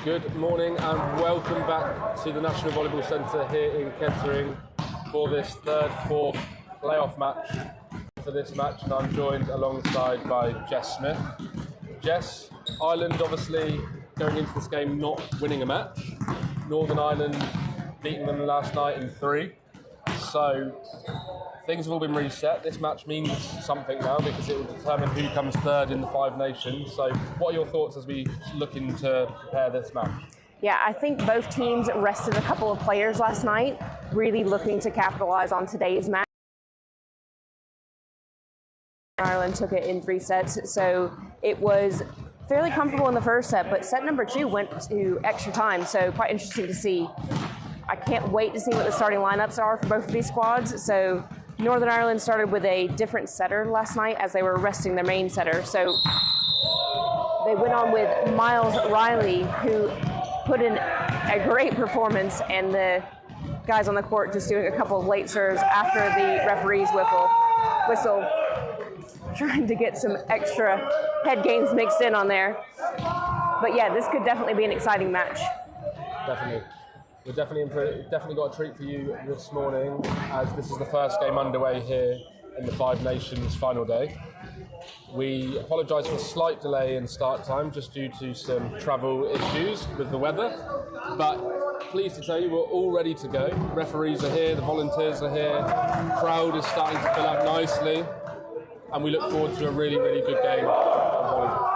Good morning and welcome back to the National Volleyball Centre here in Kettering for this fourth playoff match. For this match, and I'm joined alongside by Jess Smith. Jess, Ireland obviously going into this game not winning a match. Northern Ireland beating them last night in 3. So things have all been reset. This match means something now because it will determine who comes third in the Five Nations. So what are your thoughts as we look into prepare this match? Yeah, I think both teams rested a couple of players last night, really looking to capitalize on today's match. Ireland took it in 3 sets, so it was fairly comfortable in the first set, but set number 2 went to extra time, so quite interesting to see. I can't wait to see what the starting lineups are for both of these squads. So Northern Ireland started with a different setter last night as they were resting their main setter. So they went on with Miles Riley, who put in a great performance, and the guys on the court just doing a couple of late serves after the referee's whistle, trying to get some extra head games mixed in on there. But yeah, this could definitely be an exciting match. Definitely. We've definitely got a treat for you this morning, as this is the first game underway here in the Five Nations final day. We apologise for a slight delay in start time just due to some travel issues with the weather, but pleased to tell you we're all ready to go. Referees are here, the volunteers are here, the crowd is starting to fill up nicely, and we look forward to a really, really good game of volleyball.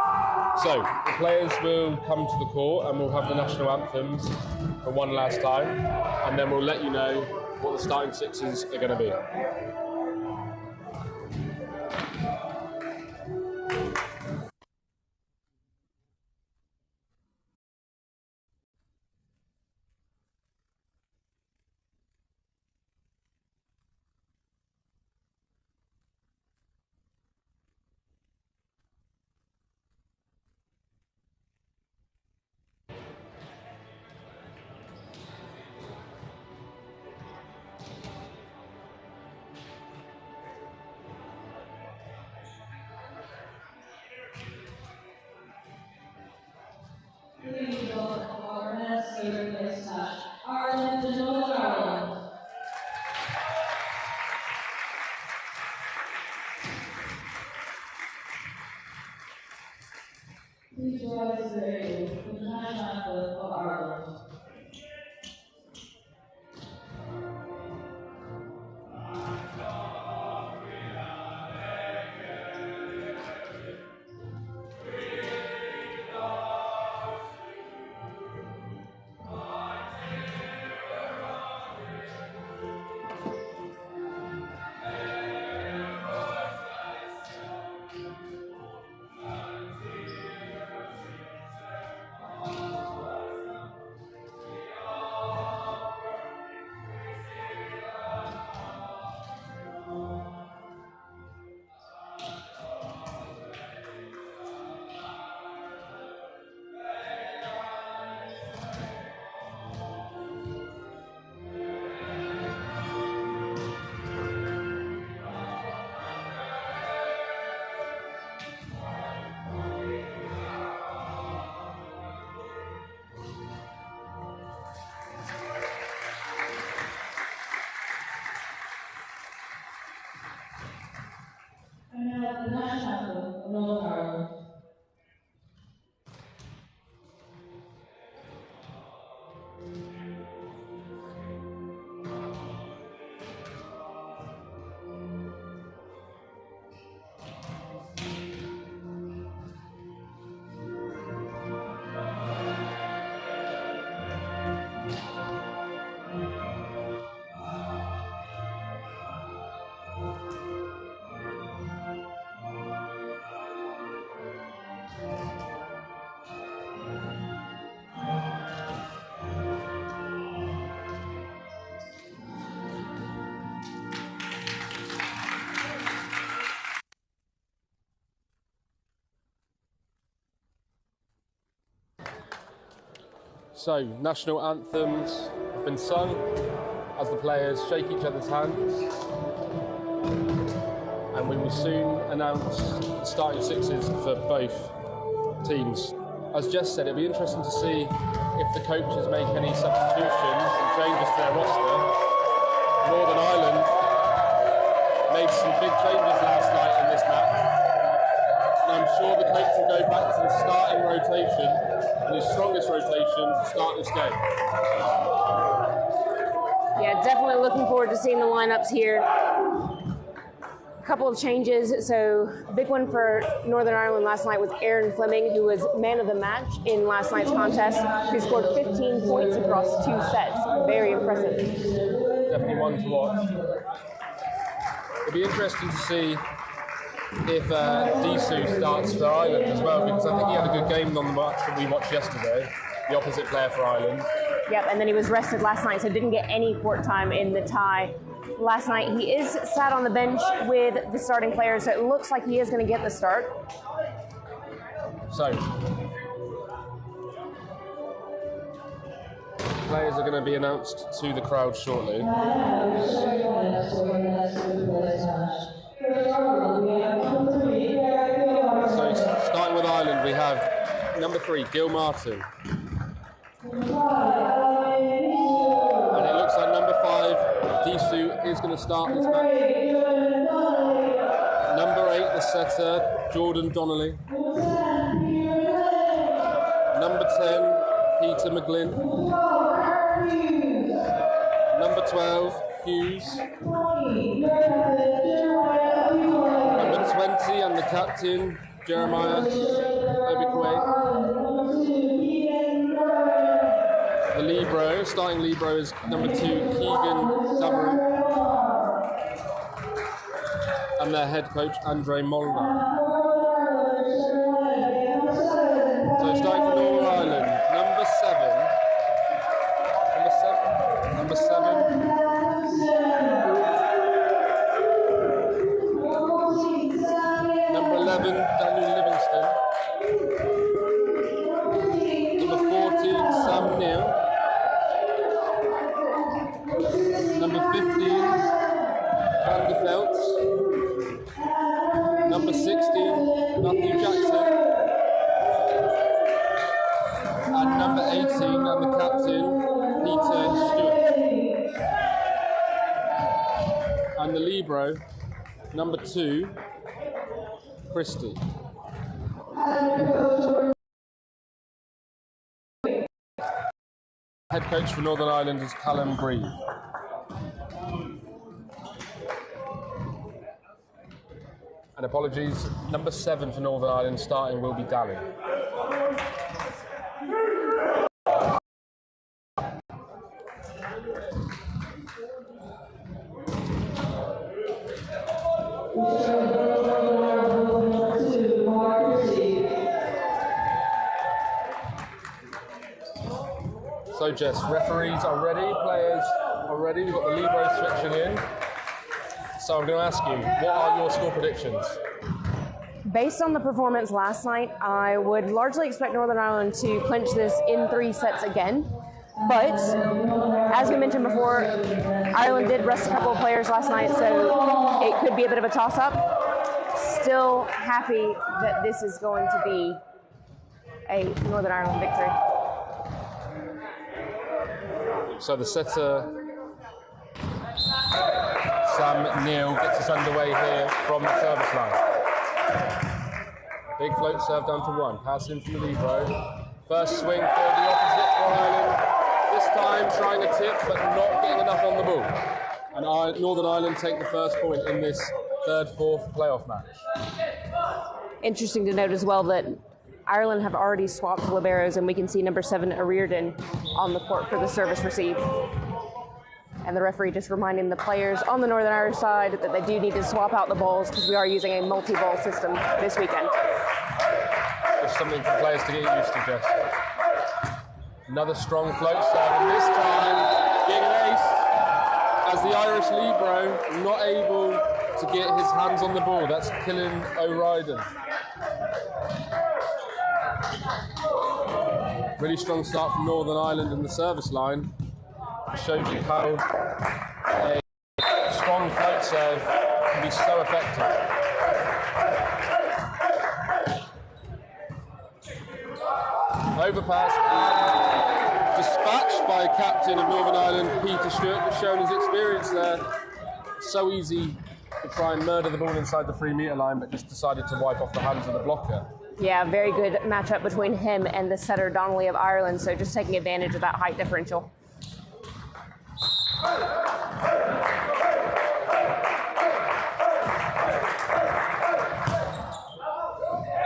So, the players will come to the court and we'll have the national anthems for one last time, and then we'll let you know what the starting sixes are going to be. Please welcome our next third place match, Ireland and Northern Ireland. Please rise to the aid with the national anthem of Ireland. And now the national anthem of Northern Ireland. So, national anthems have been sung as the players shake each other's hands, and we will soon announce the starting sixes for both teams. as Jess said, it'll be interesting to see if the coaches make any substitutions and changes to their roster. Northern Ireland made some big changes last night in this match, and I'm sure the coach will go back to the starting rotation and his strongest rotation to start this game. Yeah, definitely looking forward to seeing the lineups here. A couple of changes. So, big one for Northern Ireland last night was Aaron Fleming, who was man of the match in last night's contest. He scored 15 points across 2 sets. Very impressive. Definitely one to watch. It'll be interesting to see if Disu starts for Ireland as well, because I think he had a good game on the match that we watched yesterday, the opposite player for Ireland. Yep, and then he was rested last night, so didn't get any court time in the tie last night. He is sat on the bench with the starting players, so it looks like he is going to get the start. So, players are going to be announced to the crowd shortly. So, starting with Ireland, we have number 3, Gil Martin. And it looks like number 5, Disu, is going to start this match. Number 8, the setter, Jordan Donnelly. Number 10, Peter McGlynn. Number 12, Hughes. Number 20 and the captain, Jeremiah Obikwe. The libero, starting libero is number 2, Keegan Duvern. And their head coach, Andre Molnar. So starting for Northern Ireland, number 7. Number 7. Number 11, Daniel Livingston. Number 14, Sam Neal. Number 15, Van der Veldt. Number 16, Matthew Jackson. And number 18, and the captain, Peter Stewart. And the libero, number 2, Christie. Head coach for Northern Ireland is Callum Grieve. And apologies, number 7 for Northern Ireland starting will be Daly. So Jess, referees are ready, players are ready, we've got the libero switching in. So I'm going to ask you, what are your score predictions? Based on the performance last night, I would largely expect Northern Ireland to clinch this in 3 sets again. But, as we mentioned before, Ireland did rest a couple of players last night, so it could be a bit of a toss-up. Still happy that this is going to be a Northern Ireland victory. So the setter, Sam Neal, gets us underway here from the service line. Big float serve down to 1. Pass in from the libero. First swing for the opposite for Ireland. This time trying a tip, but not getting enough on the ball. And Northern Ireland take the first point in this 3rd, 4th playoff match. Interesting to note as well that Ireland have already swapped liberos, and we can see number 7, O'Riordan, on the court for the service receive. And the referee just reminding the players on the Northern Irish side that they do need to swap out the balls because we are using a multi-ball system this weekend. Just something for players to get used to, Jess. Another strong float serve, and this time getting an ace as the Irish libero not able to get his hands on the ball. That's Killian O'Riordan. Really strong start from Northern Ireland in the service line. Shows you how a strong float serve can be so effective. Overpass and dispatched by captain of Northern Ireland, Peter Stewart, who's shown his experience there. So easy to try and murder the ball inside the 3 metre line, but just decided to wipe off the hands of the blocker. Yeah, very good matchup between him and the setter Donnelly of Ireland, so just taking advantage of that height differential.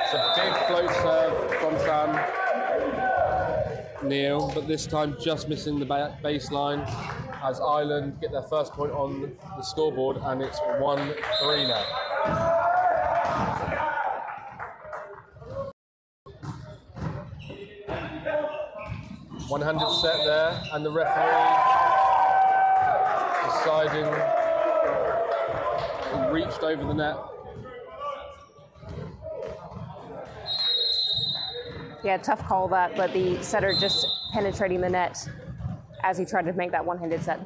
It's a big float serve from Sam Neil, but this time just missing the baseline as Ireland get their first point on the scoreboard, and it's 1-3 now. One-handed set there, and the referee deciding he reached over the net. Yeah, tough call that, but the setter just penetrating the net as he tried to make that one-handed set.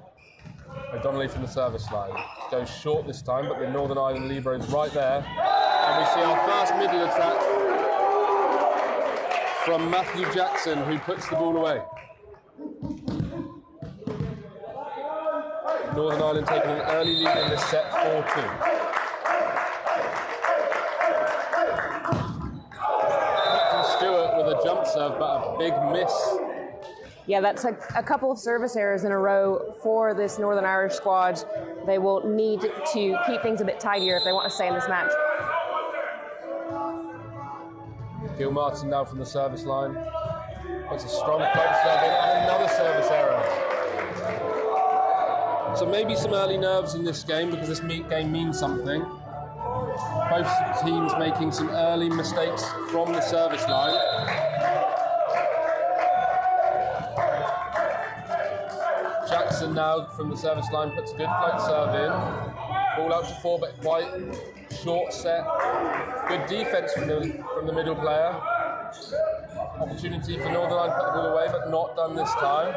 Donnelly from the service line goes short this time, but the Northern Ireland libero is right there, and we see our first middle attack from Matthew Jackson, who puts the ball away. Northern Ireland taking an early lead in this set, 4-2. Captain Stewart with a jump serve, but a big miss. Yeah, that's a couple of service errors in a row for this Northern Irish squad. They will need to keep things a bit tidier if they want to stay in this match. Gil Martin now from the service line. Puts a strong float serve in, and another service error. So maybe some early nerves in this game, because this game means something. Both teams making some early mistakes from the service line. Jackson now from the service line puts a good float serve in. Ball out to 4, but quite short set. Good defense from the middle player. Opportunity for Northern Ireland to put the ball away, but not done this time.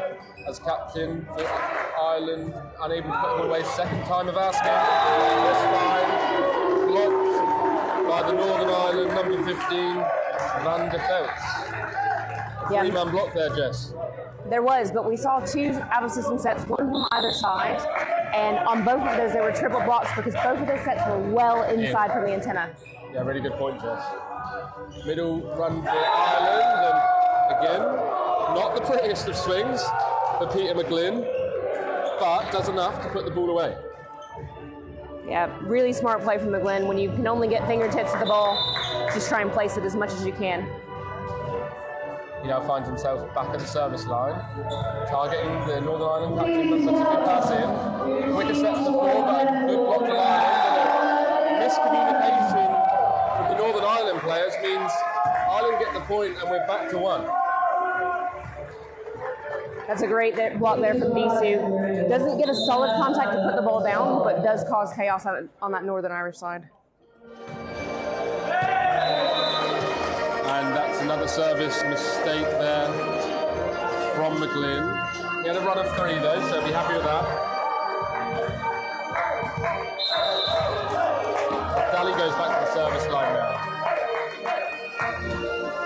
As captain for Ireland, unable to put the ball away. Second time of asking. This time blocked by the Northern Ireland number 15, Van der Veldt. Three-man block there, Jess. There was, but we saw 2 out-of-system sets, one from either side, and on both of those there were triple blocks because both of those sets were well inside from the antenna. Yeah, really good point, Jess. Middle run for Ireland, and again, not the prettiest of swings for Peter McGlynn, but does enough to put the ball away. Yeah, really smart play from McGlynn. When you can only get fingertips at the ball, just try and place it as much as you can. He now finds himself back at the service line, targeting the Northern Ireland captain, but such a good pass in. Quicker set to the 4, but a good block from Ireland, and a miscommunication from the Northern Ireland players means Ireland get the point, and we're back to 1. That's a great block there from Disu. Doesn't get a solid contact to put the ball down, but does cause chaos on that Northern Irish side. And that's another service mistake there from McGlynn. He had a run of 3 though, so be happy with that. Daly goes back to the service line now.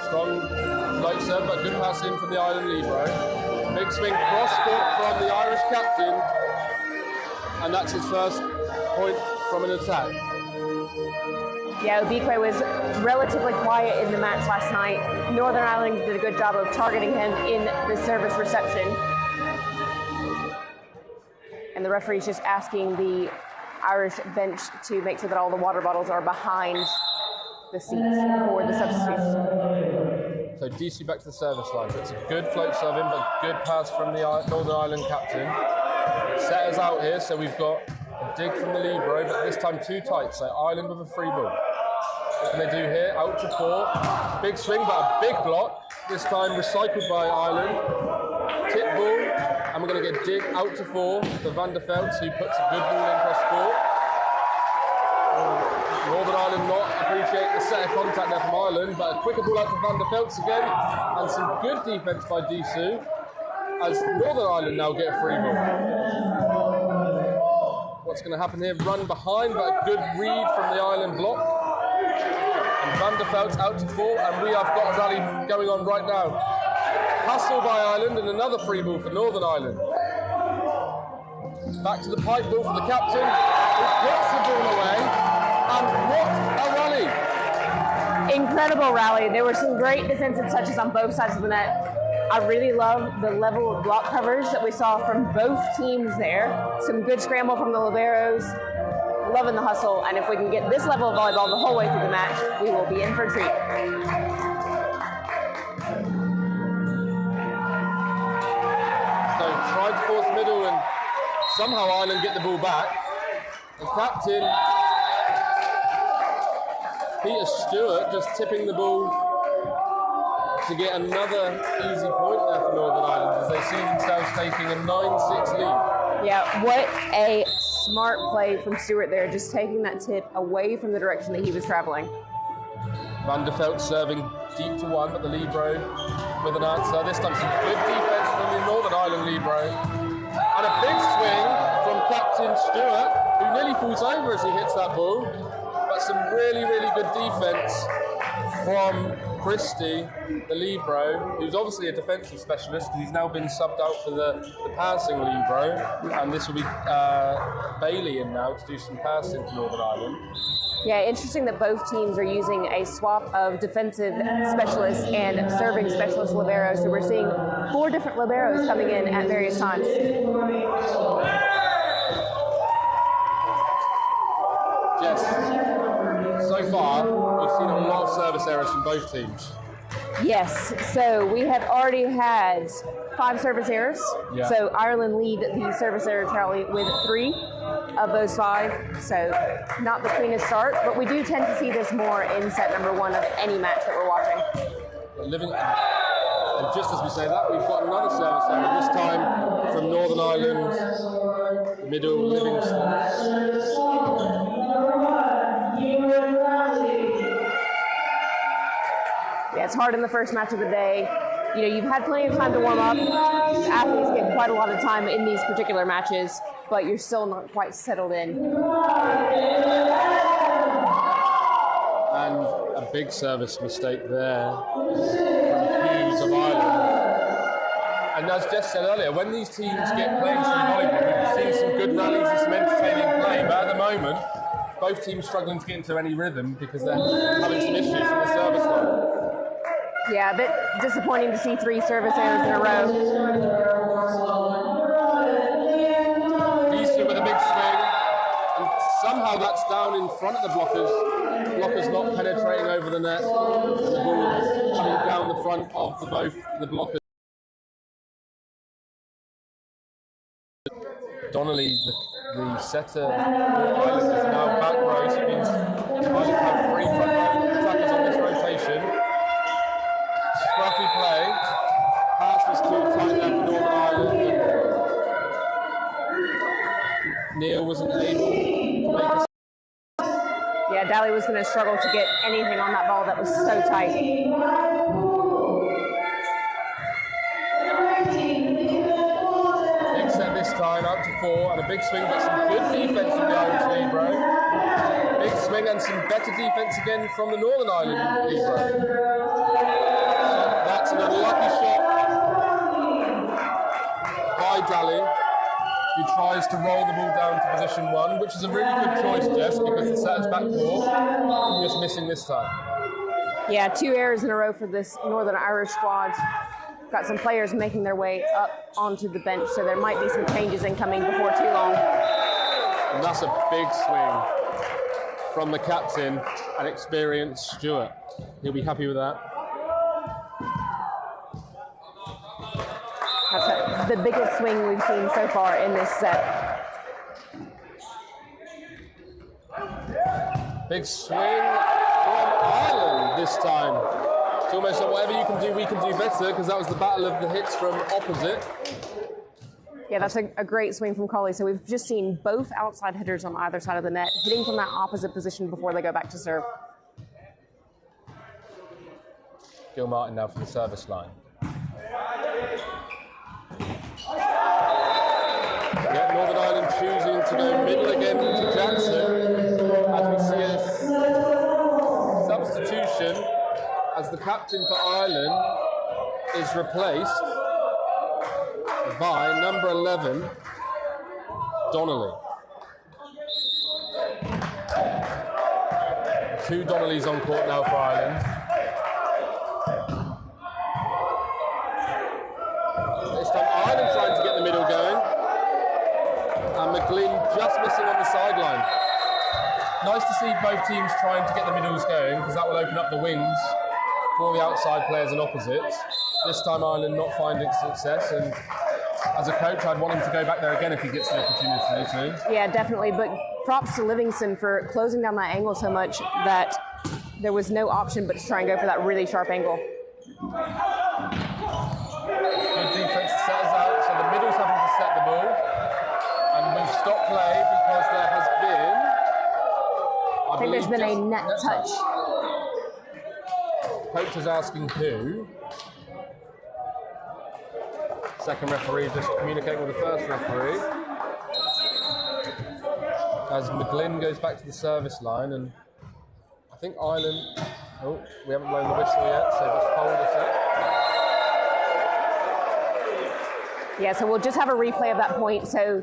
Strong float serve, but good pass in from the Ireland libero. Big swing cross court from the Irish captain, and that's his first point from an attack. Yeah, Obikwe was relatively quiet in the match last night. Northern Ireland did a good job of targeting him in the service reception. And the referee's just asking the Irish bench to make sure that all the water bottles are behind the seats for the substitution. So DC back to the service line. So it's a good float serve in, but good pass from the Northern Ireland captain. Setters out here, so we've got a dig from the libero, but this time too tight. So Ireland with a free ball. What can they do here? Out to 4. Big swing, but a big block. This time recycled by Ireland. Tip ball, and we're going to get dig out to 4 for Van der Veldt, who puts a good ball in cross court. Northern Ireland not appreciate the set of contact there from Ireland, but a quicker ball out to Van der Veldt again, and some good defence by Disu, as Northern Ireland now get a free ball. What's going to happen here? Run behind, but a good read from the Ireland block. And Van der Veldt out to 4, and we have got a rally going on right now. hustle by Ireland and another free ball for Northern Ireland. Back to the pipe ball for the captain, who puts the ball away, and what a rally! Incredible rally. There were some great defensive touches on both sides of the net. I really love the level of block coverage that we saw from both teams there. Some good scramble from the liberos. Loving the hustle, and if we can get this level of volleyball the whole way through the match, we will be in for a treat. So tried to force the middle, and somehow Ireland get the ball back. The captain, Peter Stewart, just tipping the ball to get another easy point there for Northern Ireland as they see themselves taking a 9-6 lead. Yeah, what a smart play from Stewart there, just taking that tip away from the direction that he was traveling. Van der Veld serving deep to one, but the libero with an answer. This time some good defense from the Northern Ireland libero. And a big swing from Captain Stewart, who nearly falls over as he hits that ball. But some really, really good defense from Christie, the libero, who's obviously a defensive specialist. He's now been subbed out for the passing libero, and this will be Bailey in now to do some passing for Northern Ireland. Yeah, interesting that both teams are using a swap of defensive specialists and serving specialist liberos. So we're seeing 4 different liberos coming in at various times. Yes. So far, we've seen a lot of service errors from both teams. Yes, so we have already had 5 service errors. Yeah. So Ireland lead the service error tally with 3 of those 5. So not the cleanest start, but we do tend to see this more in set number 1 of any match that we're watching. And just as we say that, we've got another service error, this time from Northern Ireland, middle Livingston. Yeah, it's hard in the first match of the day. You know, you've had plenty of time to warm up. Athletes get quite a lot of time in these particular matches, but you're still not quite settled in. And a big service mistake there from Hughes of Ireland. And as Jess said earlier, when these teams get playing some volleyball, we've seen some good rallies and some entertaining play, but at the moment, both teams struggling to get into any rhythm because they're having some issues from the service line. Yeah, a bit disappointing to see 3 service errors in a row. Easter with a big swing, and somehow that's down in front of the blockers. Blockers not penetrating over the net, and the ball is coming down the front of both the blockers. Donnelly, the setter for Ireland, is now back row, so it means Ireland have 3 front row attackers on this rotation. Scrappy play. Pass was too tight there for Northern Ireland. Neil wasn't able to make a... Yeah, Daly was going to struggle to get anything on that ball that was so tight. Big set this time, up to 4, and a big swing, but some good defence from the Irish libero. Big swing and some better defence again from the Northern Ireland libero. That's an unlucky shot by Daly, who tries to roll the ball down to position 1, which is a really good choice, Jess, because the setter's back 4, just missing this time. Yeah, 2 errors in a row for this Northern Irish squad. Got some players making their way up onto the bench, so there might be some changes incoming before too long. And that's a big swing from the captain, an experienced Stewart. He'll be happy with that. That's the biggest swing we've seen so far in this set. Big swing from Ireland this time. It's almost like whatever you can do, we can do better, because that was the battle of the hits from opposite. Yeah, that's a great swing from Colley. So we've just seen both outside hitters on either side of the net hitting from that opposite position before they go back to serve. Gil Martin now from the service line. Yeah, Northern Ireland choosing to go middle again to Jackson, as we see a substitution as the captain for Ireland is replaced by number 11, Donnelly. 2 Donnellys on court now for Ireland. This time Ireland trying to get the middle going. And McGlynn just missing on the sideline. Nice to see both teams trying to get the middles going, because that will open up the wings for the outside players and opposites. This time Ireland not finding success, and as a coach I'd want him to go back there again if he gets the opportunity to. Yeah, definitely, but props to Livingston for closing down that angle so much that there was no option but to try and go for that really sharp angle. Good defense to set us out, so the middle's having to set the ball, and we've stopped play because there has been, I think there's been a net touch. Coach is asking who. Second referee just communicating with the first referee. As McGlynn goes back to the service line, and I think Ireland, oh, we haven't blown the whistle yet, so just hold a sec. Yeah, so we'll just have a replay of that point. So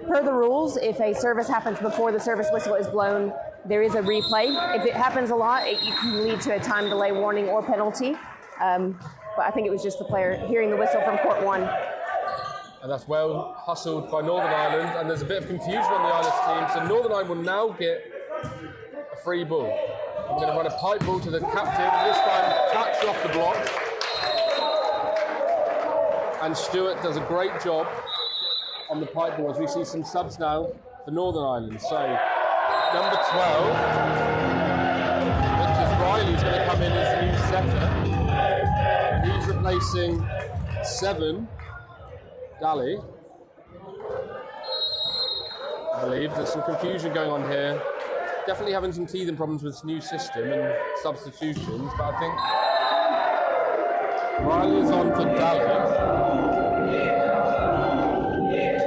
per the rules, if a service happens before the service whistle is blown, there is a replay. If it happens a lot, it can lead to a time delay warning or penalty. But I think it was just the player hearing the whistle from court 1. And that's well hustled by Northern Ireland, and there's a bit of confusion on the Irish team, so Northern Ireland will now get a free ball. I'm going to run a pipe ball to the captain, this time touched off the block. And Stewart does a great job on the pipe ball as we see some subs now for Northern Ireland. So, number 12, which is Riley's going to come in as the new setter. He's replacing 7, Daly. I believe there's some confusion going on here. Definitely having some teething problems with this new system and substitutions, but I think Riley is on for Daly.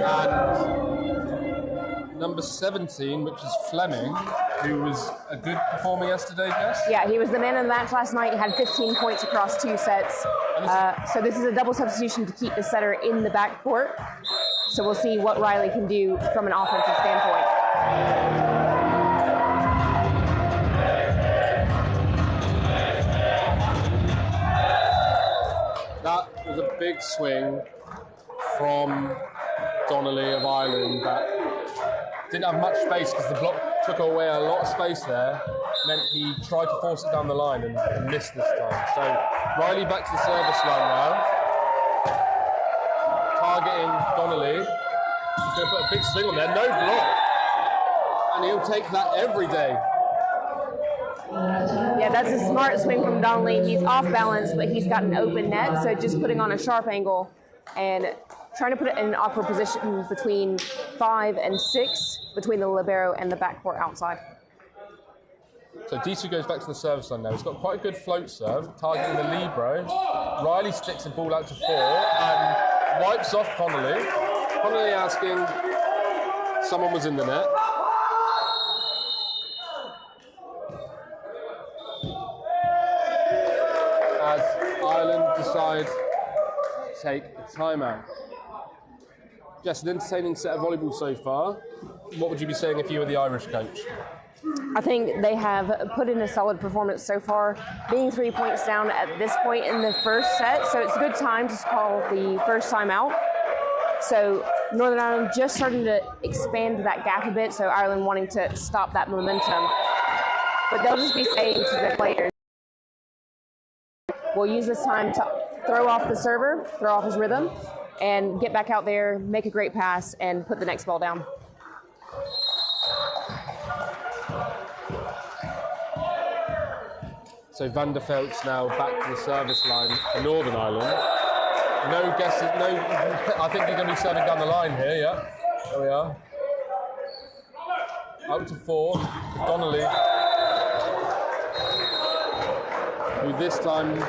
And number 17, which is Fleming, who was a good performer yesterday, Jess? Yeah, he was the man of the match last night. He had 15 points across 2 sets. So this is a double substitution to keep the setter in the backcourt. So we'll see what Riley can do from an offensive standpoint. That was a big swing from Donnelly of Ireland that didn't have much space because the block took away a lot of space there. Meant he tried to force it down the line and missed this time. So Riley back to the service line now. Targeting Donnelly. He's going to put a big swing on there. No block. And he'll take that every day. Yeah, that's a smart swing from Donnelly. He's off balance, but he's got an open net, so just putting on a sharp angle and trying to put it in an awkward position between 5 and 6, between the libero and the backcourt outside. So D2 goes back to the service line now. He's got quite a good float serve, targeting the libero. Riley sticks the ball out to 4 and wipes off Connolly. Connolly asking, someone was in the net. As Ireland decide to take a timeout. Just an entertaining set of volleyball so far. What would you be saying if you were the Irish coach? I think they have put in a solid performance so far, being 3 points down at this point in the first set, so it's a good time to call the first time out. So Northern Ireland just starting to expand that gap a bit, so Ireland wanting to stop that momentum. But they'll just be saying to the players, we'll use this time to throw off the server, throw off his rhythm, and get back out there, make a great pass, and put the next ball down. So Van der Velt's now back to the service line for Northern Ireland. No guesses, I think he's going to be serving down the line here, yeah. There we are. Out to 4 for Donnelly, who this time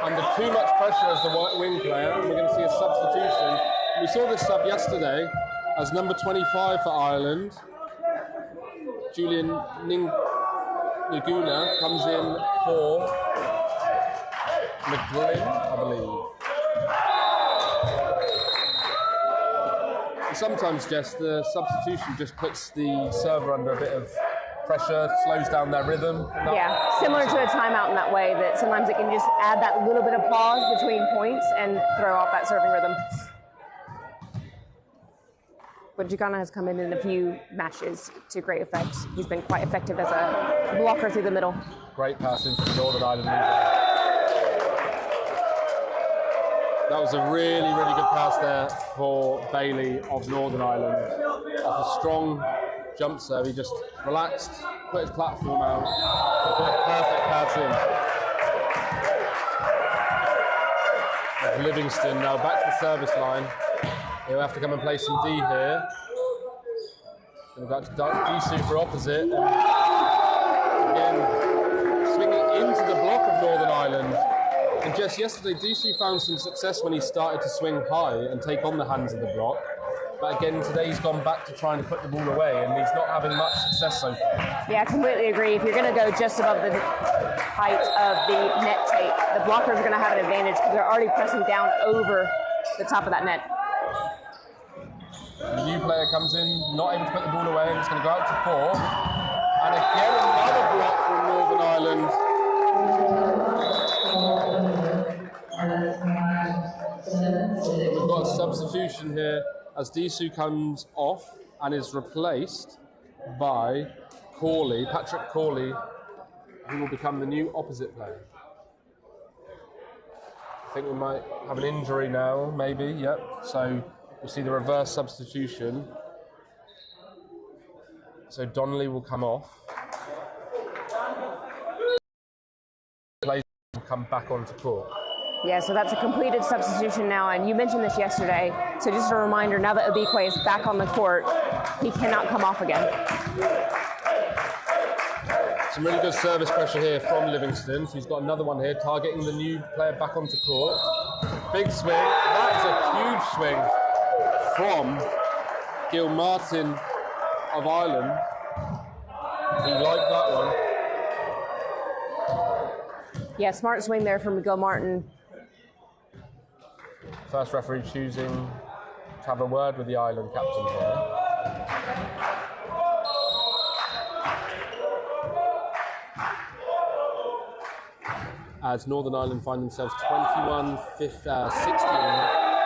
under too much pressure as the wing player. We're going to see a substitution. We saw this sub yesterday as number 25 for Ireland. Julian Niguna comes in for McGlynn, I believe. sometimes, Jess, the substitution just puts the server under a bit of pressure, slows down their rhythm. Yeah, similar to a timeout in that way, that sometimes it can just add that little bit of pause between points and throw off that serving rhythm. But Gigana has come in a few matches to great effect. He's been quite effective as a blocker through the middle. Great passing from Northern Ireland. That was a really, really good pass there for Bailey of Northern Ireland. Off a strong jump serve, he just relaxed, put his platform out, put a perfect pass in. Livingston now back to the service line. He'll have to come and play some D here. Going back to Disu for opposite. And again, swinging into the block of Northern Ireland. And just yesterday, Disu found some success when he started to swing high and take on the hands of the block. But again, today he's gone back to trying to put the ball away, and he's not having much success so far. Yeah, I completely agree. If you're going to go just above the height of the net tape, the blockers are going to have an advantage because they're already pressing down over the top of that net. The new player comes in, not able to put the ball away, and it's going to go out to 4. And again, another block from Northern Ireland. We've got a substitution here as Disu comes off and is replaced by Patrick Corley, who will become the new opposite player. I think we might have an injury now, maybe, yep. So we'll see the reverse substitution. So Donnelly will come off. Will come back onto court. Yeah, so that's a completed substitution now, and you mentioned this yesterday. So just a reminder, now that Obikwe is back on the court, he cannot come off again. Some really good service pressure here from Livingston. So he's got another one here, targeting the new player back onto court. Big swing. That is a huge swing from Gil Martin of Ireland. He liked that one. Yeah, smart swing there from Gil Martin. First referee choosing to have a word with the Ireland captain here. As Northern Ireland find themselves 21-16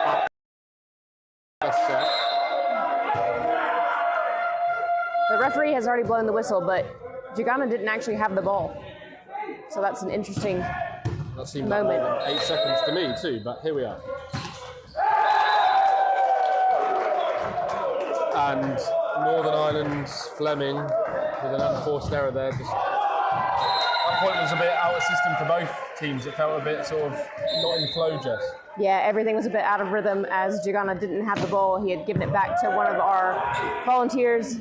up first set. The referee has already blown the whistle, but Gigana didn't actually have the ball. So that's an interesting that seemed moment. Like more than 8 seconds to me too, but here we are. And Northern Ireland's Fleming with an unforced error there. That point was a bit out of system for both teams. It felt a bit sort of not in flow, Jess. Yeah, everything was a bit out of rhythm as Gigana didn't have the ball. He had given it back to one of our volunteers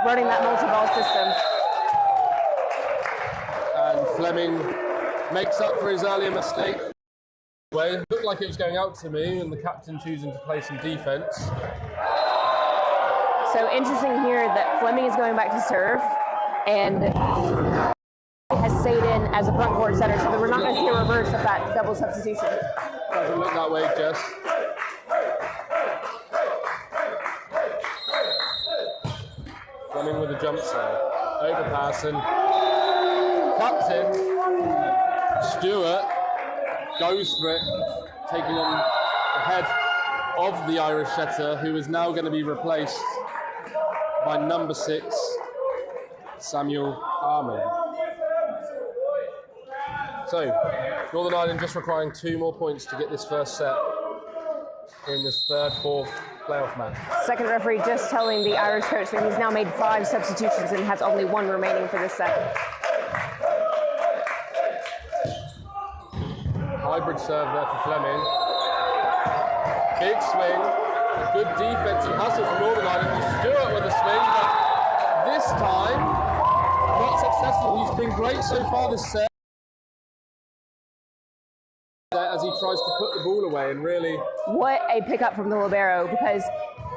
running that multi-ball system. And Fleming makes up for his earlier mistake. It looked like it was going out to me, and the captain choosing to play some defence. So interesting here that Fleming is going back to serve, and has stayed in as a front court setter, so we're not going to see a reverse of that double substitution. Doesn't look that way, Jess. Fleming with a jump serve. Overpass and captain Stewart goes for it, taking on the head of the Irish setter, who is now going to be replaced by number 6, Samuel Harmon. So, Northern Ireland just requiring 2 more points to get this first set in this third, fourth playoff match. Second referee just telling the Irish coach that he's now made 5 substitutions and has only 1 remaining for this set. Hybrid serve there for Fleming. Big swing, a good defensive hustle from Northern Ireland. Stewart with a swing, but this time not successful. He's been great so far this set. As he tries to put the ball away and really... What a pickup from the libero, because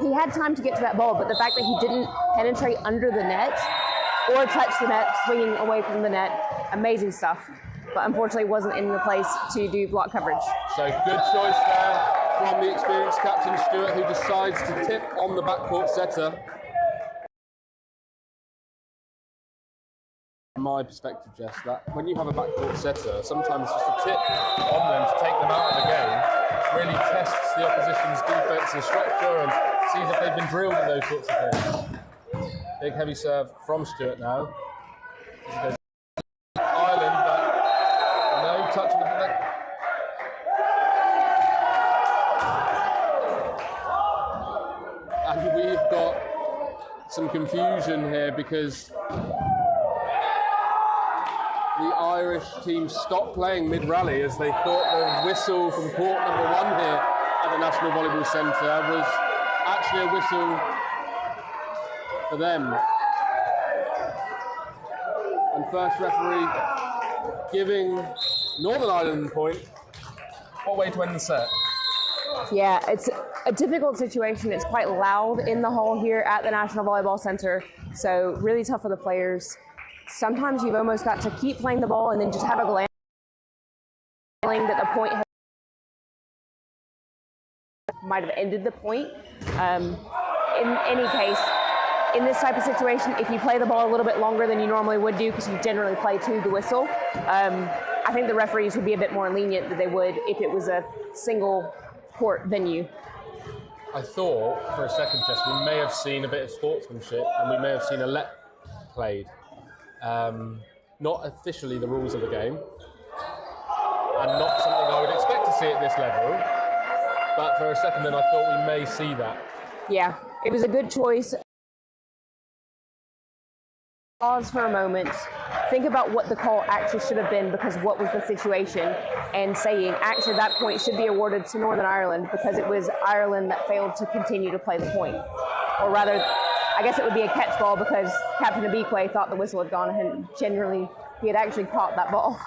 he had time to get to that ball, but the fact that he didn't penetrate under the net or touch the net, swinging away from the net, amazing stuff. But unfortunately wasn't in the place to do block coverage. So good choice there from the experienced captain Stuart, who decides to tip on the backcourt setter. From my perspective, Jess, that when you have a backcourt setter, sometimes just a tip on them to take them out of the game really tests the opposition's defense and structure and sees if they've been drilled in those sorts of things. Big heavy serve from Stuart now. Ireland, but no touch with the leg. And we've got some confusion here because the Irish team stopped playing mid-rally as they thought the whistle from court number 1 here at the National Volleyball Centre was actually a whistle for them. And first referee giving Northern Ireland a point. What way to end the set? Yeah, it's a difficult situation. It's quite loud in the hall here at the National Volleyball Centre, so really tough for the players. Sometimes you've almost got to keep playing the ball and then just have a glance that the point might have ended the point. In any case, in this type of situation, if you play the ball a little bit longer than you normally would do, because you generally play to the whistle, I think the referees would be a bit more lenient than they would if it was a single court venue. I thought for a second, Jess, we may have seen a bit of sportsmanship and we may have seen a let played. Not officially the rules of the game, and not something I would expect to see at this level, but for a second then I thought we may see that. Yeah, it was a good choice. Pause for a moment, think about what the call actually should have been, because what was the situation, and saying actually that point should be awarded to Northern Ireland because it was Ireland that failed to continue to play the point. Or rather, I guess it would be a catch ball because Captain Abikwe thought the whistle had gone and generally he had actually caught that ball.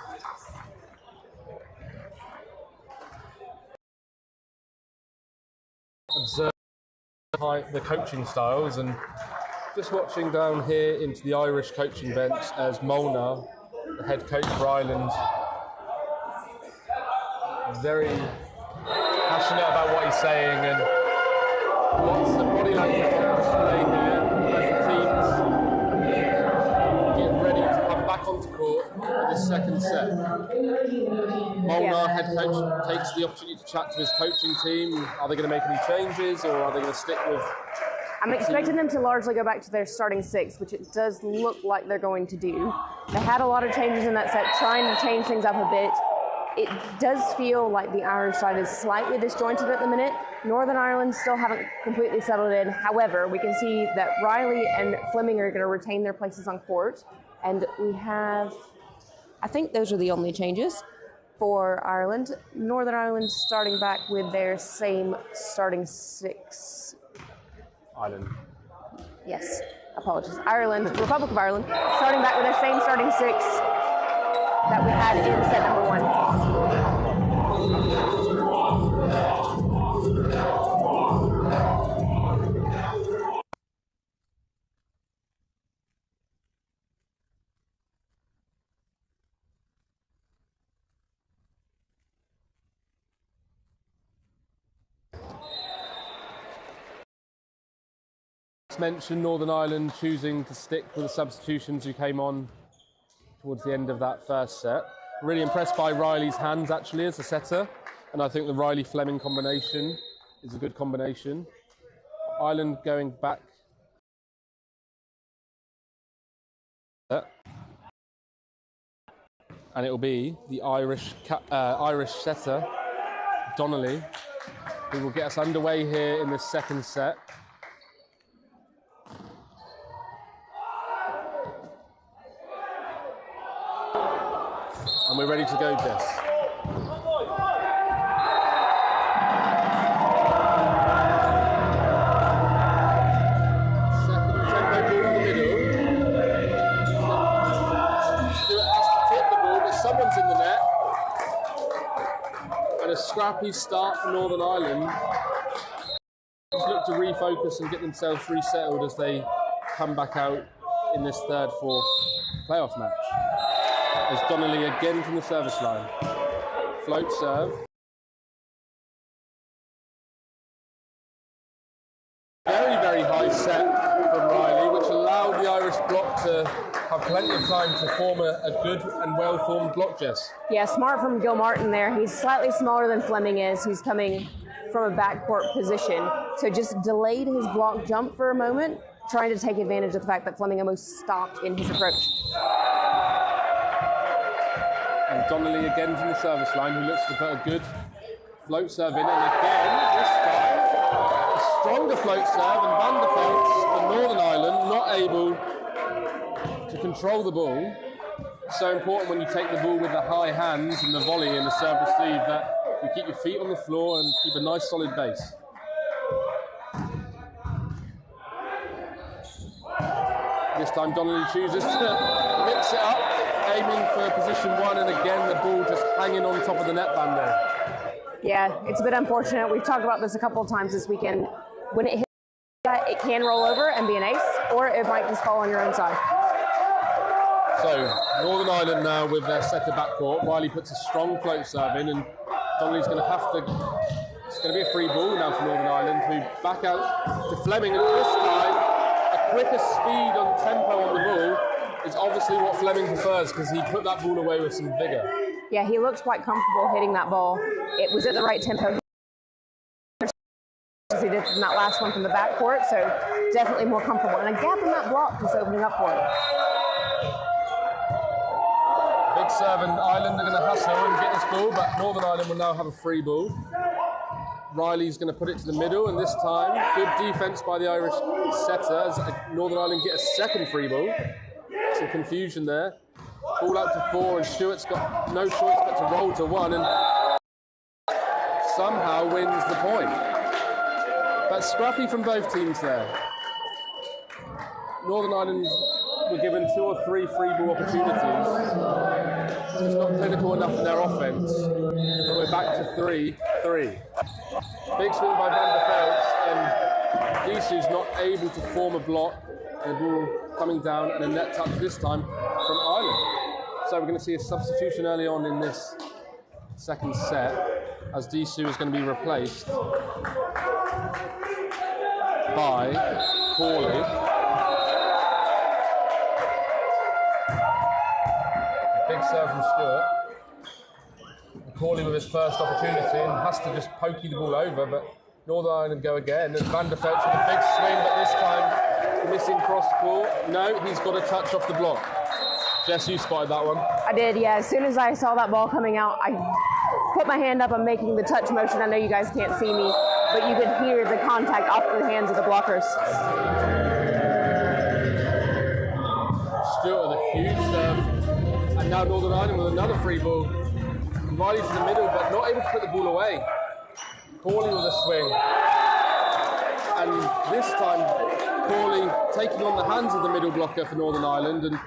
Observe the coaching styles, and just watching down here into the Irish coaching bench as Molnar, the head coach for Ireland, very passionate about what he's saying and what's the body language on display here as the teams get ready to come back onto court for this second set. Molnar, head coach, takes the opportunity to chat to his coaching team. Are they going to make any changes, or are they going to stick with... I'm expecting them to largely go back to their starting 6, which it does look like they're going to do. They had a lot of changes in that set, trying to change things up a bit. It does feel like the Irish side is slightly disjointed at the minute. Northern Ireland still haven't completely settled in. However, we can see that Riley and Fleming are going to retain their places on court. And we have, I think those are the only changes for Ireland. Northern Ireland starting back with their same starting 6. Ireland. Yes, apologies. Ireland, Republic of Ireland, starting back with their same starting 6 that we had in set number 1. Mentioned Northern Ireland choosing to stick with the substitutions who came on towards the end of that first set. Really impressed by Riley's hands actually as a setter, and I think the Riley-Fleming combination is a good combination. Ireland going back. And it will be the Irish setter, Donnelly, who will get us underway here in this second set. And we're ready to go, Jess. Second tempo ball in the middle. Stuart has to tip the ball, but someone's in the net. And a scrappy start for Northern Ireland. Just look to refocus and get themselves resettled as they come back out in this third, fourth playoff match. As Donnelly again from the service line. Float serve. plenty of time to form a good and well-formed block, Jess. Yeah, smart from Gil Martin there. He's slightly smaller than Fleming is. He's coming from a backcourt position. So just delayed his block jump for a moment, trying to take advantage of the fact that Fleming almost stopped in his approach. And Donnelly again from the service line, who looks to put a good float serve in. And again, this time, a stronger float serve. And Van der Veldt for Northern Ireland not able to control the ball. So important when you take the ball with the high hands and the volley and the serve receive that you keep your feet on the floor and keep a nice solid base. This time Donnelly chooses to mix it up, aiming for position one, and again the ball just hanging on top of the netband there. Yeah, it's a bit unfortunate. We've talked about this a couple of times this weekend. When it hits that, it can roll over and be an ace, or it might just fall on your own side. So Northern Ireland now with their setter backcourt. Riley puts a strong float serve in, and Donnelly's going to have to. It's going to be a free ball now for Northern Ireland, who back out to Fleming, and this time a quicker speed on tempo on the ball is obviously what Fleming prefers, because he put that ball away with some vigour. Yeah, he looked quite comfortable hitting that ball. It was at the right tempo as he did from that last one from the backcourt, so definitely more comfortable. And a gap in that block just opening up for him. Big serve, and Ireland are going to hustle and get this ball, but Northern Ireland will now have a free ball. Riley's going to put it to the middle, and this time, good defence by the Irish setter as Northern Ireland get a second free ball. Some confusion there. Ball out to 4, and Stewart's got no choice but to roll to 1, and somehow wins the point. But scrappy from both teams there. Northern Ireland were given 2 or 3 free ball opportunities. Just not clinical enough in their offense. But we're back to 3-3. Big swing by Van der Veldt, and Disu's not able to form a block. And the ball coming down, and a net touch this time from Ireland. So we're going to see a substitution early on in this second set, as Disu is going to be replaced by Corley. Big serve from Stewart. Corley with his first opportunity and has to just pokey the ball over, but Northern Ireland go again. And Van der Veldt with a big swing, but this time missing cross court. No, he's got a touch off the block. Jess, you spotted that one. I did, yeah. As soon as I saw that ball coming out, I put my hand up. I'm making the touch motion. I know you guys can't see me, but you could hear the contact off the hands of the blockers. Stewart with a huge serve. And now Northern Ireland with another free ball. Riley to the middle, but not able to put the ball away. Corley with a swing. And this time, Corley taking on the hands of the middle blocker for Northern Ireland, and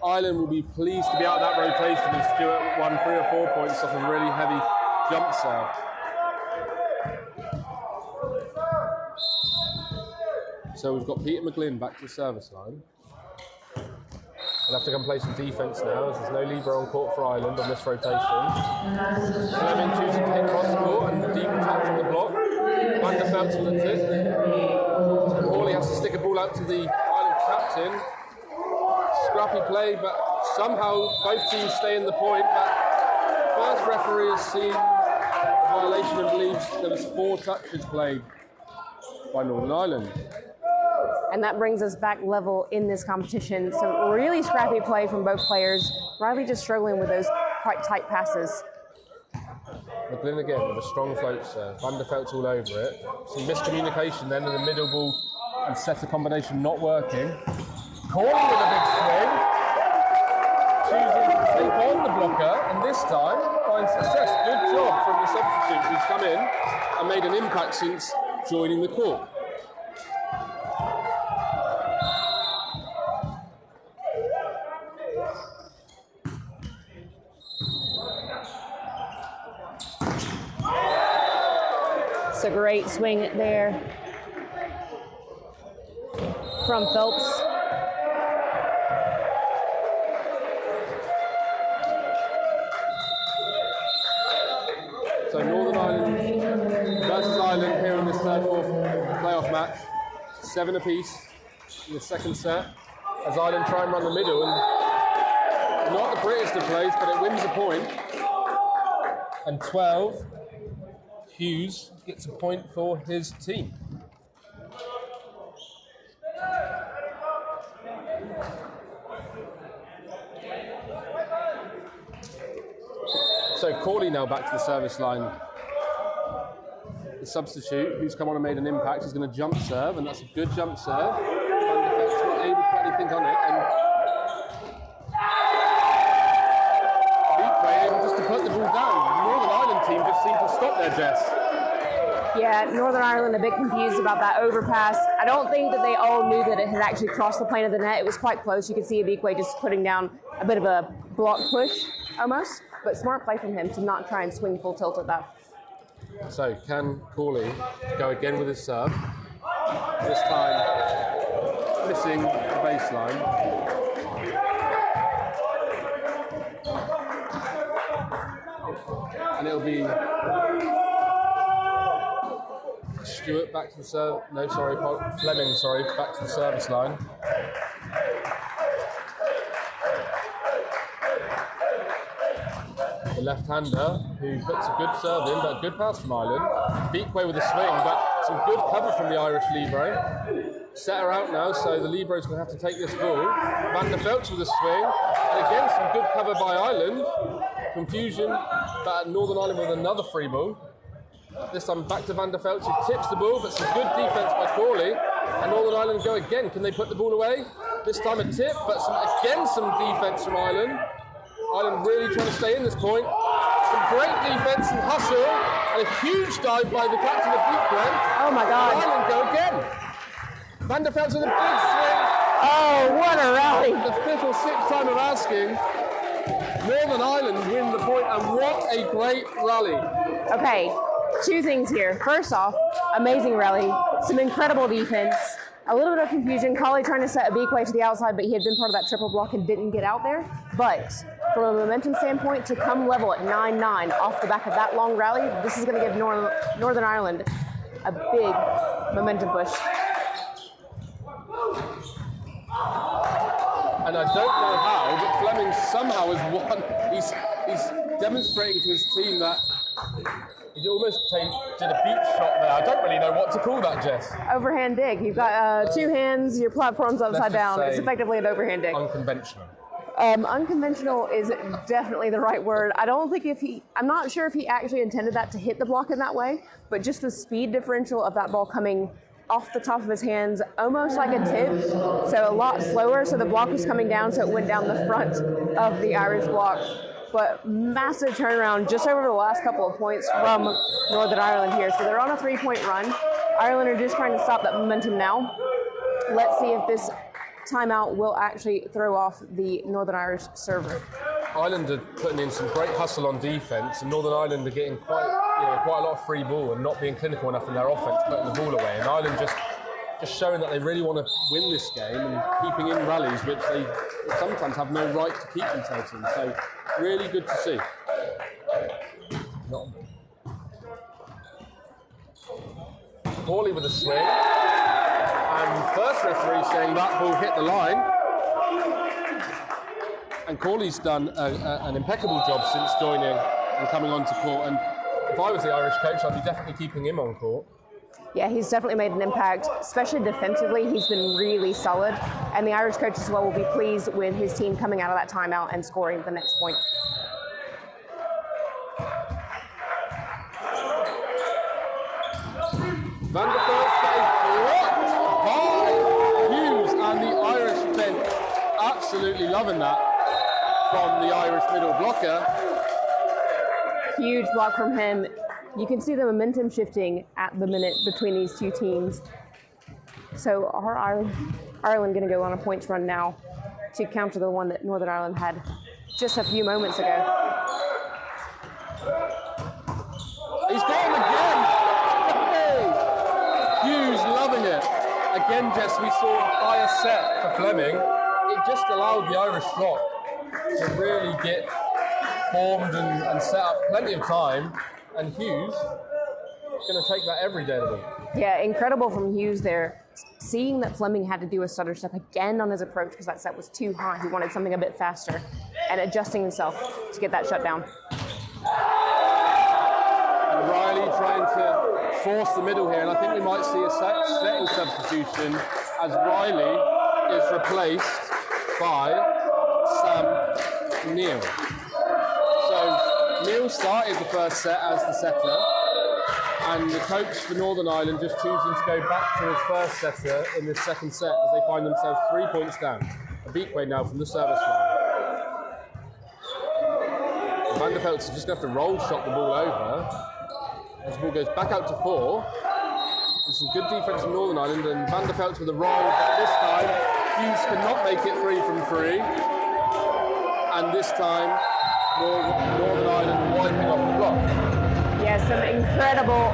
Ireland will be pleased to be out of that rotation as Stewart won 3 or 4 points off a really heavy jump serve. So we've got Peter McGlynn back to the service line. He'll have to come play some defence now, as there's no lever on court for Ireland on this rotation. Fleming choosing to hit cross court and deep touch on the block. Van der Veldt on the tip. Corley has to stick a ball out to the Ireland captain. Scrappy play, but somehow both teams stay in the point. But first referee has seen a violation and believes there was 4 touches played by Northern Ireland. And that brings us back level in this competition. So really scrappy play from both players. Riley just struggling with those quite tight passes. McGlynn again with a strong float serve. Van der Veldt all over it. Some miscommunication then in the middle ball and setter combination not working. Corley with a big swing. Choosing to take on the blocker, and this time finds success. Good job from the substitute who's come in and made an impact since joining the court. It's a great swing there from Phelps. So Northern Ireland versus Ireland here in this third-fourth playoff match. 7 apiece in the second set, as Ireland try and run the middle, and prettiest of plays, but it wins a point. And 12, Hughes gets a point for his team. So Corley now back to the service line. The substitute, who's come on and made an impact, is going to jump serve, and that's a good jump serve. Van der Velt's not able to put anything on it, and Beakway able just to put the ball down. The Northern Ireland team just seemed to stop there, Jess. Yeah, Northern Ireland a bit confused about that overpass. I don't think that they all knew that it had actually crossed the plane of the net. It was quite close. You could see Beakway just putting down a bit of a block push, almost. But smart play from him to not try and swing full tilt at that. So can Corley go again with his serve? This time missing the baseline. And it'll be Stewart back to the serve. No, sorry, Fleming, sorry, back to the service line. The left-hander who puts a good serve in, but a good pass from Ireland. Beakway with a swing, but some good cover from the Irish libero. Set her out now, so the libero's going to have to take this ball. Van der Velt's with a swing, and again some good cover by Ireland. Confusion, but Northern Ireland with another free ball. This time back to Van der Velt's, who tips the ball, but some good defence by Corley. And Northern Ireland go again. Can they put the ball away? This time a tip, but some defence from Ireland. Ireland really trying to stay in this point. Some great defence and hustle, and a huge dive by the captain of Beakway. Oh my God. And Ireland go again. Van der Velt's with a big swing. Oh, what a rally. The fifth or sixth time of asking. Northern Ireland win the point, and what a great rally. Okay, two things here. First off, amazing rally, some incredible defense, a little bit of confusion. Colley trying to set a Beakway to the outside, but he had been part of that triple block and didn't get out there. But from a momentum standpoint, to come level at 9-9 off the back of that long rally, this is going to give Northern Ireland a big momentum push. And I don't know how, but Fleming somehow has won. He's demonstrating to his team that he almost did a beach shot there. I don't really know what to call that, Jess. Overhand dig. You've got two hands, your platform's upside down. It's effectively an overhand dig. Unconventional. Unconventional is definitely the right word. I'm not sure if he actually intended that to hit the block in that way, but just the speed differential of that ball coming off the top of his hands, almost like a tip, so a lot slower. So the block was coming down, so it went down the front of the Irish block. But massive turnaround just over the last couple of points from Northern Ireland here. So they're on a 3-point run. Ireland are just trying to stop that momentum now. Let's see if this timeout will actually throw off the Northern Irish server. Ireland are putting in some great hustle on defence, and Northern Ireland are getting quite a lot of free ball and not being clinical enough in their offence, putting the ball away. And Ireland just showing that they really want to win this game and keeping in rallies, which they sometimes have no right to keep themselves in. So really good to see. Corley with a swing, and first referee saying that ball hit the line. And Corley's done an impeccable job since joining and coming onto court. And if I was the Irish coach, I'd be definitely keeping him on court. Yeah, he's definitely made an impact, especially defensively. He's been really solid. And the Irish coach as well will be pleased with his team coming out of that timeout and scoring the next point. Van der Velt's blocked by Hughes, and the Irish bench absolutely loving that from the Irish middle blocker. Huge block from him. You can see the momentum shifting at the minute between these two teams. So are Ireland going to go on a points run now to counter the one that Northern Ireland had just a few moments ago? He's gone again! Hughes loving it. Again, Jess, we saw a higher set for Fleming. It just allowed the Irish block to really get formed and set up plenty of time. And Hughes is going to take that every day of the week. Yeah, incredible from Hughes there. Seeing that Fleming had to do a stutter step again on his approach because that set was too high. He wanted something a bit faster. and adjusting himself to get that shut down. And Riley trying to force the middle here, and I think we might see a setting substitution as Riley is replaced by Sam Neal. So Neal started the first set as the setter, and the coach for Northern Ireland just choosing to go back to his first setter in this second set as they find themselves 3 points down. A Beakway now from the service line. Van der Velt's just going to have to roll shot the ball over. As the ball goes back out to 4. There's some good defence from Northern Ireland, and Van der Velt's with a roll, but this time Hughes cannot make it 3 from 3. And this time Northern Ireland wiping off the block. Yeah, some incredible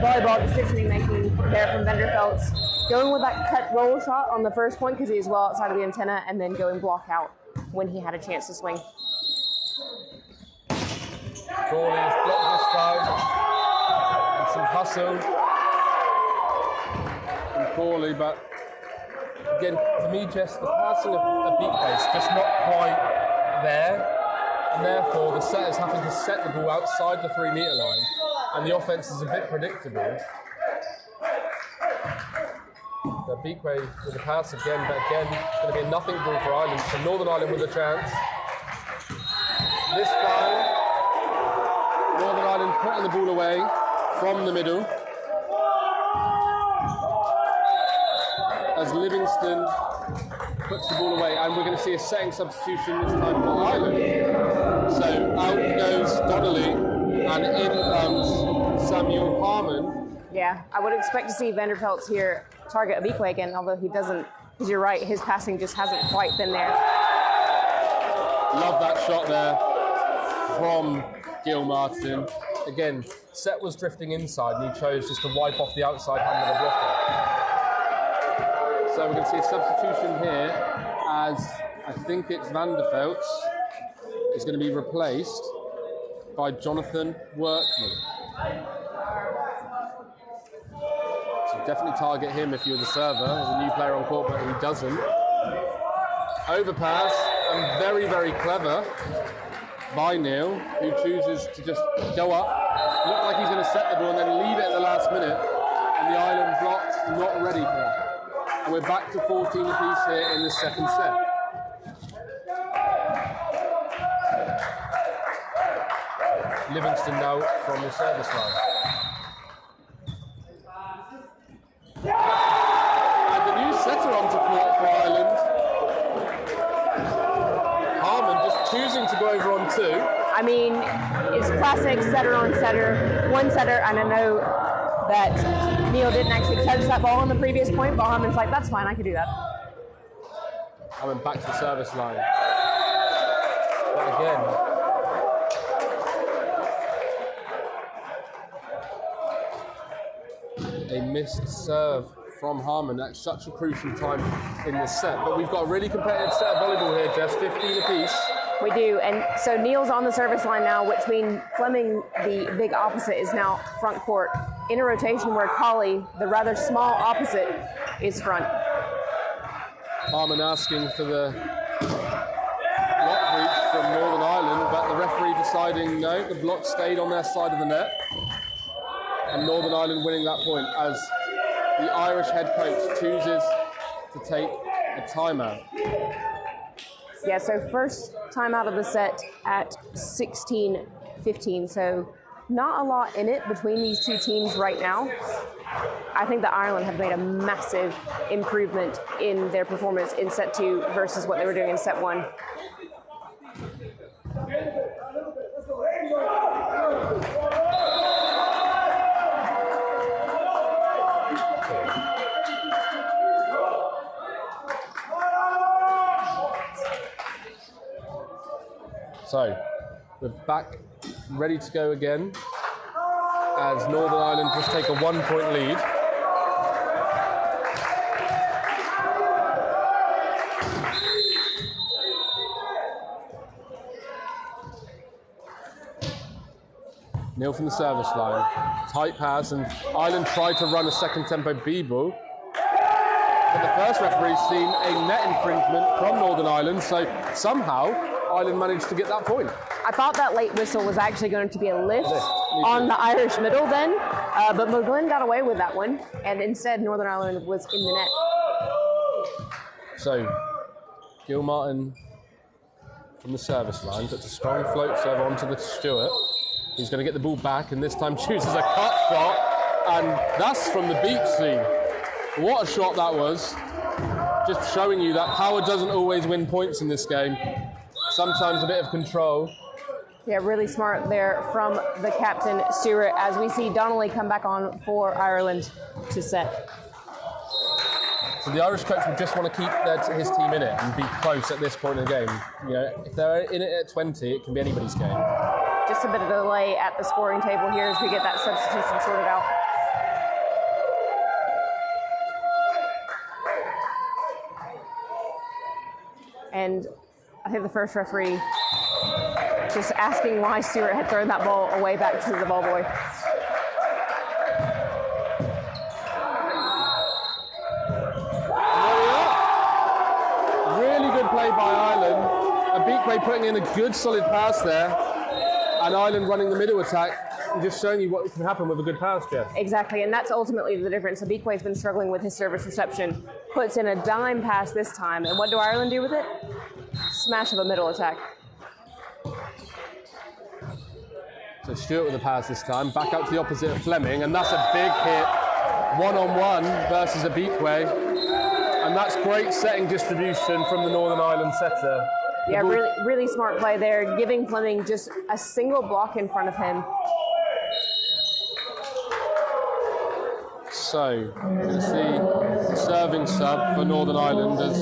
volleyball decision making there from Van der Velt. Going with that cut roll shot on the first point because he was well outside of the antenna, and then going block out when he had a chance to swing. Crawley's blocked this time. And some hustle from Crawley, but again, for me, Jess, the passing of Beakway is just not quite there. And therefore, the setter's having to set the ball outside the 3 metre line, and the offence is a bit predictable. The Beakway with the pass again, but again, it's going to be a nothing ball for Ireland. So Northern Ireland with a chance. This time, Northern Ireland putting the ball away from the middle. As Livingston puts the ball away, and we're going to see a setting substitution this time for Ireland. So out goes Donnelly, and in comes Samuel Harmon. Yeah, I would expect to see Van der Velt here target a Beakway again, although he doesn't, because you're right, his passing just hasn't quite been there. Love that shot there from Gil Martin. Again, set was drifting inside, and he chose just to wipe off the outside hand of the blocker. So we're going to see a substitution here as I think it's Van der Velt is going to be replaced by Jonathan Workman. So definitely target him if you're the server. There's a new player on court, but he doesn't. Overpass, and very, very clever by Neil, who chooses to just go up, look like he's going to set the ball and then leave it at the last minute, and the island blocked, not ready for that. And we're back to 14 apiece here in the second set. Livingston now from the service line. And the new setter onto court for Ireland. Harmon just choosing to go over on 2. I mean, it's classic setter on setter, one setter, and I know that Neil didn't actually touch that ball on the previous point, but Harmon's like, that's fine, I can do that. Harmon back to the service line. But again, a missed serve from Harmon at such a crucial time in this set. But we've got a really competitive set of volleyball here, Jess, 15 apiece. We do, and so Neil's on the service line now, which means Fleming, the big opposite, is now front court in a rotation where Colley, the rather small opposite, is front. Harmon asking for the block reach from Northern Ireland, but the referee deciding no, the block stayed on their side of the net. And Northern Ireland winning that point as the Irish head coach chooses to take a timeout. Yeah, so first time out of the set at 16-15, so not a lot in it between these two teams right now. I think that Ireland have made a massive improvement in their performance in set 2 versus what they were doing in set 1. So, we're back, ready to go again, as Northern Ireland just take a 1-point lead. Neil from the service line, tight pass, and Ireland tried to run a second tempo B-ball. but the first referee's seen a net infringement from Northern Ireland, so somehow Ireland managed to get that point. I thought that late whistle was actually going to be a lift on the Irish middle then, but McGlynn got away with that one, and instead Northern Ireland was in the net. So, Gilmartin from the service line puts a strong float serve onto the Stewart. He's going to get the ball back, and this time chooses a cut shot, and that's from the beach scene. What a shot that was. Just showing you that power doesn't always win points in this game. Sometimes a bit of control. Yeah, really smart there from the captain, Stewart, as we see Donnelly come back on for Ireland to set. So the Irish coach would just want to keep his team in it and be close at this point in the game. You know, if they're in it at 20, it can be anybody's game. Just a bit of delay at the scoring table here as we get that substitution sorted out. And I think the first referee just asking why Stewart had thrown that ball away back to the ball boy. Really good play by Ireland. Abikwe putting in a good solid pass there, and Ireland running the middle attack and just showing you what can happen with a good pass, Jeff. Exactly, and that's ultimately the difference. Abikwe's been struggling with his service reception, puts in a dime pass this time, and what do Ireland do with it? Smash of a middle attack. So Stewart with the pass this time, back out to the opposite of Fleming, and that's a big hit, one-on-one versus Abikwe, and that's great setting distribution from the Northern Ireland setter. Yeah, really smart play there, giving Fleming just a single block in front of him. So, you can see serving sub for Northern Ireland as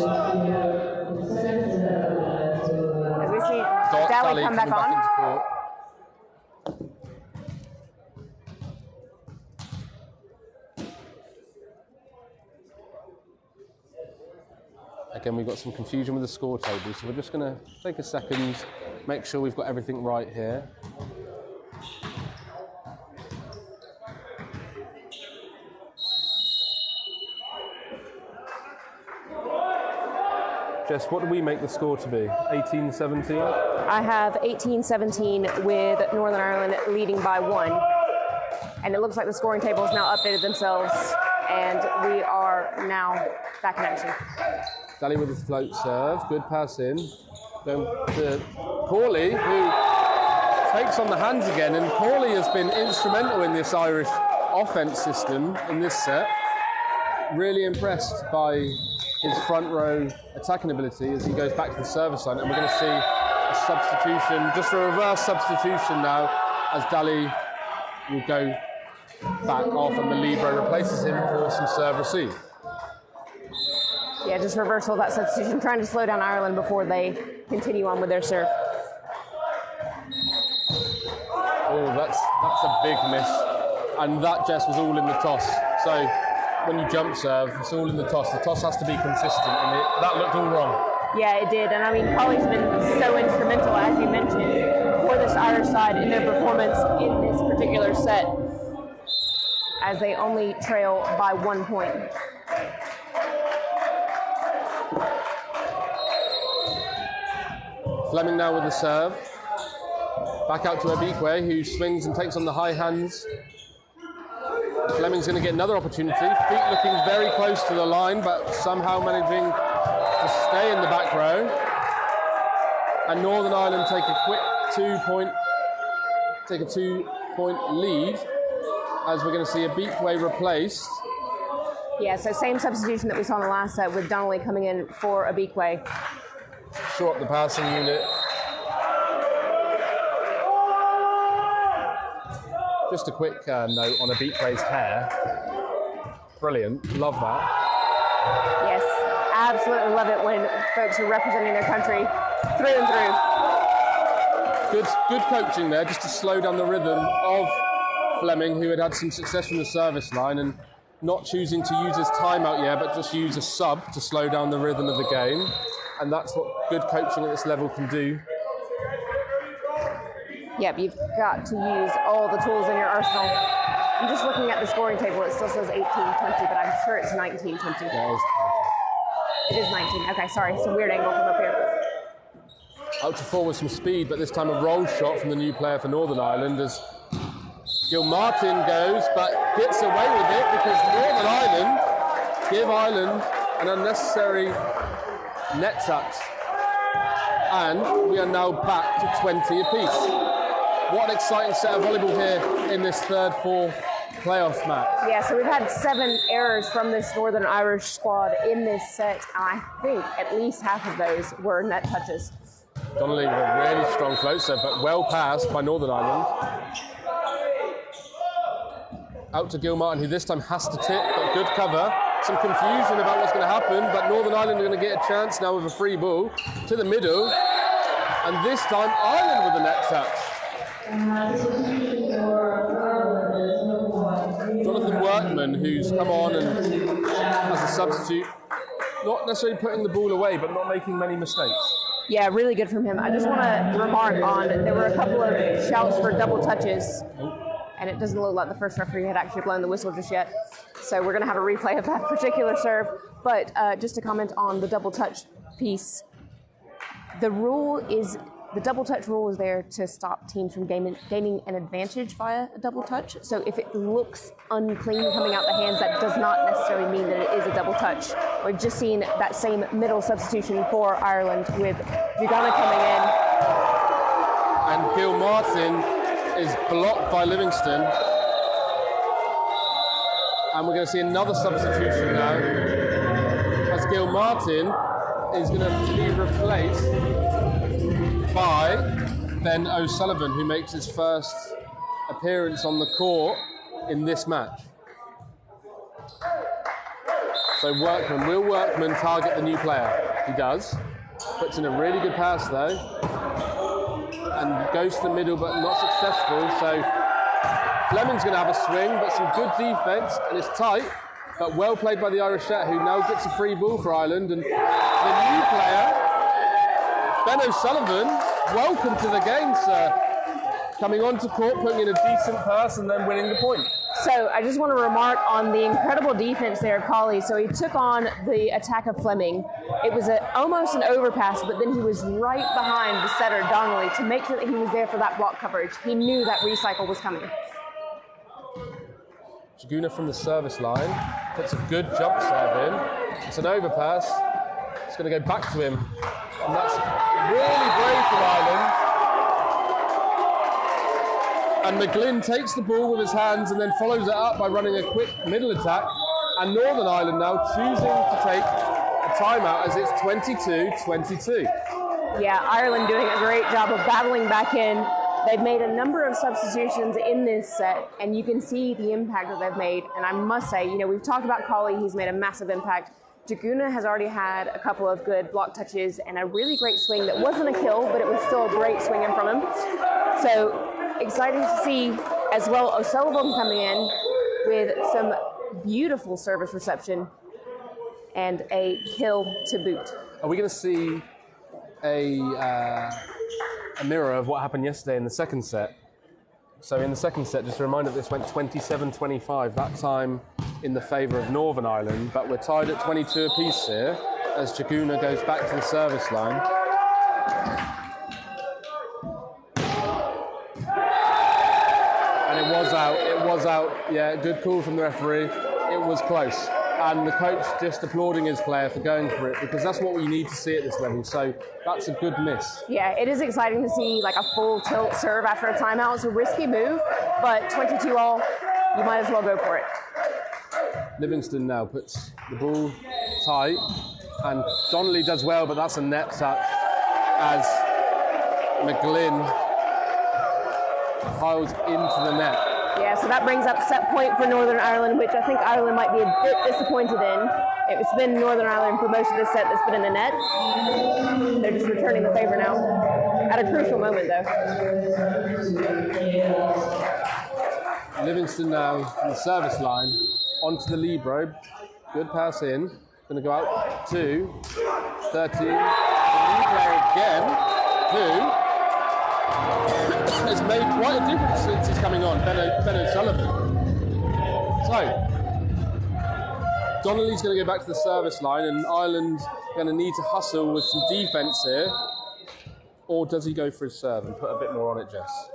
we see Daly come back on. Into court. Again, we've got some confusion with the score table, so we're just going to take a second, make sure we've got everything right here. Jess, what do we make the score to be? 18-17? I have 18-17 with Northern Ireland leading by 1. And it looks like the scoring table has now updated themselves, and we are now back in action. Daly with his float serve, good pass in. Going to Corley, who takes on the hands again, and Corley has been instrumental in this Irish offence system in this set. Really impressed by his front row attacking ability as he goes back to the service line, and we're going to see a substitution, just a reverse substitution now, as Daly will go back off and the libero replaces him for some serve receive. Yeah, just reversal of that substitution, trying to slow down Ireland before they continue on with their serve. Oh, that's a big miss, and that just was all in the toss. So when you jump serve, it's all in the toss. The toss has to be consistent, and that looked all wrong. Yeah, it did, and I mean, Colley's been so instrumental, as you mentioned, for this Irish side in their performance in this particular set, as they only trail by 1 point. Fleming now with the serve. Back out to Abikwe, who swings and takes on the high hands. Fleming's going to get another opportunity. Feet looking very close to the line, but somehow managing to stay in the back row. And Northern Ireland take a quick 2-point lead, as we're going to see Abikwe replaced. Yeah, so same substitution that we saw in the last set, with Donnelly coming in for Abikwe. Short the passing unit. Just a quick note on Abikwe's hair. Brilliant, love that. Yes, absolutely love it when folks are representing their country through and through. Good coaching there, just to slow down the rhythm of Fleming, who had some success from the service line, and not choosing to use his timeout yet, but just use a sub to slow down the rhythm of the game. And that's what good coaching at this level can do. Yep, you've got to use all the tools in your arsenal. I'm just looking at the scoring table. It still says 18-20, but I'm sure it's 19-20. Yeah, It is 19. Okay, sorry. It's a weird angle from up here. Out to 4 with some speed, but this time a roll shot from the new player for Northern Ireland as Gilmartin goes, but gets away with it because Northern Ireland give Ireland an unnecessary net touch. And we are now back to 20 apiece. What an exciting set of volleyball here in this third, fourth playoff match. Yeah, so we've had 7 errors from this Northern Irish squad in this set, and I think at least half of those were net touches. Donnelly with a really strong float serve, but well passed by Northern Ireland. Out to Gilmartin, who this time has to tip, but good cover. Some confusion about what's going to happen, but Northern Ireland are going to get a chance now with a free ball to the middle. And this time, Ireland with a net touch. Jonathan Workman, who's come on and as a substitute, not necessarily putting the ball away, but not making many mistakes. Yeah, really good from him. I just want to remark on, there were a couple of shouts for double touches, and it doesn't look like the first referee had actually blown the whistle just yet. So we're going to have a replay of that particular serve. But just to comment on the double touch piece, the double touch rule is there to stop teams from gaining an advantage via a double touch. So if it looks unclean coming out the hands, that does not necessarily mean that it is a double touch. We've just seen that same middle substitution for Ireland with Jugana coming in. And Gilmartin is blocked by Livingston. And we're going to see another substitution now as Gilmartin is going to be replaced by Ben O'Sullivan, who makes his first appearance on the court in this match. So will Workman target the new player? He does. Puts in a really good pass though, and goes to the middle but not successful. So Fleming's going to have a swing, but some good defence, and it's tight, but well played by the Irishette, who now gets a free ball for Ireland. And the new player, Ben O'Sullivan, welcome to the game, sir. Coming onto court, putting in a decent pass and then winning the point. So I just want to remark on the incredible defense there, Colley. So he took on the attack of Fleming. It was almost an overpass, but then he was right behind the setter, Donnelly, to make sure that he was there for that block coverage. He knew that recycle was coming. Jaguna from the service line puts a good jump serve in. It's an overpass. It's going to go back to him. And that's really brave for Ireland. And McGlynn takes the ball with his hands and then follows it up by running a quick middle attack. And Northern Ireland now choosing to take a timeout as it's 22-22. Yeah, Ireland doing a great job of battling back in. They've made a number of substitutions in this set, and you can see the impact that they've made. And I must say, we've talked about Colley, he's made a massive impact. Jaguna has already had a couple of good block touches and a really great swing that wasn't a kill, but it was still a great swing in from him. So exciting to see as well O'Sullivan coming in with some beautiful service reception and a kill to boot. Are we going to see a mirror of what happened yesterday in the second set? So in the second set, just a reminder, this went 27-25, that time in the favour of Northern Ireland, but we're tied at 22 apiece here as Jaguna goes back to the service line. And it was out, yeah, good call from the referee. It was close. And the coach just applauding his player for going for it, because that's what we need to see at this level. So that's a good miss. Yeah, it is exciting to see like a full tilt serve after a timeout. It's a risky move, but 22 all, you might as well go for it. Livingston now puts the ball tight, and Donnelly does well, but that's a net touch as McGlynn piles into the net. Yeah, so that brings up set point for Northern Ireland, which I think Ireland might be a bit disappointed in. It's been Northern Ireland for most of this set that's been in the net. They're just returning the favour now. At a crucial moment, though. Livingston now from the service line onto the libero. Good pass in. Going to go out to 13. The new player again, who has made quite a difference since he's coming on, Ben O'Sullivan. So, Donnelly's going to go back to the service line, and Ireland going to need to hustle with some defence here. Or does he go for his serve and put a bit more on it, Jess?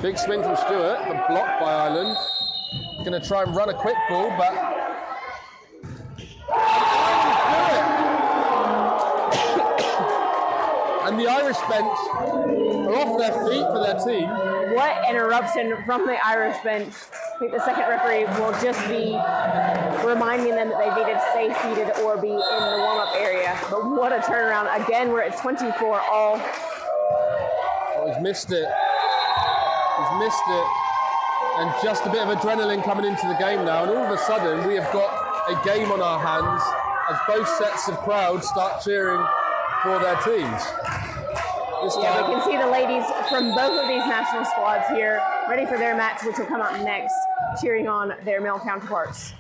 Big swing from Stewart, but blocked by Ireland. Going to try and run a quick ball, but and the Irish bench are off their feet for their team. What an eruption from the Irish bench. I think the second referee will just be reminding them that they need to stay seated or be in the warm-up area. But what a turnaround. Again, we're at 24 all. Oh, he's missed it. He's missed it. And just a bit of adrenaline coming into the game now. And all of a sudden, we have got a game on our hands as both sets of crowds start cheering for their teams. Yeah, we can see the ladies from both of these national squads here, ready for their match, which will come up next, cheering on their male counterparts.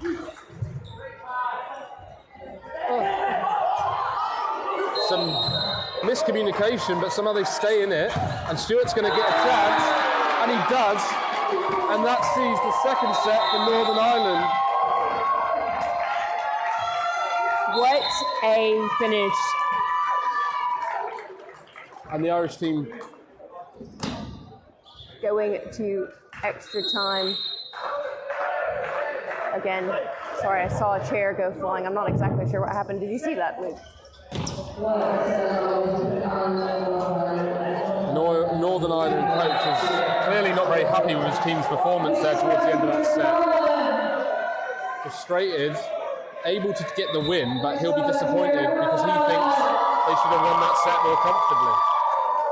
Some miscommunication, but somehow they stay in it, and Stewart's going to get a chance, and he does, and that sees the second set for Northern Ireland. What a finish. And the Irish team going to extra time. Again, sorry, I saw a chair go flying. I'm not exactly sure what happened. Did you see that, Luke? Northern Ireland coach is clearly not very happy with his team's performance there towards the end of that set. Frustrated, able to get the win, but he'll be disappointed because he thinks they should have won that set more comfortably.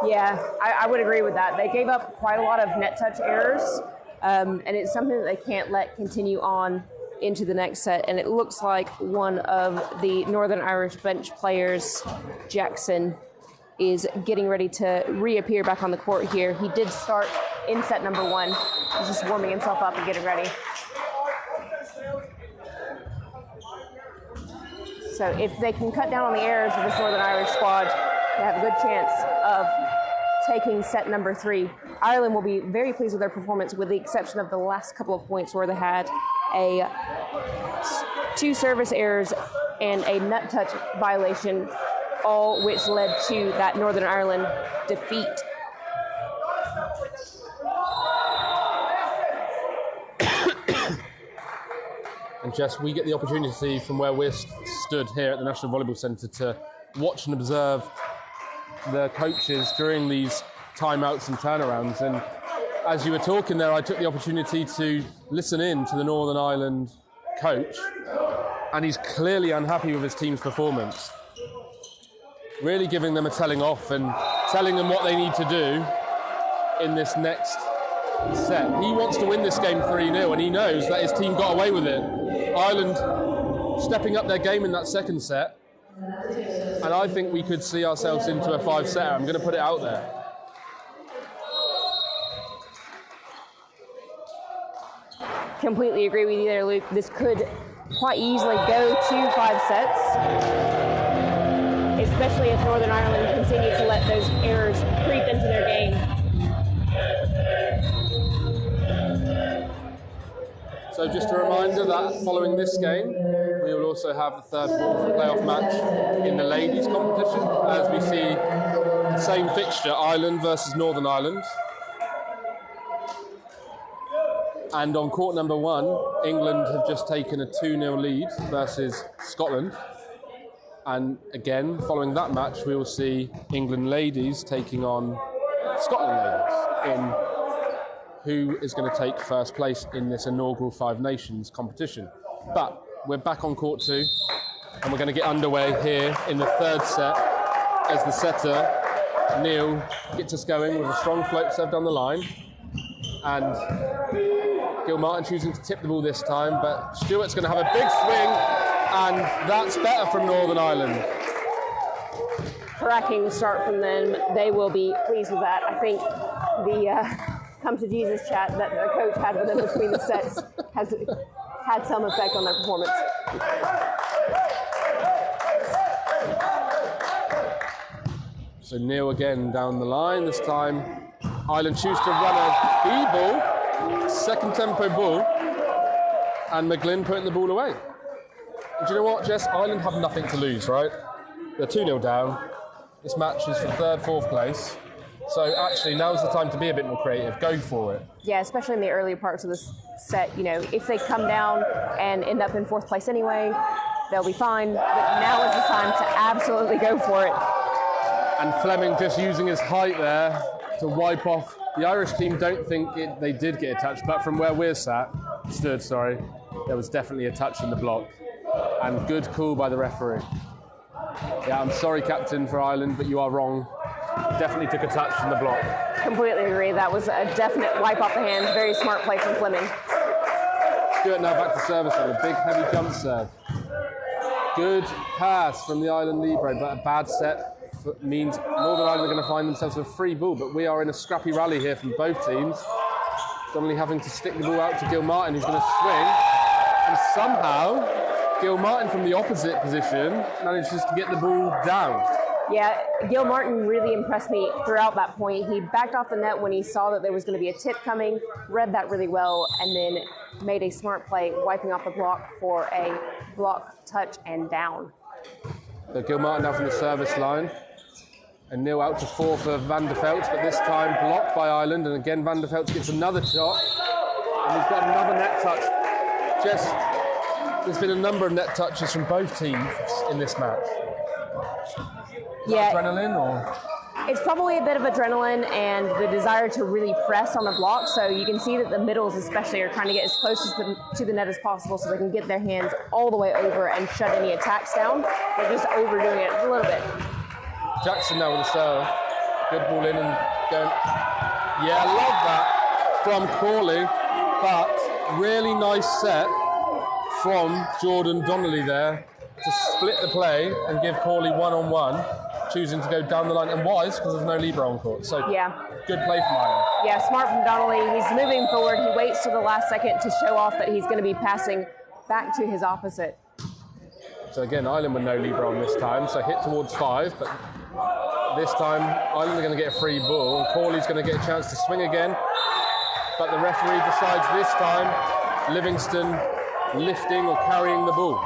Yeah, I would agree with that. They gave up quite a lot of net touch errors, and it's something that they can't let continue on into the next set. And it looks like one of the Northern Irish bench players, Jackson, is getting ready to reappear back on the court here. He did start in set number one. He's just warming himself up and getting ready. So if they can cut down on the errors of this Northern Irish squad, they have a good chance of taking set number three. Ireland will be very pleased with their performance, with the exception of the last couple of points where they had two service errors and a net touch violation, all which led to that Northern Ireland defeat. And Jess, we get the opportunity from where we're stood here at the National Volleyball Centre to watch and observe the coaches during these timeouts and turnarounds. And as you were talking there, I took the opportunity to listen in to the Northern Ireland coach, and he's clearly unhappy with his team's performance. Really giving them a telling off and telling them what they need to do in this next set. He wants to win this game 3-0, and he knows that his team got away with it. Ireland stepping up their game in that second set, and I think we could see ourselves into a 5-setter. I'm going to put it out there. Completely agree with you there, Luke. This could quite easily go to 5 sets, especially if Northern Ireland continue to let those errors creep into their game. So just a reminder that following this game, we will also have the third playoff match in the ladies competition, as we see the same fixture, Ireland versus Northern Ireland. And on court number one, England have just taken a 2-0 lead versus Scotland. And again, following that match, we will see England ladies taking on Scotland ladies in who is going to take first place in this inaugural Five Nations competition. But we're back on court two, and we're going to get underway here in the third set as the setter, Neil, gets us going with a strong float serve down the line. And Gil Martin choosing to tip the ball this time, but Stewart's going to have a big swing, and that's better from Northern Ireland. Cracking start from them. They will be pleased with that. I think the come to Jesus chat that the coach had with them between the sets has had some effect on their performance. So Neil again down the line. This time Ireland choose to run a B-ball, Second tempo ball, and McGlynn putting the ball away. And do you know what, Jess? Ireland have nothing to lose, right? They're 2-0 down. This match is for third, fourth place. So actually, now's the time to be a bit more creative. Go for it. Yeah, especially in the earlier parts of this set. You know, if they come down and end up in fourth place anyway, they'll be fine. But now is the time to absolutely go for it. And Fleming just using his height there to wipe off. The Irish team don't think they did get a touch, but from where we're stood, there was definitely a touch in the block. And good call by the referee. Yeah, I'm sorry, captain, for Ireland, but you are wrong. Definitely took a touch from the block. Completely agree. That was a definite wipe off the hands. Very smart play from Fleming. Stuart now back to service on a big heavy jump serve. Good pass from the Ireland libero, but a bad set means Northern Ireland are going to find themselves with a free ball, but we are in a scrappy rally here from both teams. Donnelly having to stick the ball out to Gilmartin, who's going to swing, and somehow Gilmartin from the opposite position manages to get the ball down. Yeah, Gilmartin really impressed me throughout that point. He backed off the net when he saw that there was going to be a tip coming, read that really well, and then made a smart play, wiping off the block for a block, touch, and down. So Gilmartin now from the service line. And nil out to 4 for Van der Veldt, but this time blocked by Ireland, and again Van der Veldt gets another shot, and he's got another net touch. Jess, there's been a number of net touches from both teams in this match. Yeah, adrenaline, or? It's probably a bit of adrenaline and the desire to really press on the block, so you can see that the middles especially are trying to get as close to the net as possible so they can get their hands all the way over and shut any attacks down. They're just overdoing it a little bit. Jackson now with the serve. Good ball in and going. Yeah, I love that from Crawley, but really nice set from Jordan Donnelly there to split the play and give Crawley one-on-one, choosing to go down the line, and wise because there's no libero on court. So yeah, good play from Ireland. Yeah, smart from Donnelly. He's moving forward. He waits till the last second to show off that he's going to be passing back to his opposite. So again, Ireland with no libero on this time, so hit towards 5, but this time Ireland are going to get a free ball, and Crawley's going to get a chance to swing again, but the referee decides this time Livingston lifting or carrying the ball.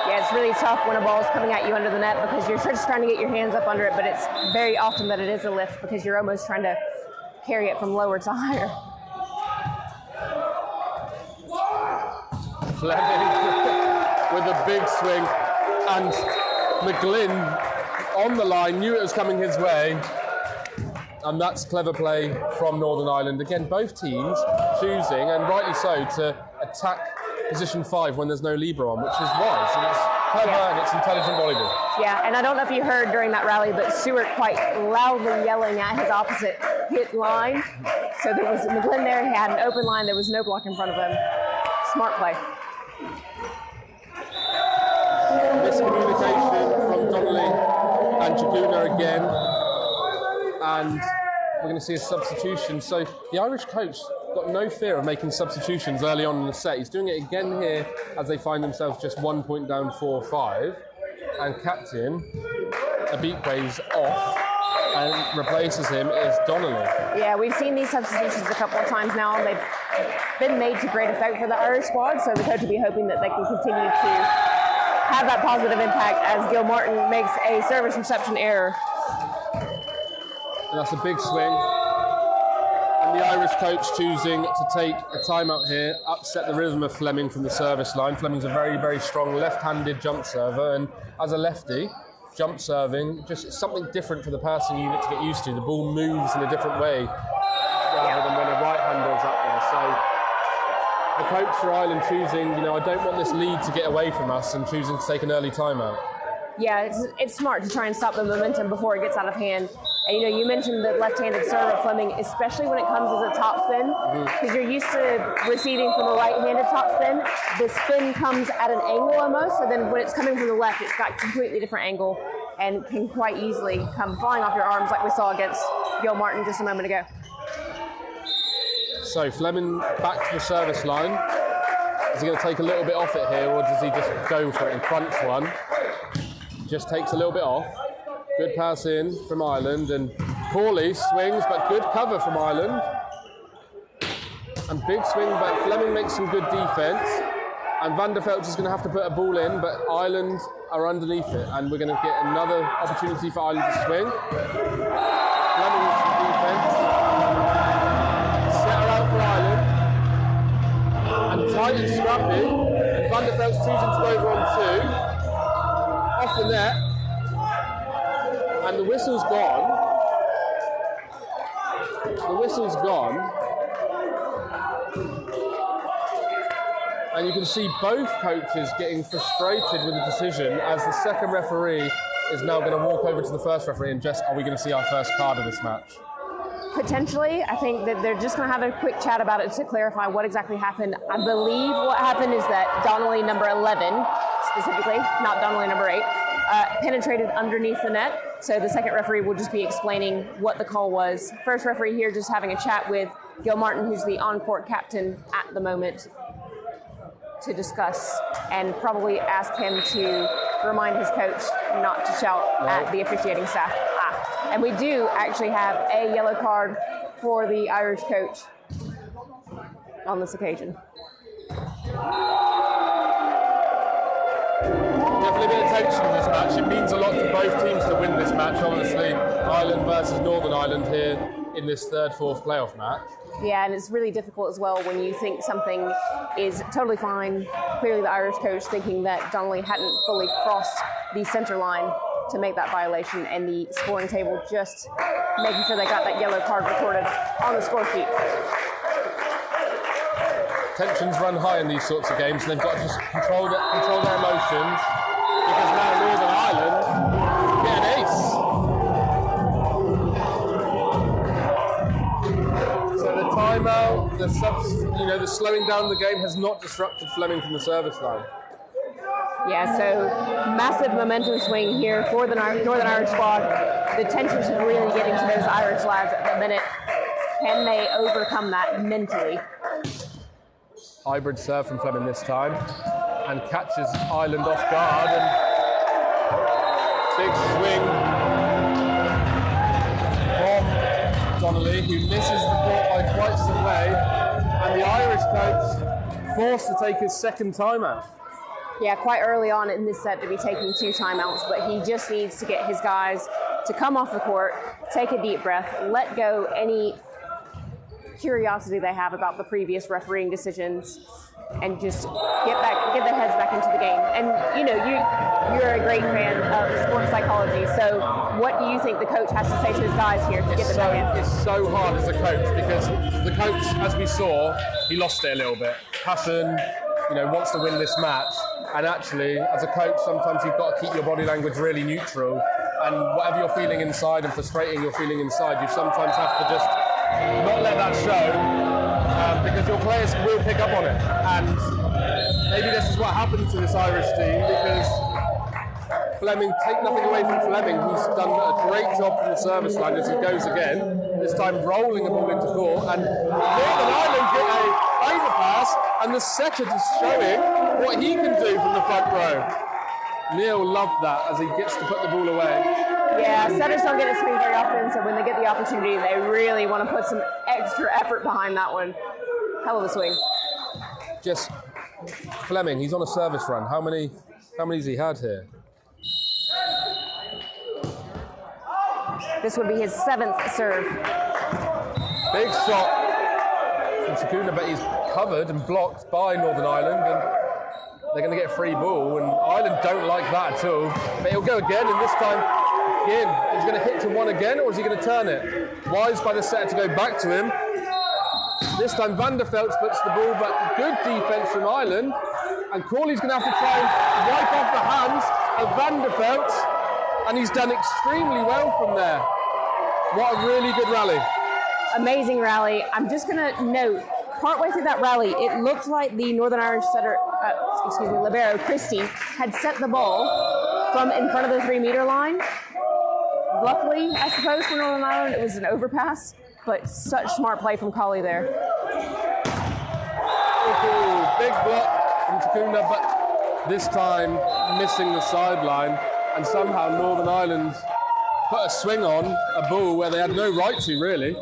Yeah, it's really tough when a ball is coming at you under the net because you're just trying to get your hands up under it, but it's very often that it is a lift because you're almost trying to carry it from lower to higher. Fleming with a big swing, and McGlynn on the line knew it was coming his way, and that's clever play from Northern Ireland. Again, both teams choosing, and rightly so, to attack position 5 when there's no libero on, which is wise, and it's clever and it's intelligent volleyball. Yeah, and I don't know if you heard during that rally, but Stewart quite loudly yelling at his opposite hit line. So there was McGlynn there, he had an open line, there was no block in front of him. Smart play. Miscommunication from Donnelly and Jaguna again, and we're going to see a substitution. So the Irish coach got no fear of making substitutions early on in the set. He's doing it again here as they find themselves just 1 point down 4-5, and captain Abikwe's off and replaces him is Donnelly. Yeah, we've seen these substitutions a couple of times now, and they've been made to great effect for the Irish squad, so the coach will be hoping that they can continue to have that positive impact as Gilmartin makes a service reception error. And that's a big swing. And the Irish coach choosing to take a timeout here, upset the rhythm of Fleming from the service line. Fleming's a very, very strong left-handed jump server, and as a lefty, jump serving, just something different for the passing unit to get used to. The ball moves in a different way rather than when a right-hander is up there. So the coach for Ireland choosing, I don't want this lead to get away from us, and choosing to take an early timeout. Yeah, it's smart to try and stop the momentum before it gets out of hand. And you mentioned the left-handed serve of Fleming, especially when it comes as a top spin, because you're used to receiving from a right-handed top spin. The spin comes at an angle almost, so then when it's coming from the left, it's got a completely different angle and can quite easily come flying off your arms like we saw against Gilmartin just a moment ago. So Fleming back to the service line. Is he going to take a little bit off it here, or does he just go for it and crunch one? Just takes a little bit off. Good pass in from Ireland, and Corley swings, but good cover from Ireland. And big swing, but Fleming makes some good defence. And Van der Veldt is going to have to put a ball in, but Ireland are underneath it, and we're going to get another opportunity for Ireland to swing. Fleming with some defence. Set her out for Ireland. And tight and scrappy. And Van der Veldt's choosing to go over on 2. Off the net. And the whistle's gone. The whistle's gone. And you can see both coaches getting frustrated with the decision as the second referee is now going to walk over to the first referee and just, are we going to see our first card of this match? Potentially. I think that they're just going to have a quick chat about it to clarify what exactly happened. I believe what happened is that Donnelly number 11, specifically, not Donnelly number 8, penetrated underneath the net. So the second referee will just be explaining what the call was. First referee here just having a chat with Gil Martin, who's the on-court captain at the moment, to discuss and probably ask him to remind his coach not to shout at the officiating staff. And we do actually have a yellow card for the Irish coach on this occasion. Definitely a bit of tension in this match. It means a lot for both teams to win this match, obviously. Ireland versus Northern Ireland here in this third, fourth playoff match. Yeah, and it's really difficult as well when you think something is totally fine. Clearly the Irish coach thinking that Donnelly hadn't fully crossed the center line to make that violation, and the scoring table just making sure they got that yellow card recorded on the score sheet. Tensions run high in these sorts of games, and they've got to just control their emotions, because now Northern Ireland get an ace. So the timeout, the slowing down the game has not disrupted Fleming from the service line. Yeah, so massive momentum swing here for the Northern Irish squad. The tensions are really getting to those Irish lads at the minute. Can they overcome that mentally? Hybrid serve from Fleming this time, and catches Ireland off guard, and big swing from Donnelly, who misses the ball by quite some way, and the Irish coach forced to take his second timeout. Yeah, quite early on in this set to be taking 2 timeouts, but he just needs to get his guys to come off the court, take a deep breath, let go any curiosity they have about the previous refereeing decisions, and just get their heads back into the game. And you're a great fan of sports psychology, so what do you think the coach has to say to his guys here to get them back in? It's so hard as a coach, because the coach, as we saw, he lost it a little bit. Passion, wants to win this match, and actually, as a coach, sometimes you've got to keep your body language really neutral, and whatever you're feeling inside and frustrating you're feeling inside, you sometimes have to just not let that show, because your players will pick up on it. And maybe this is what happened to this Irish team, because Fleming, take nothing away from Fleming, who's done a great job from the service line as he goes again, this time rolling the ball into court, and Northern Ireland get a overpass, and the setter just showing what he can do from the front row. Neil loved that as he gets to put the ball away. Yeah, setters don't get to swing very often, so when they get the opportunity, they really want to put some extra effort behind that one. Hell of a swing. Just Fleming, he's on a service run. How many has he had here? This would be his 7th serve. Big shot from Shakuna, but he's covered and blocked by Northern Ireland, and they're going to get a free ball, and Ireland don't like that at all. But he'll go again, and this time, again, he's going to hit to one again, or is he going to turn it? Wise by the setter to go back to him. This time Van der Veldt puts the ball, but good defence from Ireland, and Crawley's going to have to try and wipe off the hands of Van der Veldt, and he's done extremely well from there. What a really good rally. Amazing rally. I'm just going to note, partway through that rally, it looked like the Northern Irish setter, libero Christie, had set the ball from in front of the 3-meter line. Luckily, I suppose, for Northern Ireland, it was an overpass, but such smart play from Colley there. Oh, big block from Takunda, but this time missing the sideline, and somehow Northern Ireland put a swing on a ball where they had no right to, really.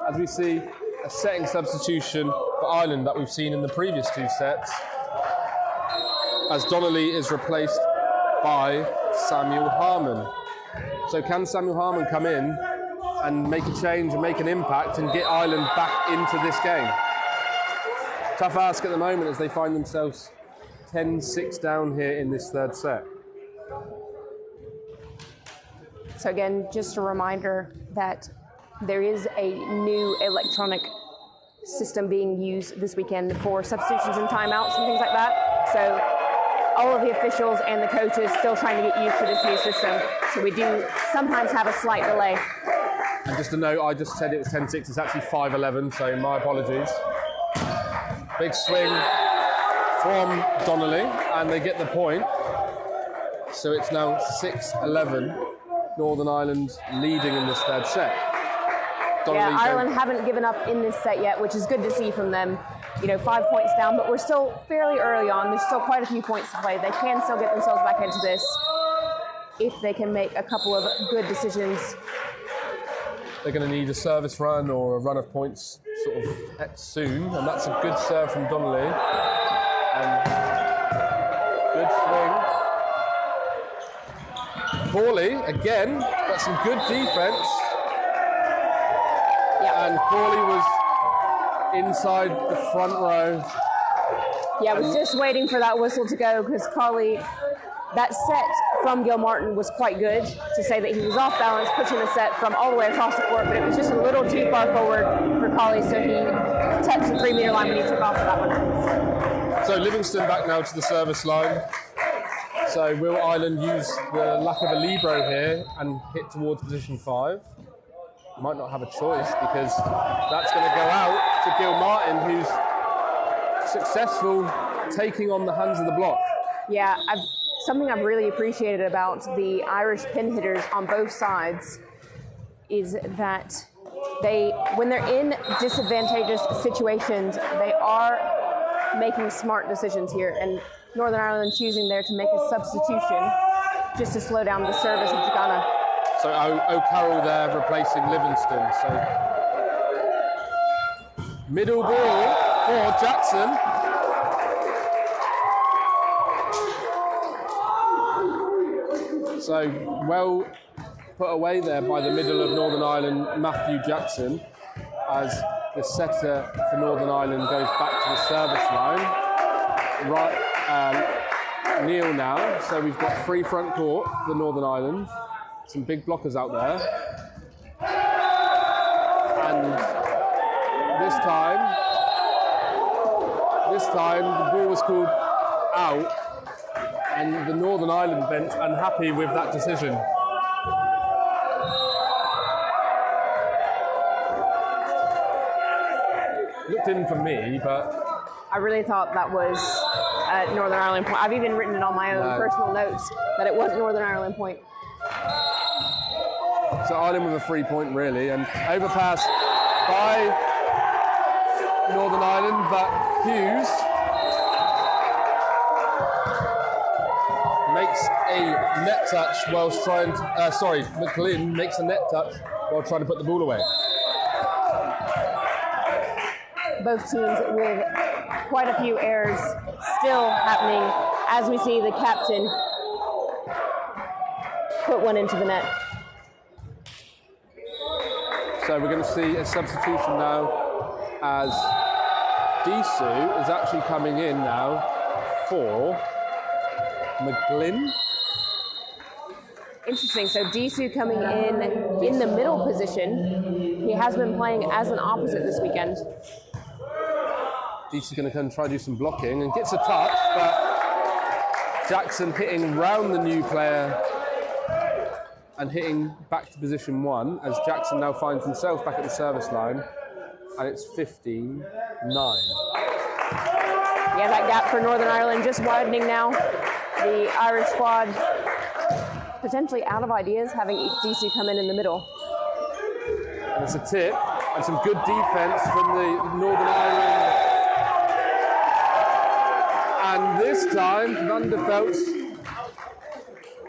As we see a setting substitution for Ireland that we've seen in the previous 2 sets, as Donnelly is replaced by Samuel Harmon. So can Samuel Harmon come in and make a change and make an impact and get Ireland back into this game? Tough ask at the moment as they find themselves 10-6 down here in this 3rd set. So again, just a reminder that there is a new electronic system being used this weekend for substitutions and timeouts and things like that. So all of the officials and the coaches still trying to get used to this new system. So we do sometimes have a slight delay. And just a note, I just said it was 10-6, it's actually 5-11, so my apologies. Big swing from Donnelly, and they get the point. So it's now 6-11, Northern Ireland leading in this 3rd set. Donnelly Ireland haven't given up in this set yet, which is good to see from them. 5 points down, but we're still fairly early on. There's still quite a few points to play. They can still get themselves back into this if they can make a couple of good decisions. They're going to need a service run or a run of points sort of soon, and that's a good serve from Donnelly. And good swing. Corley, again, got some good defence. Yeah. And Corley was inside the front row. Yeah, I was just waiting for that whistle to go because Corley, that set from Gilmartin was quite good, to say that he was off balance, pushing the set from all the way across the court, but it was just a little too far forward for Corley, so he touched the 3-meter line when he took off for that one. So Livingston back now to the service line. So will Ireland use the lack of a libero here and hit towards position 5? Might not have a choice because that's going to go out to Gilmartin, who's successful taking on the hands of the block. Yeah, something I've really appreciated about the Irish pin hitters on both sides is that when they're in disadvantageous situations, they are making smart decisions here. And Northern Ireland choosing there to make a substitution just to slow down the service of Ghana. So O'Carroll there replacing Livingston. So middle ball for Jackson. So well put away there by the middle of Northern Ireland, Matthew Jackson, as the setter for Northern Ireland goes back to the service line. Right, Neil now. So we've got free front court for Northern Ireland. Some big blockers out there. And this time the ball was called out, and the Northern Ireland bench unhappy with that decision. Looked in for me, but I really thought that was a Northern Ireland point. I've even written it on my own personal notes that it was Northern Ireland point. So Ireland with a 3-point really, and overpass by Northern Ireland, but Hughes makes a net touch whilst trying to, McLean makes a net touch while trying to put the ball away. Both teams with quite a few errors still happening as we see the captain put one into the net. So we're going to see a substitution now as Disu is actually coming in now for McGlynn. Interesting. So Disu coming in the middle position. He has been playing as an opposite this weekend. Disu's going to come and try to do some blocking and gets a touch, but Jackson hitting round the new player and hitting back to position 1 as Jackson now finds himself back at the service line, and it's 15-9. Yeah, that gap for Northern Ireland just widening now. The Irish squad potentially out of ideas, having Disu come in the middle. And it's a tip and some good defence from the Northern Ireland. And this time, Vanderveldt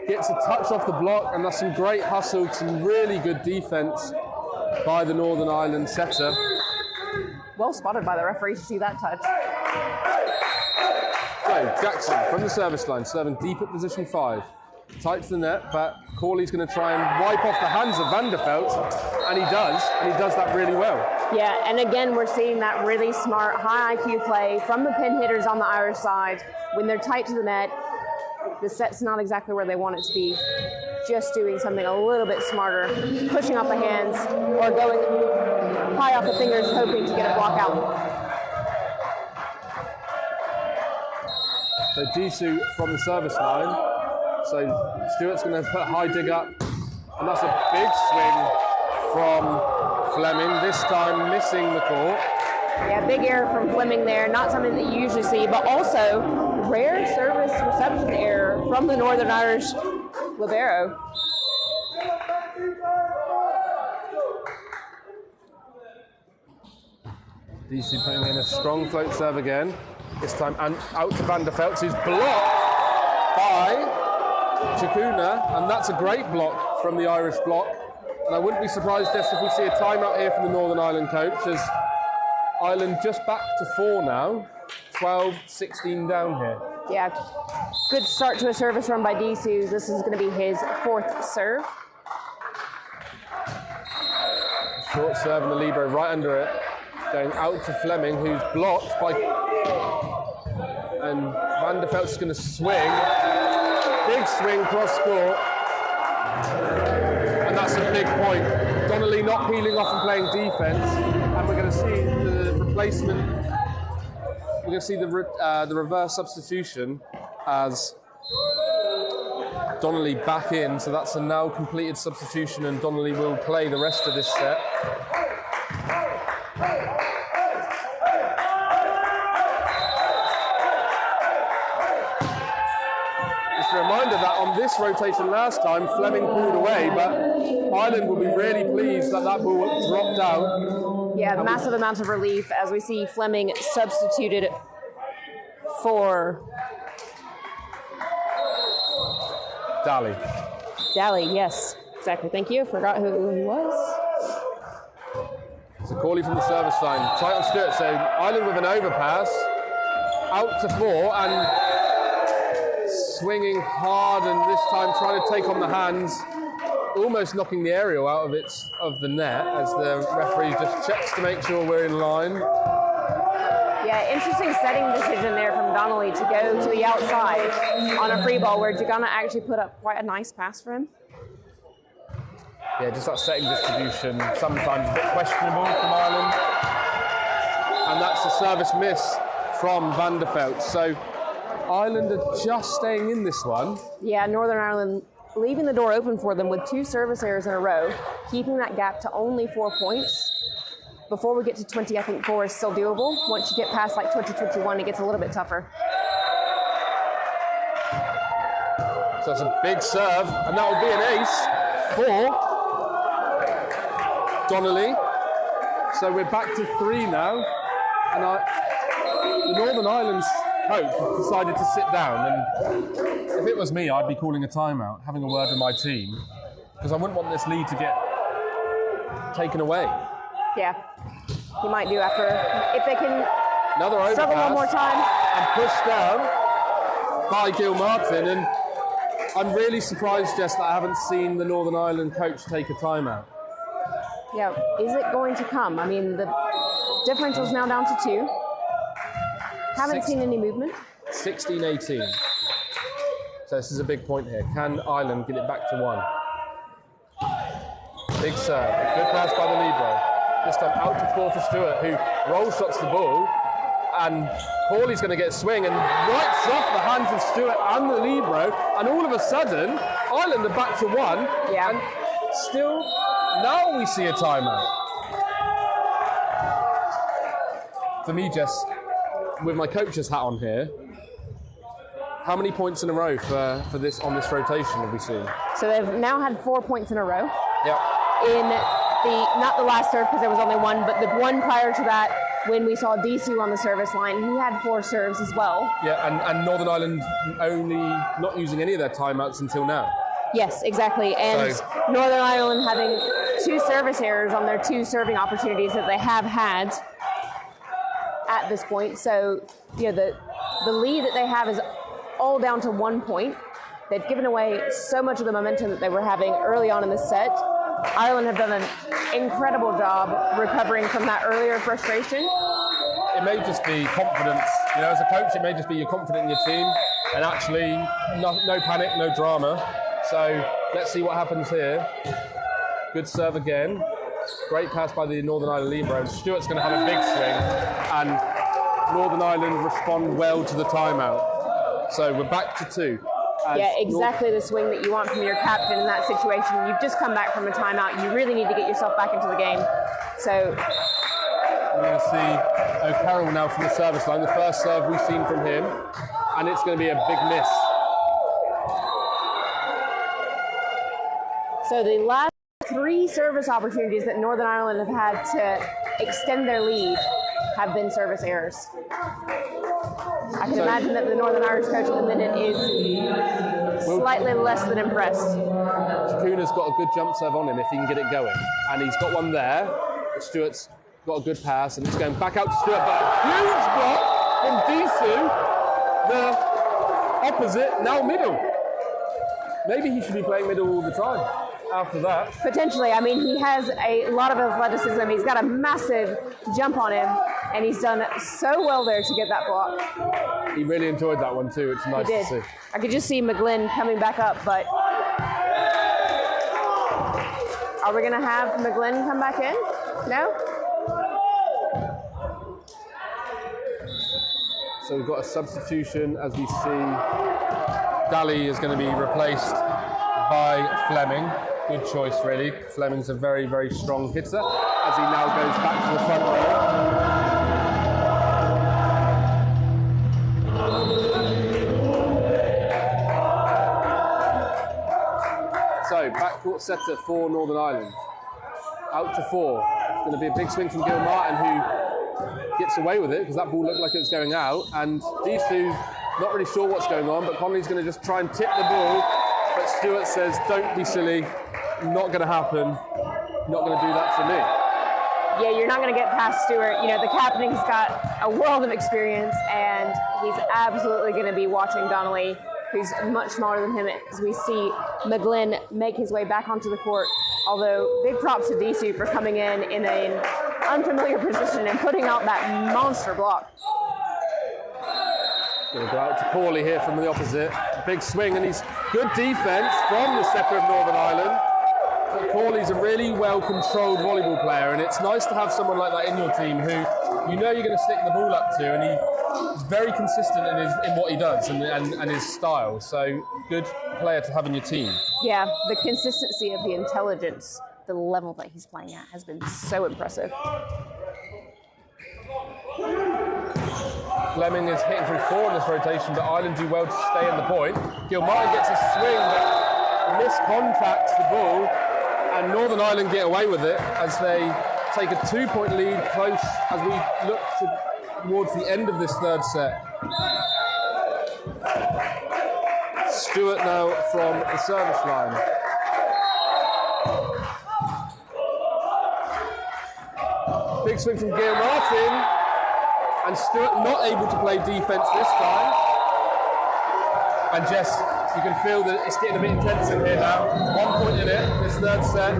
gets a touch off the block, and that's some great hustle, some really good defence by the Northern Ireland setter. Well spotted by the referee to see that touch. So, Jackson from the service line, serving deep at position 5. Tight to the net, but Corley's going to try and wipe off the hands of Van der Veld, and he does that really well. Yeah, and again, we're seeing that really smart, high IQ play from the pin hitters on the Irish side. When they're tight to the net, the set's not exactly where they want it to be. Just doing something a little bit smarter, pushing off the hands, or going high off the fingers, hoping to get a block out. So Disu from the service line. So Stewart's going to put high dig up, and that's a big swing from Fleming, this time missing the court. Yeah, big error from Fleming there, not something that you usually see, but also rare service reception error from the Northern Irish libero. DC putting in a strong float serve again, this time and out to Van der Veld, who's blocked by Chikuna, and that's a great block from the Irish block. And I wouldn't be surprised just if we see a timeout here from the Northern Ireland coach, as Ireland just back to 4 now, 12-16 down here. Yeah, good start to a service run by Disu. This is going to be his 4th serve. Short serve and the libero right under it, going out to Fleming, who's blocked by, and Van der Veld's going to swing. Big swing cross court, and that's a big point. Donnelly not peeling off and playing defence, and we're going to see the replacement. We're going to see the reverse substitution as Donnelly back in. So that's a now completed substitution, and Donnelly will play the rest of this set. A reminder that on this rotation last time, Fleming pulled away, but Ireland will be really pleased that that ball dropped out. Yeah, massive amount of relief as we see Fleming substituted for Daly. Daly, yes, exactly. Thank you. Forgot who he was. So Corley from the service line, tight on Stewart. So Ireland with an overpass, out to 4, and swinging hard, and this time trying to take on the hands, almost knocking the aerial out of the net as the referee just checks to make sure we're in line. Yeah, interesting setting decision there from Donnelly to go to the outside on a free ball where Jagana actually put up quite a nice pass for him. Yeah, just that setting distribution, sometimes a bit questionable from Ireland. And that's a service miss from Van der Veld. So Ireland are just staying in this one. Yeah, Northern Ireland leaving the door open for them with 2 service errors in a row, keeping that gap to only 4 points. Before we get to 20, I think 4 is still doable. Once you get past like 20-21, it gets a little bit tougher. So that's a big serve, and that will be an ace for Donnelly. So we're back to 3 now, and the Northern Ireland's coach decided to sit down, and if it was me, I'd be calling a timeout, having a word with my team, because I wouldn't want this lead to get taken away. Yeah, he might do after, if they can Another struggle one more time. And pushed down by Gil Martin, and I'm really surprised, Jess, that I haven't seen the Northern Ireland coach take a timeout. Yeah, is it going to come? I mean, the differential's now down to 2. Haven't seen any movement. 16-18. So this is a big point here. Can Ireland get it back to 1? Big serve. Good pass by the libero. This time out to 4 for Stewart, who roll shots the ball. And Corley's going to get a swing and wipes off the hands of Stewart and the libero. And all of a sudden, Ireland are back to 1. Yeah. And still, now we see a timeout. For me, Jess, with my coach's hat on here, how many points in a row for this on this rotation have we seen? So they've now had 4 points in a row. Yep. In the, not the last serve because there was only 1, but the one prior to that, when we saw Disu on the service line. He had 4 serves as well. Yeah, and Northern Ireland only not using any of their timeouts until now. Yes, exactly. And Northern Ireland having 2 service errors on their 2 serving opportunities that they have had at this point. So, you know, the lead that they have is all down to 1 point. They've given away so much of the momentum that they were having early on in the set. Ireland have done an incredible job recovering from that earlier frustration. It may just be confidence. You know, as a coach, it may just be you're confident in your team, and actually no panic, no drama. So let's see what happens here. Good serve again. Great pass by the Northern Ireland libero. And Stuart's going to have a big swing, and Northern Ireland respond well to the timeout. So we're back to 2. Yeah, exactly the swing that you want from your captain in that situation. You've just come back from a timeout. You really need to get yourself back into the game. So we're going to see O'Carroll now from the service line. The first serve we've seen from him, and it's going to be a big miss. So the last 3 service opportunities that Northern Ireland have had to extend their lead have been service errors. I can imagine that the Northern Irish coach at the minute is slightly less than impressed. Chakuna's got a good jump serve on him if he can get it going. And he's got one there. Stuart's got a good pass, and it's going back out to Stuart, but a huge block from Disu, the opposite, now middle. Maybe he should be playing middle all the time after that. Potentially. I mean, he has a lot of athleticism. He's got a massive jump on him, and he's done so well there to get that block. He really enjoyed that one too. It's nice to see. I could just see McGlynn coming back up, but are we going to have McGlynn come back in? No? So we've got a substitution as we see. Daly is going to be replaced by Fleming. Good choice, really. Fleming's a very, very strong hitter as he now goes back to the front row. So, backcourt setter for Northern Ireland. Out to 4. It's going to be a big swing from Gil Martin, who gets away with it because that ball looked like it was going out. And Disu's not really sure what's going on, but Connolly's going to just try and tip the ball. But Stuart says, don't be silly. Not going to happen. Not going to do that to me. Yeah, you're not going to get past Stuart. You know, the captain's got a world of experience, and he's absolutely going to be watching Donnelly, who's much smaller than him, as we see McGlynn make his way back onto the court. Although, big props to Disu for coming in an unfamiliar position and putting out that monster block. Going to go out to Corley here from the opposite. Big swing, and he's good defence from the setter of Northern Ireland. But Corley's a really well-controlled volleyball player, and it's nice to have someone like that in your team who you know you're going to stick the ball up to, and he's very consistent in what he does and his style. So good player to have in your team. Yeah, the consistency of the intelligence, the level that he's playing at has been so impressive. Fleming is hitting through 4 in this rotation, but Ireland do well to stay in the point. Gilmartin gets a swing, but miscontacts the ball, and Northern Ireland get away with it as they take a 2-point lead close as we look towards the end of this third set. Stuart now from the service line. Big swing from Gilmartin. And Stuart not able to play defence this time. And Jess, you can feel that it's getting a bit intense in here now. 1 point in it, this third set.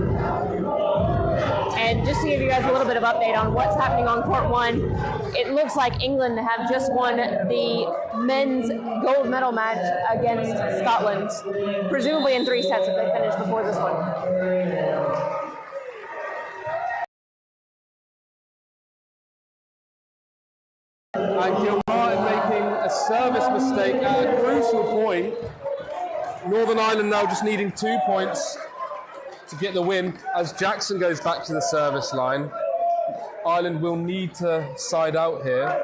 And just to give you guys a little bit of update on what's happening on court 1, it looks like England have just won the men's gold medal match against Scotland, presumably in 3 sets if they finish before this one. And Gilmartin making a service mistake at a crucial point. Northern Ireland now just needing 2 points to get the win as Jackson goes back to the service line. Ireland will need to side out here.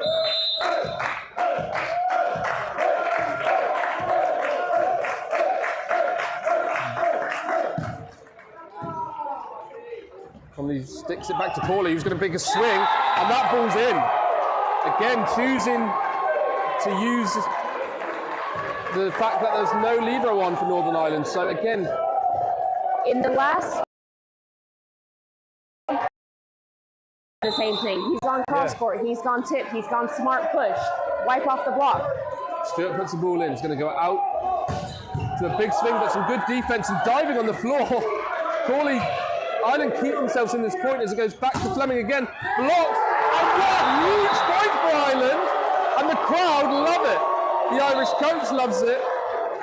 Conley sticks it back to Corley, who's going to make a swing. And that ball's in. Again, choosing to use the fact that there's no libero on for Northern Ireland. So again, in the last, the same thing. He's gone cross court, he's gone tip, he's gone smart push, wipe off the block. Stuart puts the ball in. It's going to go out to a big swing, but some good defense and diving on the floor. Crawley, Ireland keep themselves in this point as it goes back to Fleming again. Blocked, and what a huge point for Ireland! And the crowd love it. The Irish coach loves it.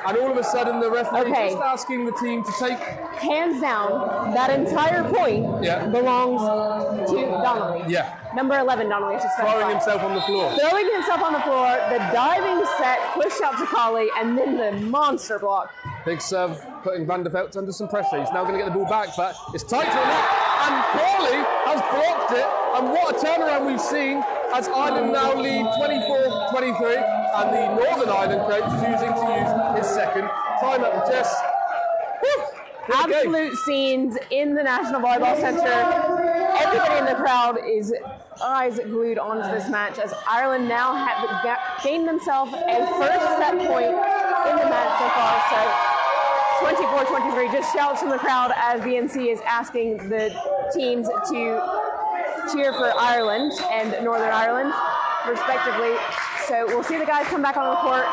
And all of a sudden, the referee just asking the team to take... Hands down, that entire point belongs to Donnelly. Yeah. Number 11, Donnelly, I should specify. Throwing himself on the floor. Throwing himself on the floor, the diving set, push out to Colley, and then the monster block. Big serve, putting Van der Veldt under some pressure. He's now going to get the ball back, but it's tight to the net. And Crawley has blocked it. And what a turnaround we've seen as Ireland now lead 24-23. And the Northern Ireland coach choosing to use his second timeout. Jess, absolute scenes in the National Volleyball Centre. Everybody in the crowd is eyes glued onto this match as Ireland now have gained themselves a first set point in the match so far. So 24-23, just shouts from the crowd as the NC is asking the teams to cheer for Ireland and Northern Ireland, respectively. So we'll see the guys come back on the court.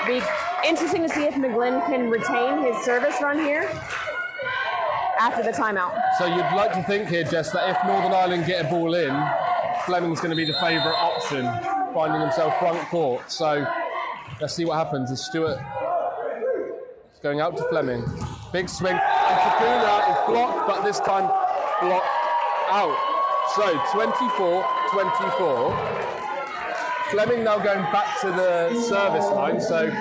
Be interesting to see if McGlynn can retain his service run here after the timeout. So you'd like to think here, Jess, that if Northern Ireland get a ball in, Fleming's going to be the favourite option, finding himself front court. So let's see what happens as Stuart is going out to Fleming. Big swing, and Kakuna is blocked, but this time blocked out. So 24-24. Fleming now going back to the service line, so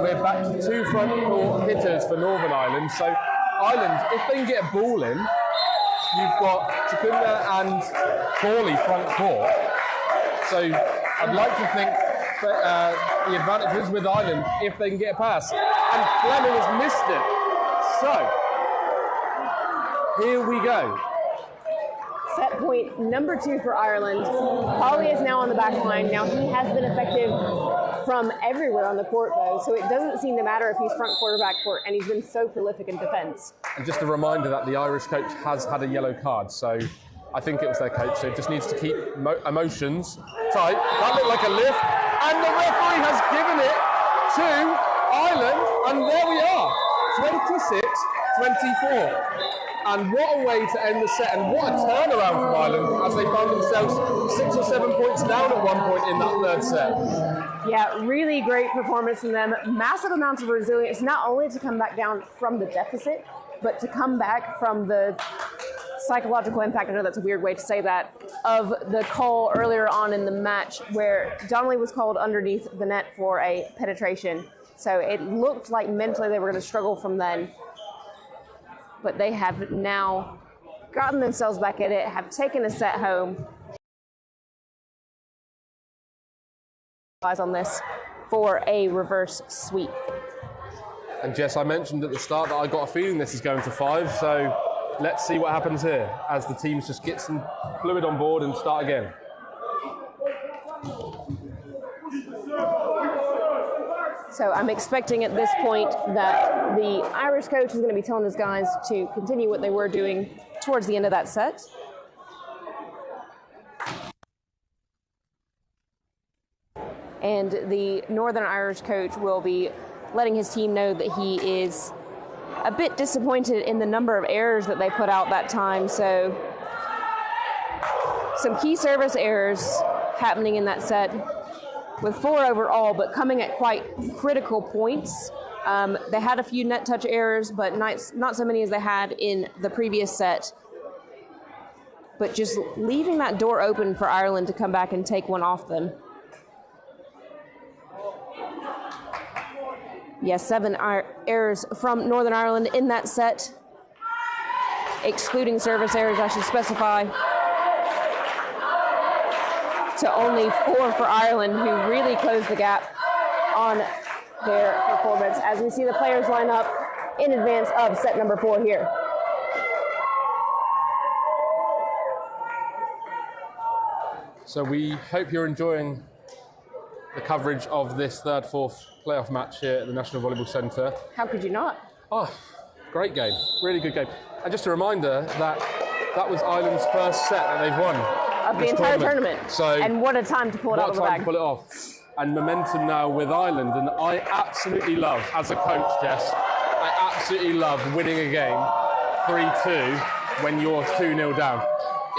we're back to two front court hitters for Northern Ireland. So Ireland, if they can get a ball in, you've got Chikunda and Crawley front court. So I'd like to think that the advantage is with Ireland if they can get a pass. And Fleming has missed it. So here we go. Set point number 2 for Ireland. Colley is now on the back line. Now he has been effective from everywhere on the court though, so it doesn't seem to matter if he's front court or back court, and he's been so prolific in defense. And just a reminder that the Irish coach has had a yellow card, so I think it was their coach, so it just needs to keep emotions tight. That looked like a lift, and the referee has given it to Ireland, and there we are, 26-24. And what a way to end the set, and what a turnaround from Ireland as they found themselves 6 or 7 points down at one point in that third set. Yeah, really great performance from them. Massive amounts of resilience, not only to come back down from the deficit, but to come back from the psychological impact, I know that's a weird way to say that, of the call earlier on in the match where Donnelly was called underneath the net for a penetration. So it looked like mentally they were going to struggle from then. But they have now gotten themselves back at it, have taken a set home. Eyes on this for a reverse sweep. And Jess, I mentioned at the start that I got a feeling this is going to 5, so let's see what happens here as the teams just get some fluid on board and start again. So I'm expecting at this point that the Irish coach is going to be telling his guys to continue what they were doing towards the end of that set. And the Northern Irish coach will be letting his team know that he is a bit disappointed in the number of errors that they put out that time. So some key service errors happening in that set, with 4 overall, but coming at quite critical points. They had a few net touch errors, but not so many as they had in the previous set. But just leaving that door open for Ireland to come back and take one off them. Yes, 7 errors from Northern Ireland in that set, excluding service errors, I should specify. To only 4 for Ireland, who really closed the gap on their performance, as we see the players line up in advance of set number 4 here. So we hope you're enjoying the coverage of this third-fourth playoff match here at the National Volleyball Centre. How could you not? Oh, great game, really good game. And just a reminder that that was Ireland's first set that they've won Of the entire tournament. So and what a time to pull it out of the what a time bag. to pull it off. And momentum now with Ireland. And I absolutely love, as a coach, Jess, I absolutely love winning a game 3-2 when you're 2-0 down.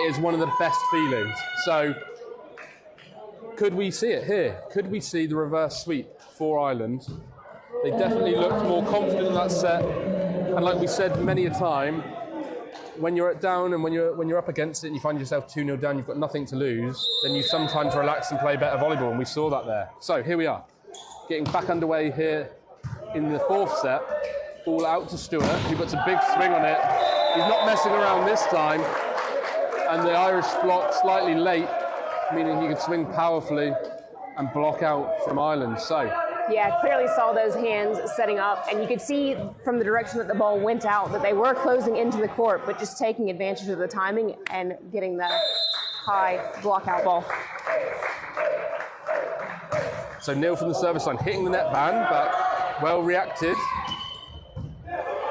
It is one of the best feelings. So could we see it here? Could we see the reverse sweep for Ireland? They definitely looked more confident in that set. And like we said many a time, when you're down and when you're up against it and you find yourself 2-0 down, you've got nothing to lose, then you sometimes relax and play better volleyball, and we saw that there. So here we are, getting back underway here in the fourth set. Ball out to Stewart, who puts a big swing on it. He's not messing around this time, and the Irish block slightly late, meaning he could swing powerfully and block out from Ireland. So Yeah, clearly saw those hands setting up, and you could see from the direction that the ball went out that they were closing into the court, but just taking advantage of the timing and getting the high block out ball. So Neil from the service line, hitting the net band, but well reacted.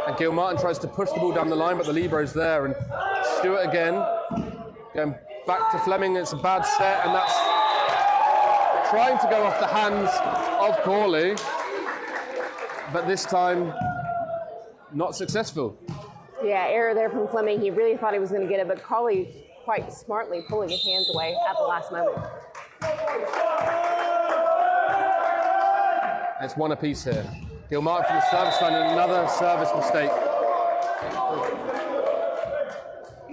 And Gil Martin tries to push the ball down the line, but the libro's there. And Stewart again, going back to Fleming. It's a bad set, and that's trying to go off the hands of Corley, but this time not successful. Yeah, error there from Fleming. He really thought he was going to get it, but Corley quite smartly pulling his hands away at the last moment. It's one apiece here. Gil Martin from the service line, and another service mistake.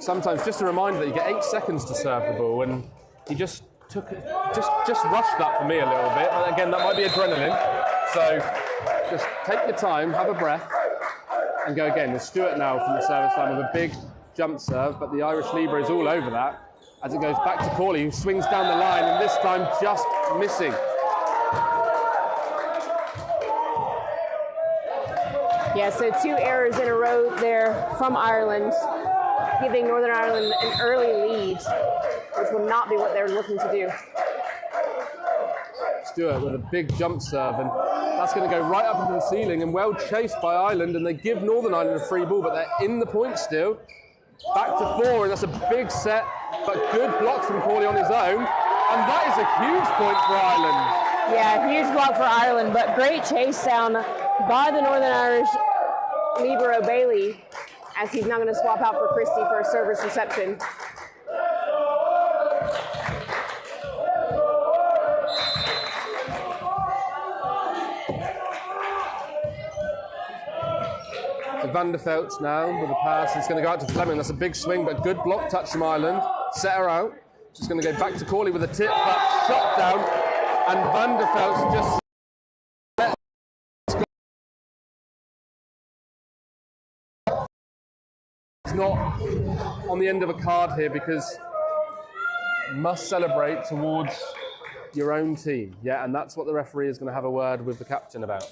Sometimes just a reminder that you get 8 seconds to serve the ball, and he just rushed that for me a little bit. And again, that might be adrenaline. So just take your time, have a breath, and go again. There's Stewart now from the service line with a big jump serve, but the Irish libero is all over that as it goes back to Corley, who swings down the line, and this time just missing. Yeah, so 2 errors in a row there from Ireland, giving Northern Ireland an early lead, which will not be what they're looking to do. Stewart with a big jump serve, and that's going to go right up into the ceiling, and well chased by Ireland, and they give Northern Ireland a free ball, but they're in the point still. Back to 4, and that's a big set, but good block from Corley on his own, and that is a huge point for Ireland. Yeah, huge block for Ireland, but great chase down by the Northern Irish libero Bailey, as he's now going to swap out for Christie for a service reception. So Van der Veldt now with a pass. It's going to go out to Fleming. That's a big swing, but good block touch from Ireland. Set her out. She's going to go back to Corley with a tip, but shot down. And Van der Veldt just it's not on the end of a card here, because you must celebrate towards your own team. Yeah, and that's what the referee is going to have a word with the captain about.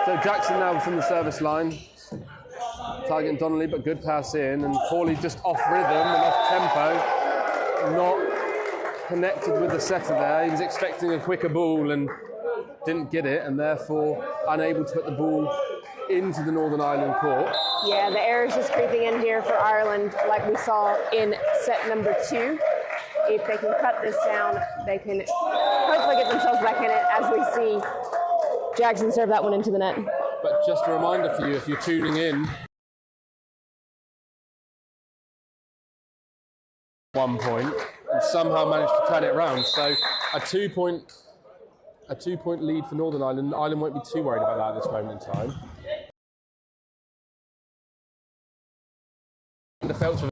So Jackson now from the service line, targeting Donnelly, but good pass in, and Corley just off rhythm and off tempo, not connected with the setter there. He was expecting a quicker ball and didn't get it, and therefore unable to put the ball into the Northern Ireland court. Yeah, the errors just creeping in here for Ireland, like we saw in set number 2. If they can cut this down, they can hopefully get themselves back in it, as we see Jackson serve that one into the net. But just a reminder for you, if you're tuning in, 1 point, and somehow managed to turn it around. So a two point lead for Northern Ireland. Ireland won't be too worried about that at this moment in time. The Felts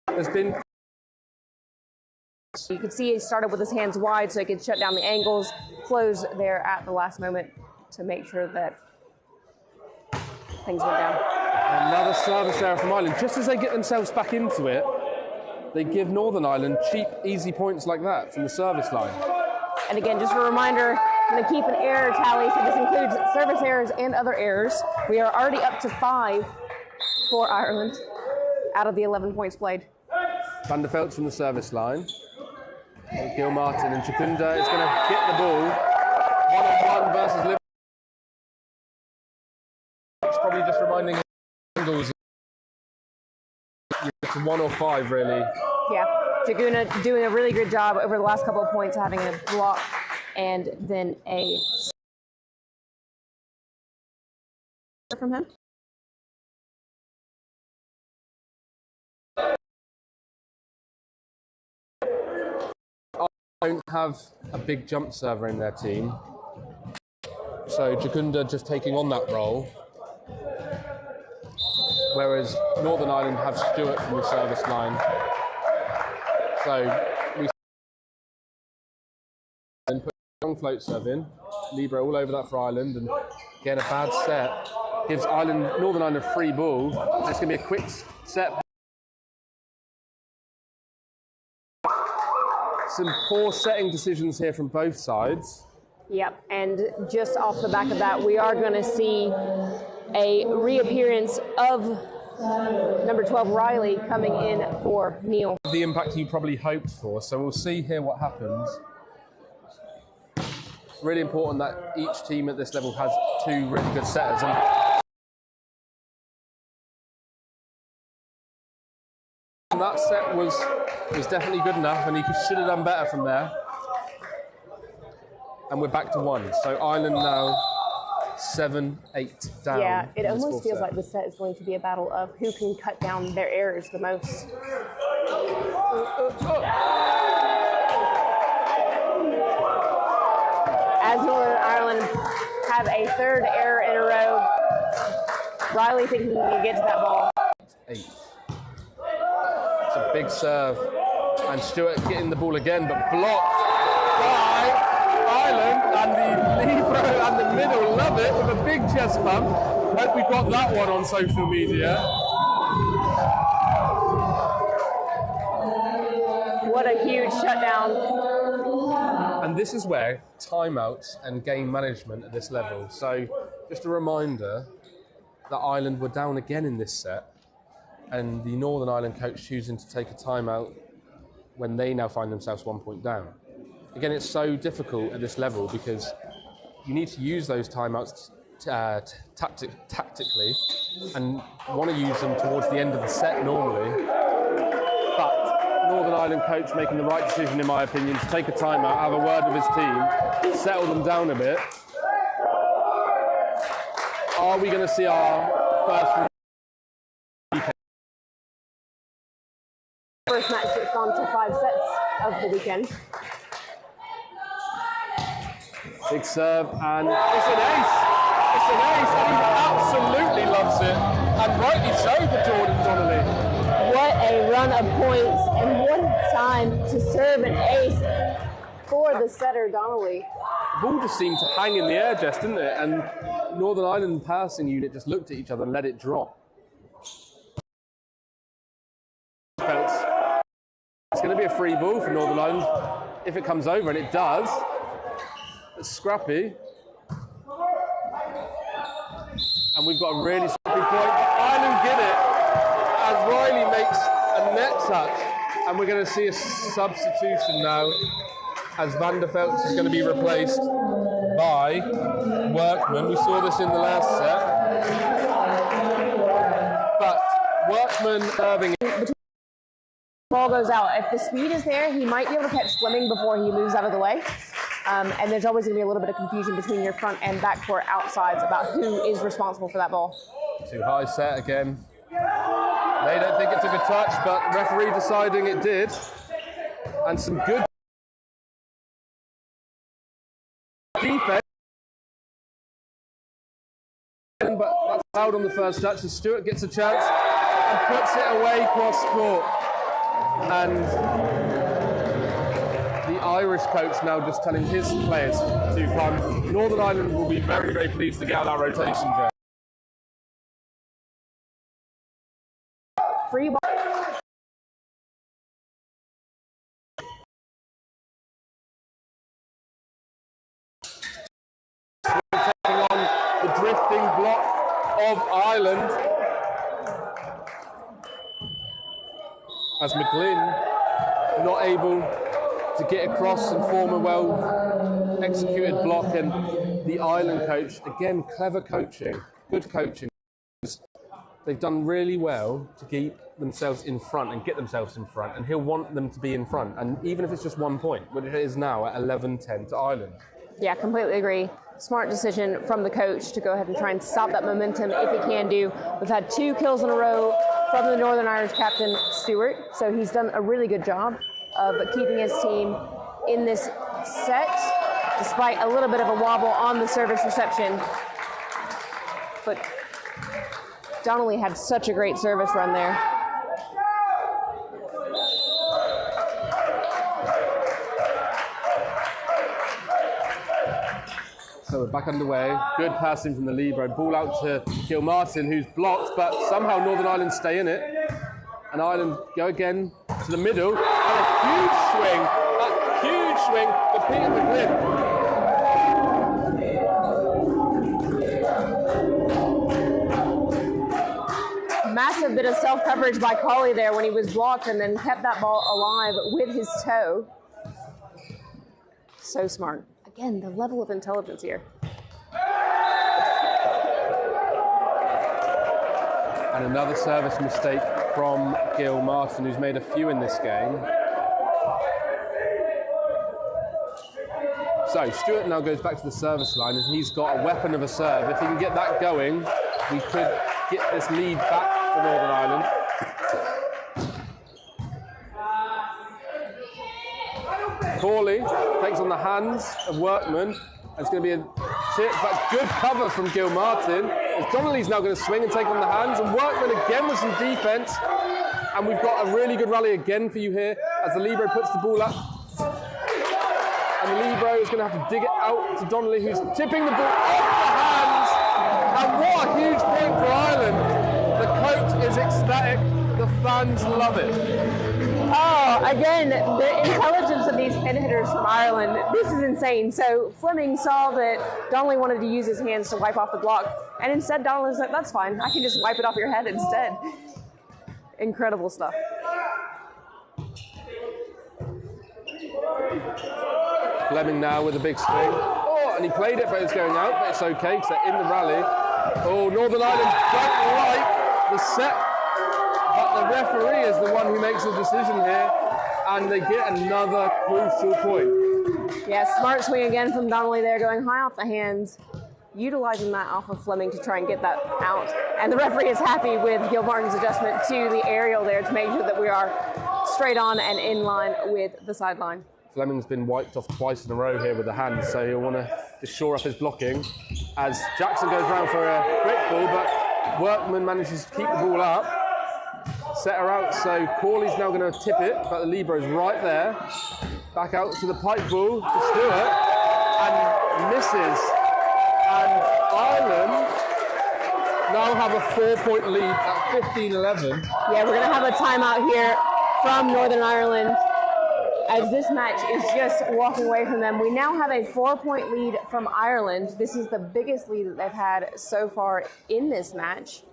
there's been. You could see he started with his hands wide so he could shut down the angles, close there at the last moment. to make sure that things went down. Another service error from Ireland. Just as they get themselves back into it, they give Northern Ireland cheap, easy points like that from the service line. And again, just a reminder, I'm going to keep an error tally, so this includes service errors and other errors. We are already up to 5 for Ireland out of the 11 points played. Van der Veldt from the service line. Gil Martin and Chikunda is going to get the ball. 1-on-1 versus Liverpool. It's probably just reminding angles. It's 1 or 5, really. Yeah, Chikunda doing a really good job over the last couple of points, having a block and then a from him. Don't have a big jump server in their team, so Chikunda just taking on that role, whereas Northern Ireland have Stewart from the service line. So we put a long float serve in, Libra all over that for Ireland, and again a bad set gives Northern Ireland a free ball. It's going to be a quick set. Some poor setting decisions here from both sides. Yep, and just off the back of that, we are going to see a reappearance of number 12, Riley, coming in for Neil. The impact he probably hoped for, so we'll see here what happens. It's really important that each team at this level has 2 really good setters. And that set was definitely good enough, and he should have done better from there. And we're back to 1. So Ireland now 7-8 down. Yeah, it almost feels like the set is going to be a battle of who can cut down their errors the most. As Northern Ireland have a 3rd error in a row, Riley thinking he can get to that ball. 8. It's a big serve, and Stewart getting the ball again, but blocked by Ireland, and the Libro and the middle love it with a big chest bump. Hope we got that one on social media. What a huge shutdown. And this is where timeouts and game management at this level. So just a reminder that Ireland were down again in this set, and the Northern Ireland coach choosing to take a timeout when they now find themselves 1 point down. Again, it's so difficult at this level because you need to use those timeouts tactically and want to use them towards the end of the set normally. But Northern Ireland coach making the right decision, in my opinion, to take a timeout, have a word with his team, settle them down a bit. Are we going to see our first match that's gone to 5 sets of the weekend? Big serve, and it's an ace! It's an ace, and he absolutely loves it, and rightly so for Jordan Donnelly. What a run of points, and what a time to serve an ace for the setter, Donnelly. The ball just seemed to hang in the air, Jess, didn't it? And Northern Ireland passing unit just looked at each other and let it drop. It's going to be a free ball for Northern Ireland if it comes over, and it does. It's scrappy. And we've got a really scrappy point. Ireland get it as Riley makes a net touch. And we're going to see a substitution now as Van der Veldt is going to be replaced by Workman. We saw this in the last set. But Workman serving. Ball goes out. If the speed is there, he might be able to catch Fleming before he moves out of the way. And there's always going to be a little bit of confusion between your front and backcourt outsides about who is responsible for that ball. Too high set again. They don't think it took a touch, but referee deciding it did. And some good defense. But that's fouled on the first touch, so Stewart gets a chance and puts it away cross court. And the the Irish coach now just telling his players to come. Northern Ireland will be very, very pleased to get out that rotation there. Free ball. Taking on the drifting block of Ireland. As McGlynn not able to get across and form a well executed block, and the Ireland coach, again, clever coaching, good coaching. They've done really well to keep themselves in front and get themselves in front, and he'll want them to be in front, and even if it's just 1 point, which it is now at 11-10 to Ireland. Yeah, completely agree. Smart decision from the coach to go ahead and try and stop that momentum if he can do. We've had 2 kills in a row from the Northern Irish captain, Stewart, so he's done a really good job of keeping his team in this set, despite a little bit of a wobble on the service reception. But Donnelly had such a great service run there. So we're back underway. Good passing from the libero. Ball out to Gilmartin, who's blocked, but somehow Northern Ireland stay in it. And Ireland go again to the middle. And a huge swing for Peter McGlynn. Massive bit of self-coverage by Colley there when he was blocked, and then kept that ball alive with his toe. So smart. Again, the level of intelligence here. And another service mistake from Gilmartin, who's made a few in this game. So Stewart now goes back to the service line, and he's got a weapon of a serve. If he can get that going, we could get this lead back for Northern Ireland. Corley takes on the hands of Workman. It's going to be a tip, but good cover from Gilmartin. As Donnelly's now going to swing and take on the hands, and Workman again with some defence. And we've got a really good rally again for you here as the libero puts the ball up. And the libero is going to have to dig it out to Donnelly, who's tipping the ball off the hands. And what a huge point for Ireland. The coach is ecstatic. The fans love it. Oh, again, the intelligence of these pin hitters from Ireland. This is insane. So Fleming saw that Donnelly wanted to use his hands to wipe off the block, and instead Donnelly was like, that's fine. I can just wipe it off your head instead. Incredible stuff. Fleming now with a big swing. Oh, and he played it, but it's going out, but it's okay because they're in the rally. Oh, Northern Ireland don't like the set, but the referee is the one who makes the decision here, and they get another crucial point. Yeah, smart swing again from Donnelly there, going high off the hands, utilizing that off of Fleming to try and get that out. And the referee is happy with Gilmartin's adjustment to the aerial there to make sure that we are straight on and in line with the sideline. Fleming's been wiped off twice in a row here with the hands, so he'll want to just shore up his blocking as Jackson goes round for a quick ball, but Workman manages to keep the ball up, set her out, so Corley's now going to tip it, but the libero's right there. Back out to the pipe ball to Stewart, and misses. And Ireland now have a 4-point lead at 15-11. Yeah, we're going to have a timeout here from Northern Ireland as this match is just walking away from them. We now have a 4-point lead from Ireland. This is the biggest lead that they've had so far in this match.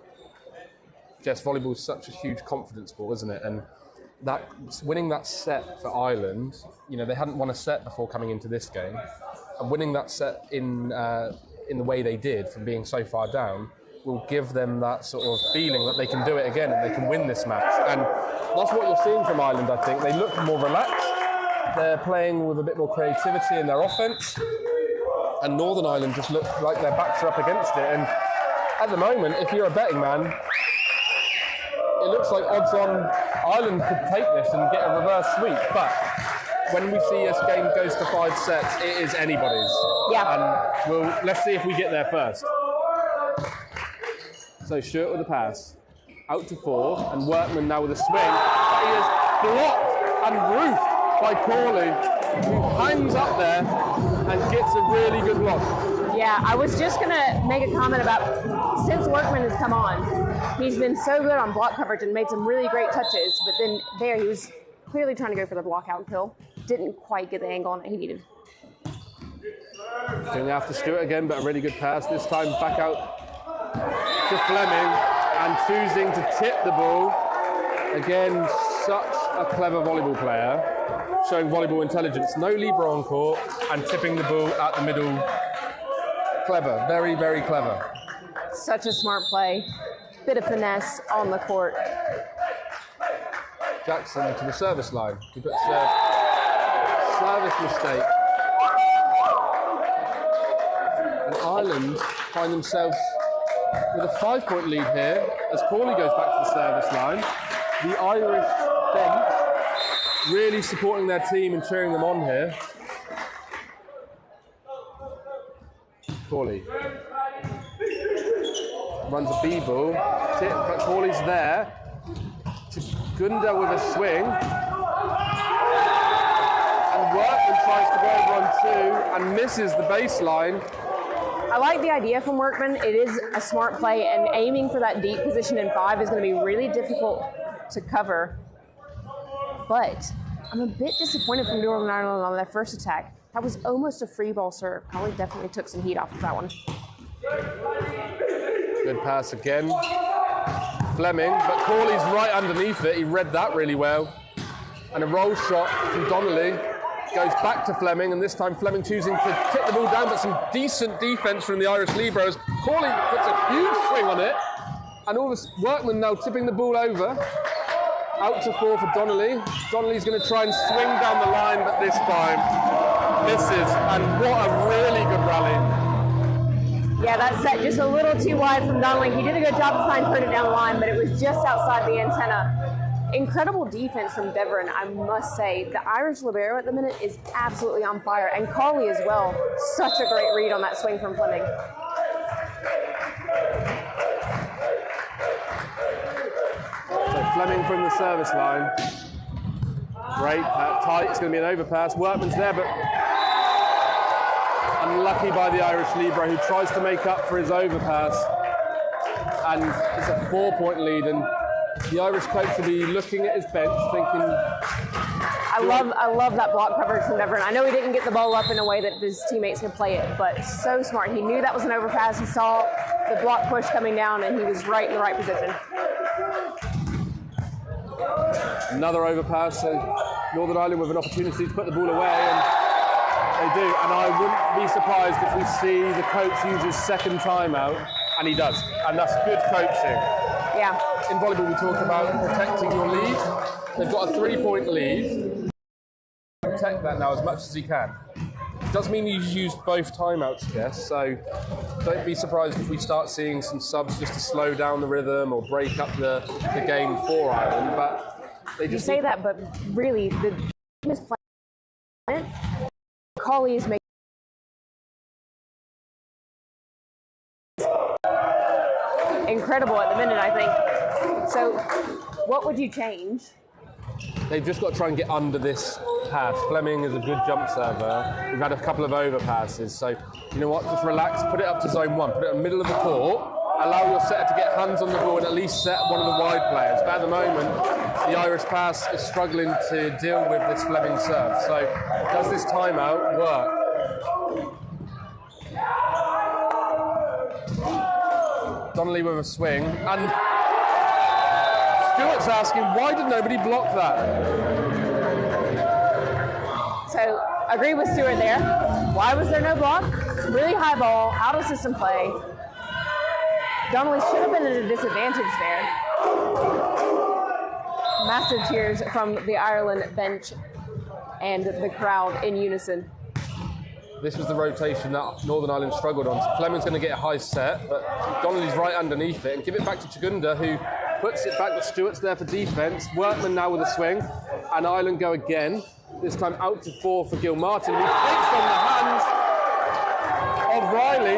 Jess, volleyball is such a huge confidence sport, isn't it? And that winning that set for Ireland, you know, they hadn't won a set before coming into this game, and winning that set in the way they did, from being so far down, will give them that sort of feeling that they can do it again and they can win this match. And that's what you're seeing from Ireland, I think. They look more relaxed. They're playing with a bit more creativity in their offence. And Northern Ireland just look like their backs are up against it. And at the moment, if you're a betting man, it looks like odds on Ireland could take this and get a reverse sweep. But when we see this game goes to 5 sets, it is anybody's. Yeah. And let's see if we get there first. So Stewart with a pass. Out to 4, and Workman now with a swing. But he is blocked and roofed by Corley. who hangs up there and gets a really good block. Yeah, I was just going to make a comment about since Workman has come on, he's been so good on block coverage and made some really great touches, but then there he was clearly trying to go for the block out kill. Didn't quite get the angle on it he needed. Going after Stewart again, but a really good pass. This time back out to Fleming and choosing to tip the ball. Again, such a clever volleyball player, showing volleyball intelligence. No libero on court and tipping the ball at the middle. Clever, very, very clever. Such a smart play. Bit of finesse on the court. Jackson to the service line. He puts a service mistake. And Ireland find themselves with a 5-point lead here as Corley goes back to the service line. The Irish bench really supporting their team and cheering them on here. Corley runs a B-ball, but Corley's there. Gunda with a swing. And Workman tries to go over on two and misses the baseline. I like the idea from Workman. It is a smart play, and aiming for that deep position in 5 is going to be really difficult to cover. But I'm a bit disappointed from Northern Ireland on their first attack. That was almost a free ball serve. Collie definitely took some heat off of that one. Good pass again. Fleming, but Corley's right underneath it. He read that really well. And a roll shot from Donnelly goes back to Fleming, and this time Fleming choosing to tip the ball down, but some decent defense from the Irish liberos. Corley puts a huge swing on it, and all this Workman now tipping the ball over. Out to 4 for Donnelly. Donnelly's going to try and swing down the line, but this time misses, and what a really good rally. Yeah, that set just a little too wide from Donnelly. He did a good job of trying to put it down the line, but it was just outside the antenna. Incredible defense from Devon, I must say. The Irish libero at the minute is absolutely on fire, and Coley as well. Such a great read on that swing from Fleming. So Fleming from the service line. Great, tight, it's going to be an overpass. Workman's there, but unlucky by the Irish libero, who tries to make up for his overpass. And it's a 4-point lead, and the Irish coach will be looking at his bench thinking... I love that block coverage from Devon. I know he didn't get the ball up in a way that his teammates could play it, but so smart. He knew that was an overpass. He saw the block push coming down, and he was right in the right position. Another overpass, so Northern Ireland with an opportunity to put the ball away, and they do. And I wouldn't be surprised if we see the coach use his second timeout, and he does. And that's good coaching. Yeah. In volleyball, we talk about protecting your lead. They've got a 3-point lead. Protect that now as much as he can. It does mean you've used both timeouts, Jess, so don't be surprised if we start seeing some subs just to slow down the rhythm or break up the game for Ireland. But they just you say that, but really, the team is playing. Coley is making incredible at the minute, I think. So, what would you change? They've just got to try and get under this pass. Fleming is a good jump server. We've had a couple of overpasses, so you know what? Just relax, put it up to zone 1, put it in the middle of the court, allow your setter to get hands on the ball and at least set one of the wide players. But at the moment, the Irish pass is struggling to deal with this Fleming serve. So, does this timeout work? Donnelly with a swing, and Stewart's asking, why did nobody block that? So, agree with Stewart there. Why was there no block? Really high ball, out of system play. Donnelly should have been at a disadvantage there. Massive cheers from the Ireland bench and the crowd in unison. This was the rotation that Northern Ireland struggled on. So Fleming's going to get a high set, but Donnelly's right underneath it. And give it back to Chagunda, who puts it back, but Stewart's there for defence. Workman now with a swing, and Ireland go again. This time out to 4 for Gil Martin. He takes on the hands of Riley,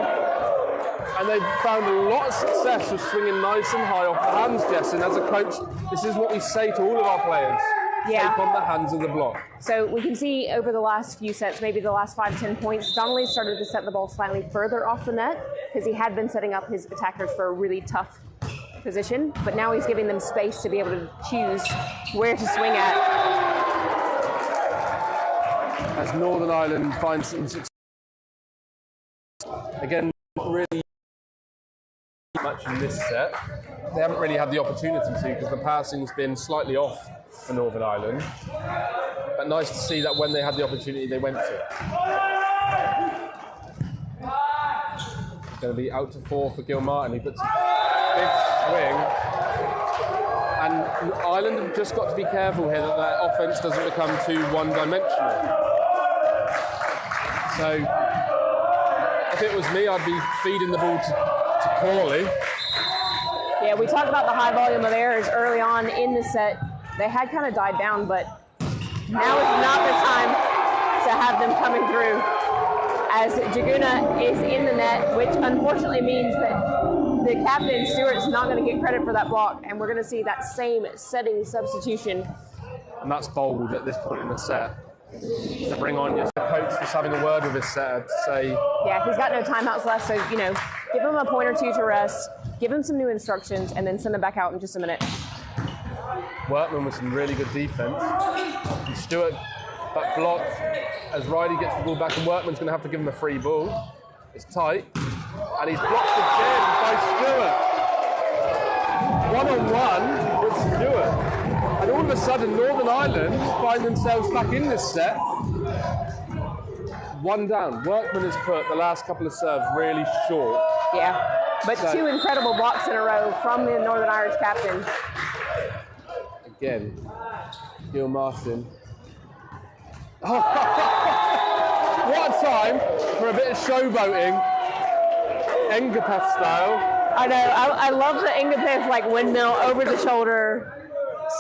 and they've found a lot of success with swinging nice and high off the hands, Jess. And as a coach, this is what we say to all of our players. Yeah. take on the hands of the block. So we can see over the last few sets, maybe the last 5 to 10 points, Donnelly started to set the ball slightly further off the net because he had been setting up his attackers for a really tough position, but now he's giving them space to be able to choose where to swing at. As Northern Ireland finds some success. Again, not really much in this set. They haven't really had the opportunity to because the passing's been slightly off for Northern Ireland. But nice to see that when they had the opportunity, they went to it. It's going to be out to 4 for Gilmartin. He puts a big swing. And Ireland have just got to be careful here that their offence doesn't become too one-dimensional. So, if it was me, I'd be feeding the ball to Corley. Yeah, we talked about the high volume of errors early on in the set. They had kind of died down, but now is not the time to have them coming through, as Jaguna is in the net, which unfortunately means that the captain, Stewart's not going to get credit for that block, and we're going to see that same setting substitution. And that's bold at this point in the set. To bring on your coach just having a word with his setter to say... Yeah, he's got no timeouts left, so, you know, give him a point or two to rest, give him some new instructions, and then send him back out in just a minute. Workman with some really good defence. And Stewart, that block, as Riley gets the ball back, and Workman's going to have to give him a free ball. It's tight, and he's blocked again by Stewart. One-on-one with Stewart. And all of a sudden, Northern Ireland find themselves back in this set. One down. Workman has put the last couple of serves really short. Yeah, but so, 2 incredible blocks in a row from the Northern Irish captain. Again, Gilmartin. Oh, what a time for a bit of showboating, Engapeth style. I know, I love the Engapeth like windmill over the shoulder.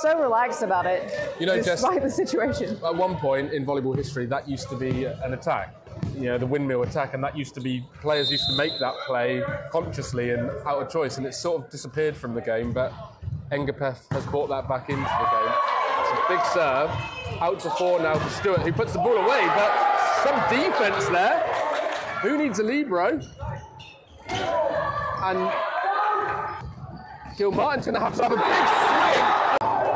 So relaxed about it, you know, despite the situation. At one point in volleyball history, that used to be an attack, you know, the windmill attack, and that used to be, players used to make that play consciously and out of choice, and it's sort of disappeared from the game, but Engapeth has brought that back into the game. It's a big serve, out to 4 now for Stewart, who puts the ball away, but some defence there. Who needs a libero? And Gilmartin's going to have a big swing.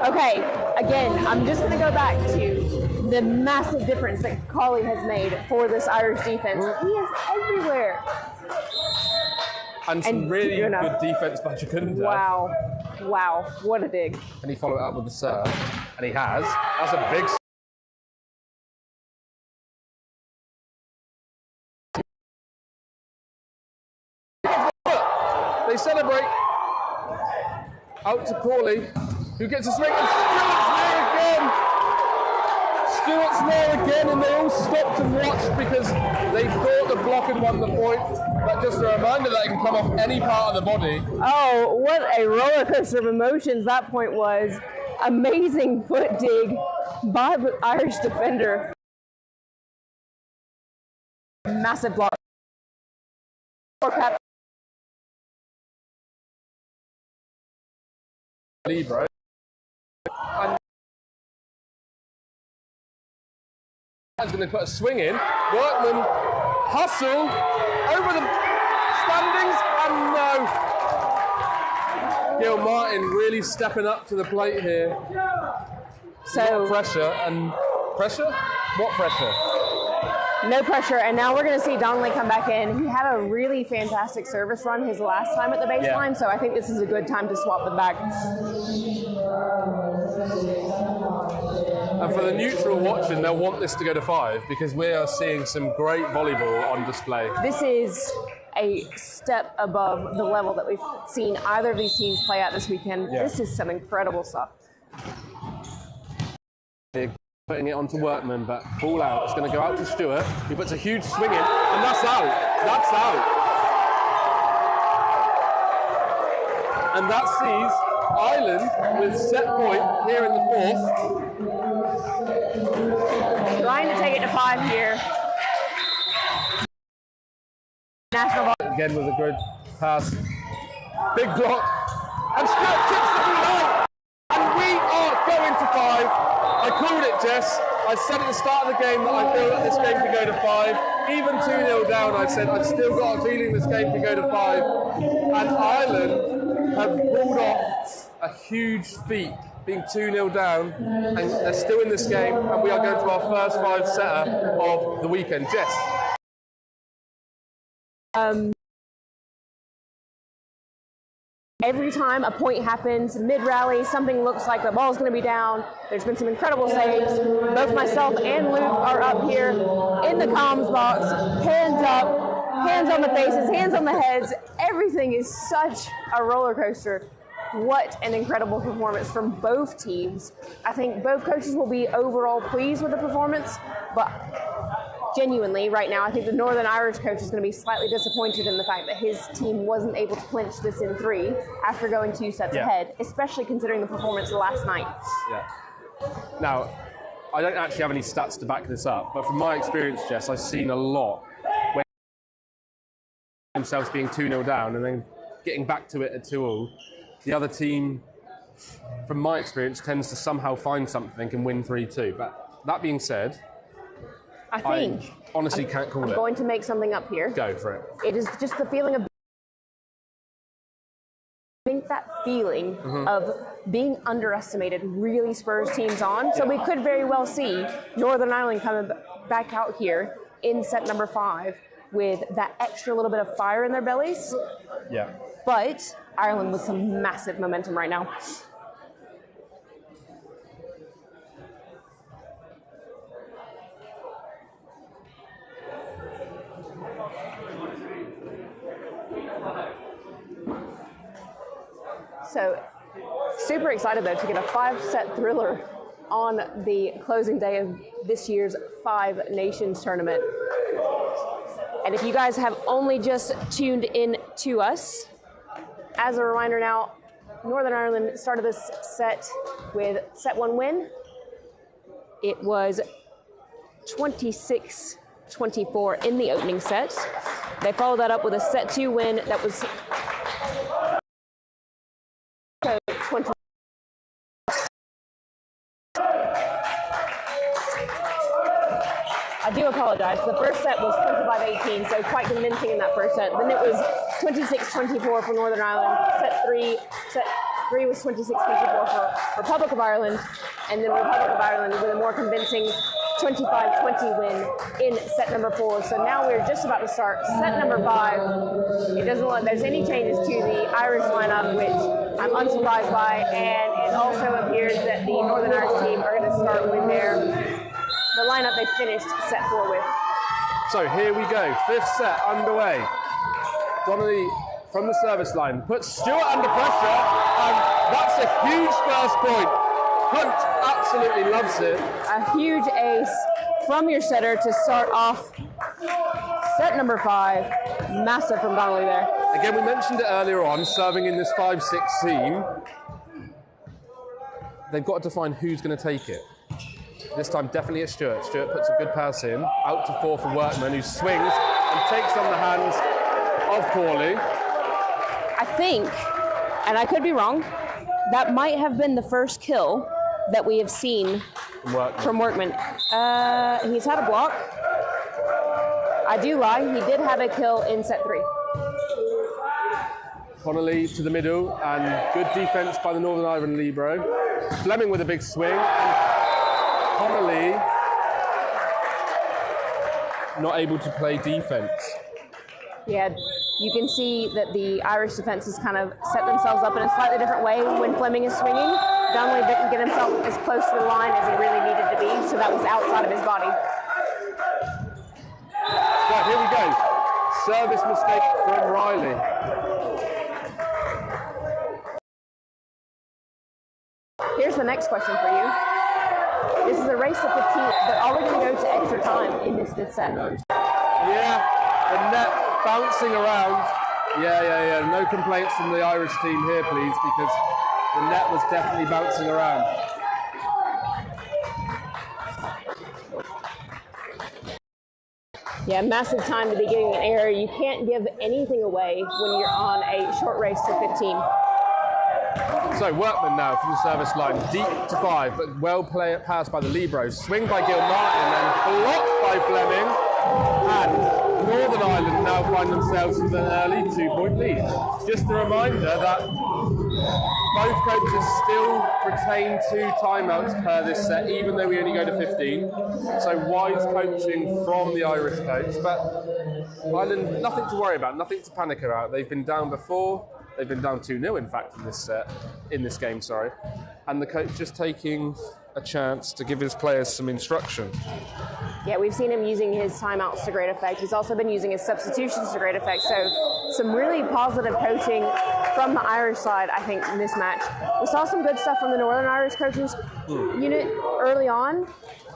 Okay, again, I'm just going to go back to the massive difference that Colley has made for this Irish defense. He is everywhere. And some really good defense by Jaguna. Wow. Wow. What a dig. And he followed it up with the serve. And he has. That's a big They celebrate. Out to Corley, who gets a swing, and Stewart's there again, and they all stopped and watched because they thought the block had won the point. But just a reminder that it can come off any part of the body. Oh, what a roller coaster of emotions that point was. Amazing foot dig by the Irish defender. Massive block. Libero. And he's going to put a swing in. Workman hustle over the standings, and no. Gilmartin really stepping up to the plate here. So pressure and pressure? What pressure? No pressure, and now we're going to see Donnelly come back in. He had a really fantastic service run his last time at the baseline, so I think this is a good time to swap them back. And for the neutral watching, they'll want this to go to 5 because we are seeing some great volleyball on display. This is a step above the level that we've seen either of these teams play at this weekend. Yeah. This is some incredible stuff. Putting it onto Workman, but ball out. It's going to go out to Stewart. He puts a huge swing in, and that's out. That's out. And that sees Ireland with set point here in the 4th. Trying to take it to 5 here. National ball. Again with a good pass. Big block. And Stewart tips the ball out. And we are going to 5. I called it, Jess. I said at the start of the game that I feel that this game could go to 5. Even 2-0 down, I said I've still got a feeling this game could go to 5. And Ireland have pulled off a huge feat, being 2-0 down, and they're still in this game, and we are going to our first 5-setter of the weekend. Jess. Every time a point happens, mid-rally, something looks like the ball's going to be down. There's been some incredible saves. Both myself and Luke are up here in the comms box, hands up, hands on the faces, hands on the heads. Everything is such a roller coaster. What an incredible performance from both teams. I think both coaches will be overall pleased with the performance, but genuinely, right now, I think the Northern Irish coach is going to be slightly disappointed in the fact that his team wasn't able to clinch this in 3 after going 2 sets ahead, especially considering the performance last night. Yeah. Now, I don't actually have any stats to back this up, but from my experience, Jess, I've seen a lot where themselves being 2-0 down and then getting back to it at 2-all. The other team, from my experience, tends to somehow find something and win 3-2. But that being said, I honestly can't call it. I'm going to make something up here. Go for it. It is just the feeling of... I think that feeling of being underestimated really spurs teams on. So we could very well see Northern Ireland coming back out here in set number 5 with that extra little bit of fire in their bellies. Yeah. But Ireland with some massive momentum right now. So, super excited though to get a 5-set thriller on the closing day of this year's 5 Nations tournament. And if you guys have only just tuned in to us, as a reminder now, Northern Ireland started this set with set 1 win. It was 26-24 in the opening set. They followed that up with a set 2 win that was 20. I do apologize. The first set was 25-18, so quite convincing in that first set. Then it was 26-24 for Northern Ireland. Set 3 was 26-24 for Republic of Ireland, and then Republic of Ireland with a more convincing 25-20 win in set number 4. So now we're just about to start set number 5. It doesn't look like there's any changes to the Irish lineup, which I'm unsurprised by, and it also appears that the Northern Irish team are going to start with the lineup they finished set 4 with. So here we go, 5th set underway. Donnelly from the service line puts Stewart under pressure, and that's a huge first point. Hunt absolutely loves it. A huge ace from your setter to start off set number 5. Massive from Donnelly there. Again, we mentioned it earlier on, serving in this 5-6 team. They've got to define who's going to take it. This time, definitely it's Stewart. Stewart puts a good pass in, out to 4 for Workman, who swings and takes on the hands of Corley. I think, and I could be wrong, that might have been the first kill that we have seen from Workman. He's had a block. I do lie, he did have a kill in set 3. Connolly to the middle, and good defense by the Northern Ireland libero. Fleming with a big swing, and Connolly not able to play defense. Yeah, you can see that the Irish defense has kind of set themselves up in a slightly different way when Fleming is swinging. Donnelly didn't get himself as close to the line as he really needed to be, so that was outside of his body. Right, here we go. Service mistake from Riley. Here's the next question for you. This is a race to 15, but are we going to go to extra time in this 5th set? Yeah, the net bouncing around. Yeah. No complaints from the Irish team here, please, because the net was definitely bouncing around. Yeah, massive time to be getting an error. You can't give anything away when you're on a short race to 15. So So Workman now from the service line, deep to 5, but well passed by the Libros. Swing by Gil Martin and blocked by Fleming. And Northern Ireland now find themselves with an early 2-point lead. Just a reminder that both coaches still retain 2 timeouts per this set, even though we only go to 15. So wise coaching from the Irish coach. But Ireland, nothing to worry about, nothing to panic about. They've been down before. They've been down 2-0, in fact, in this game. And the coach just taking a chance to give his players some instruction. Yeah, we've seen him using his timeouts to great effect. He's also been using his substitutions to great effect. So some really positive coaching from the Irish side, I think, in this match. We saw some good stuff from the Northern Irish coaches unit early on,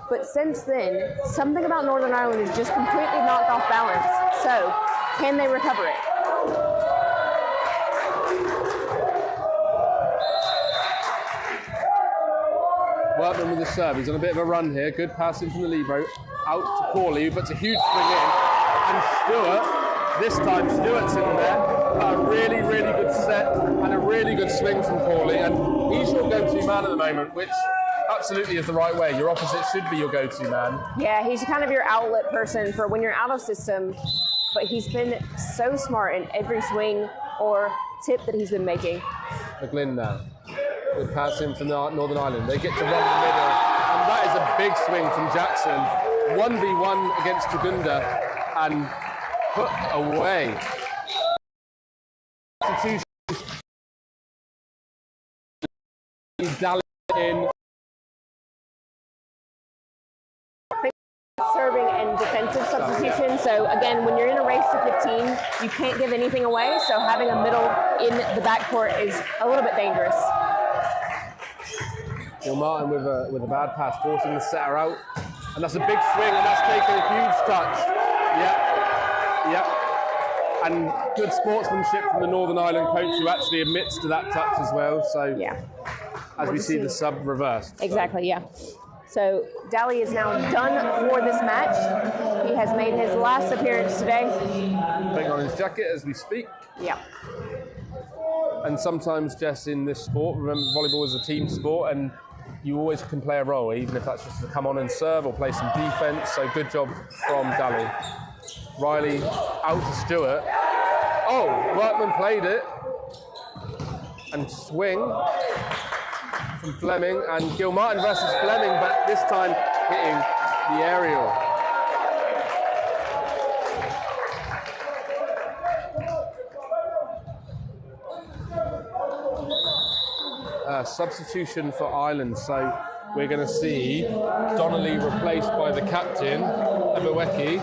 but since then, something about Northern Ireland is just completely knocked off balance. So can they recover it? Workman with the serve. He's on a bit of a run here. Good passing from the Libro. Out to Corley, who puts a huge swing in. And Stewart, this time Stewart's in there. A really, really good set and a really good swing from Corley. And he's your go-to man at the moment, which absolutely is the right way. Your opposite should be your go-to man. Yeah, he's kind of your outlet person for when you're out of system. But he's been so smart in every swing or tip that he's been making. McGlynn now. Good pass in from Northern Ireland. They get to run in the middle. And that is a big swing from Jackson. 1v1 against Jagunda and put away. Dally in. Serving and defensive substitution. So again, when you're in a race to 15, you can't give anything away. So having a middle in the backcourt is a little bit dangerous. Gil Martin with a bad pass, forcing the setter out. And that's a big swing, and that's taken a huge touch. Yep. And good sportsmanship from the Northern Ireland coach, who actually admits to that touch as well. So as we see the sub reversed. Exactly, yeah. So Daly is now done for this match. He has made his last appearance today. Putting on his jacket as we speak. Yeah. And sometimes, Jess, in this sport, remember volleyball is a team sport, and you always can play a role, even if that's just to come on and serve or play some defence. So good job from Daly. Riley out to Stewart. Oh, Workman played it. And swing from Fleming, and Gil Martin versus Fleming, but this time hitting the aerial. Substitution for Ireland, so we're going to see Donnelly replaced by the captain, Ebaweki.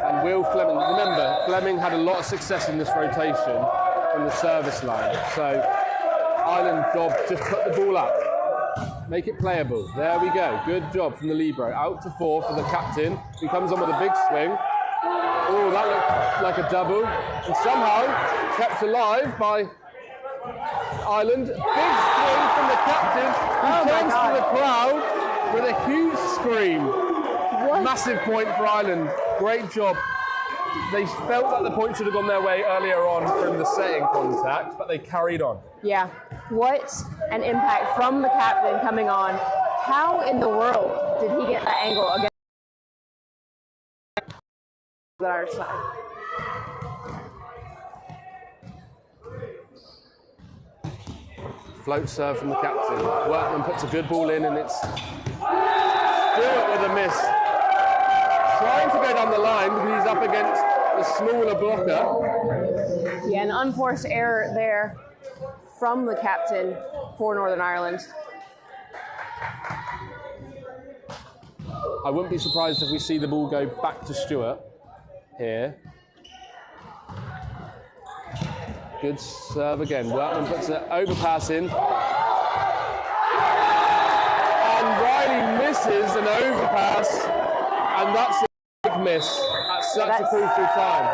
And Will Fleming, remember, Fleming had a lot of success in this rotation from the service line, so Ireland's job, just put the ball up, make it playable. There we go, good job from the Libro. Out to 4 for the captain, who comes on with a big swing. Oh, that looked like a double, and somehow kept alive by Ireland. Big swing from the captain, who turns to the crowd with a huge scream. What? Massive point for Ireland. Great job. They felt that the point should have gone their way earlier on from the setting contact, but they carried on. Yeah. What an impact from the captain coming on. How in the world did he get that angle against the Irish side? Float serve from the captain. Workman puts a good ball in, and it's Stewart with a miss. Trying to go down the line because he's up against the smaller blocker. Yeah, an unforced error there from the captain for Northern Ireland. I wouldn't be surprised if we see the ball go back to Stewart here. Good serve again. Workman puts an overpass in. And Riley misses an overpass. And that's a big miss at such a crucial time.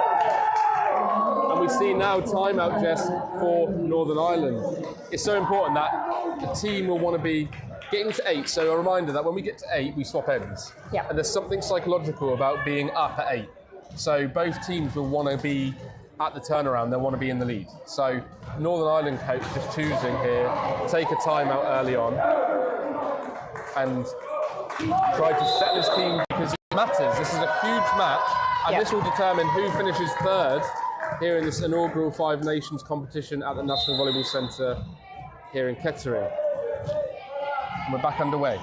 And we see now timeout, Jess, for Northern Ireland. It's so important that the team will want to be getting to 8. So a reminder that when we get to 8, we swap ends. Yeah. And there's something psychological about being up at 8. So both teams will want to be at the turnaround, they'll want to be in the lead. So Northern Ireland coach just choosing here, take a timeout early on and try to settle his team because it matters. This is a huge match and this will determine who finishes third here in this inaugural Five Nations competition at the National Volleyball Centre here in Kettering. And we're back underway.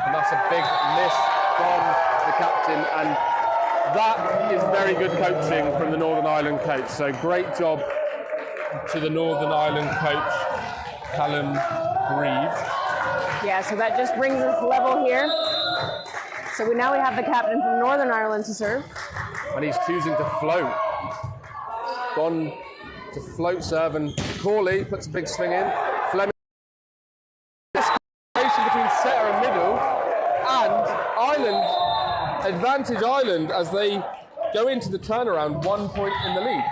And that's a big miss from the captain, and that is very good coaching from the Northern Ireland coach. So great job to the Northern Ireland coach, Callum Grieve. Yeah, so that just brings us level here. So now we have the captain from Northern Ireland to serve. And he's choosing to float. Gone to float serve, and Corley puts a big swing in. Fleming. Between setter and middle, and Ireland, advantage Ireland as they go into the turnaround 1 point in the lead,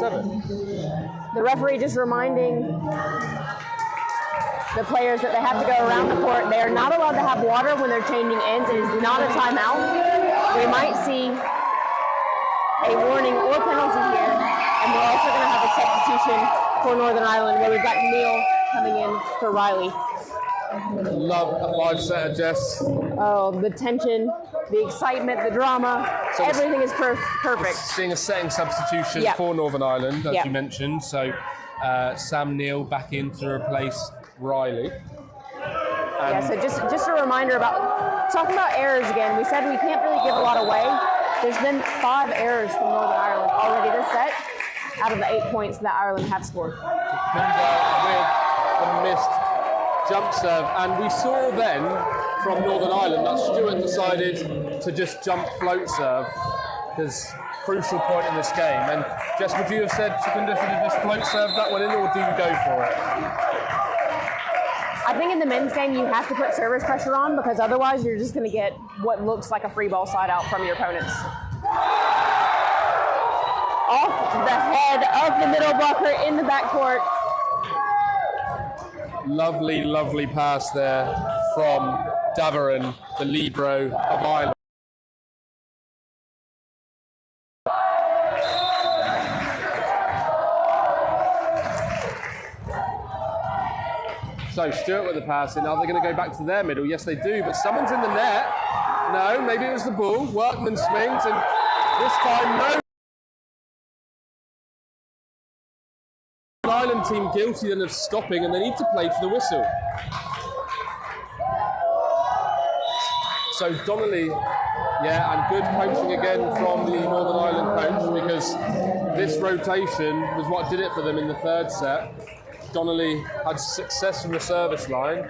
8-7. The referee just reminding the players that they have to go around the court. They are not allowed to have water when they're changing ends. It is not a timeout. We might see a warning or penalty here, and we're also going to have a substitution for Northern Ireland where we've got Neil coming in for Riley. Love a five-setter, Jess. Oh, the tension, the excitement, the drama, so everything is perfect. Seeing a setting substitution for Northern Ireland, as you mentioned. So Sam Neal back in to replace Riley. So just a reminder about talking about errors again. We said we can't really give a lot away. There's been 5 errors from Northern Ireland already this set out of the 8 points that Ireland have scored. With the missed jump serve, and we saw then from Northern Ireland that Stuart decided to just jump float serve because crucial point in this game. And Jess, would you have said Chakunder should have just float served that one in, or do you go for it? I think in the men's game you have to put service pressure on because otherwise you're just going to get what looks like a free ball side out from your opponents. Off the head of the middle blocker in the backcourt. Lovely, lovely pass there from Davaran, the libero of Ireland. So Stuart with the pass in. Are they going to go back to their middle? Yes, they do, but someone's in the net. No, maybe it was the ball. Workman swings, and this time no. Ireland team guilty then of stopping, and they need to play to the whistle. So Donnelly, and good coaching again from the Northern Ireland coach, because this rotation was what did it for them in the third set. Donnelly had success from the service line,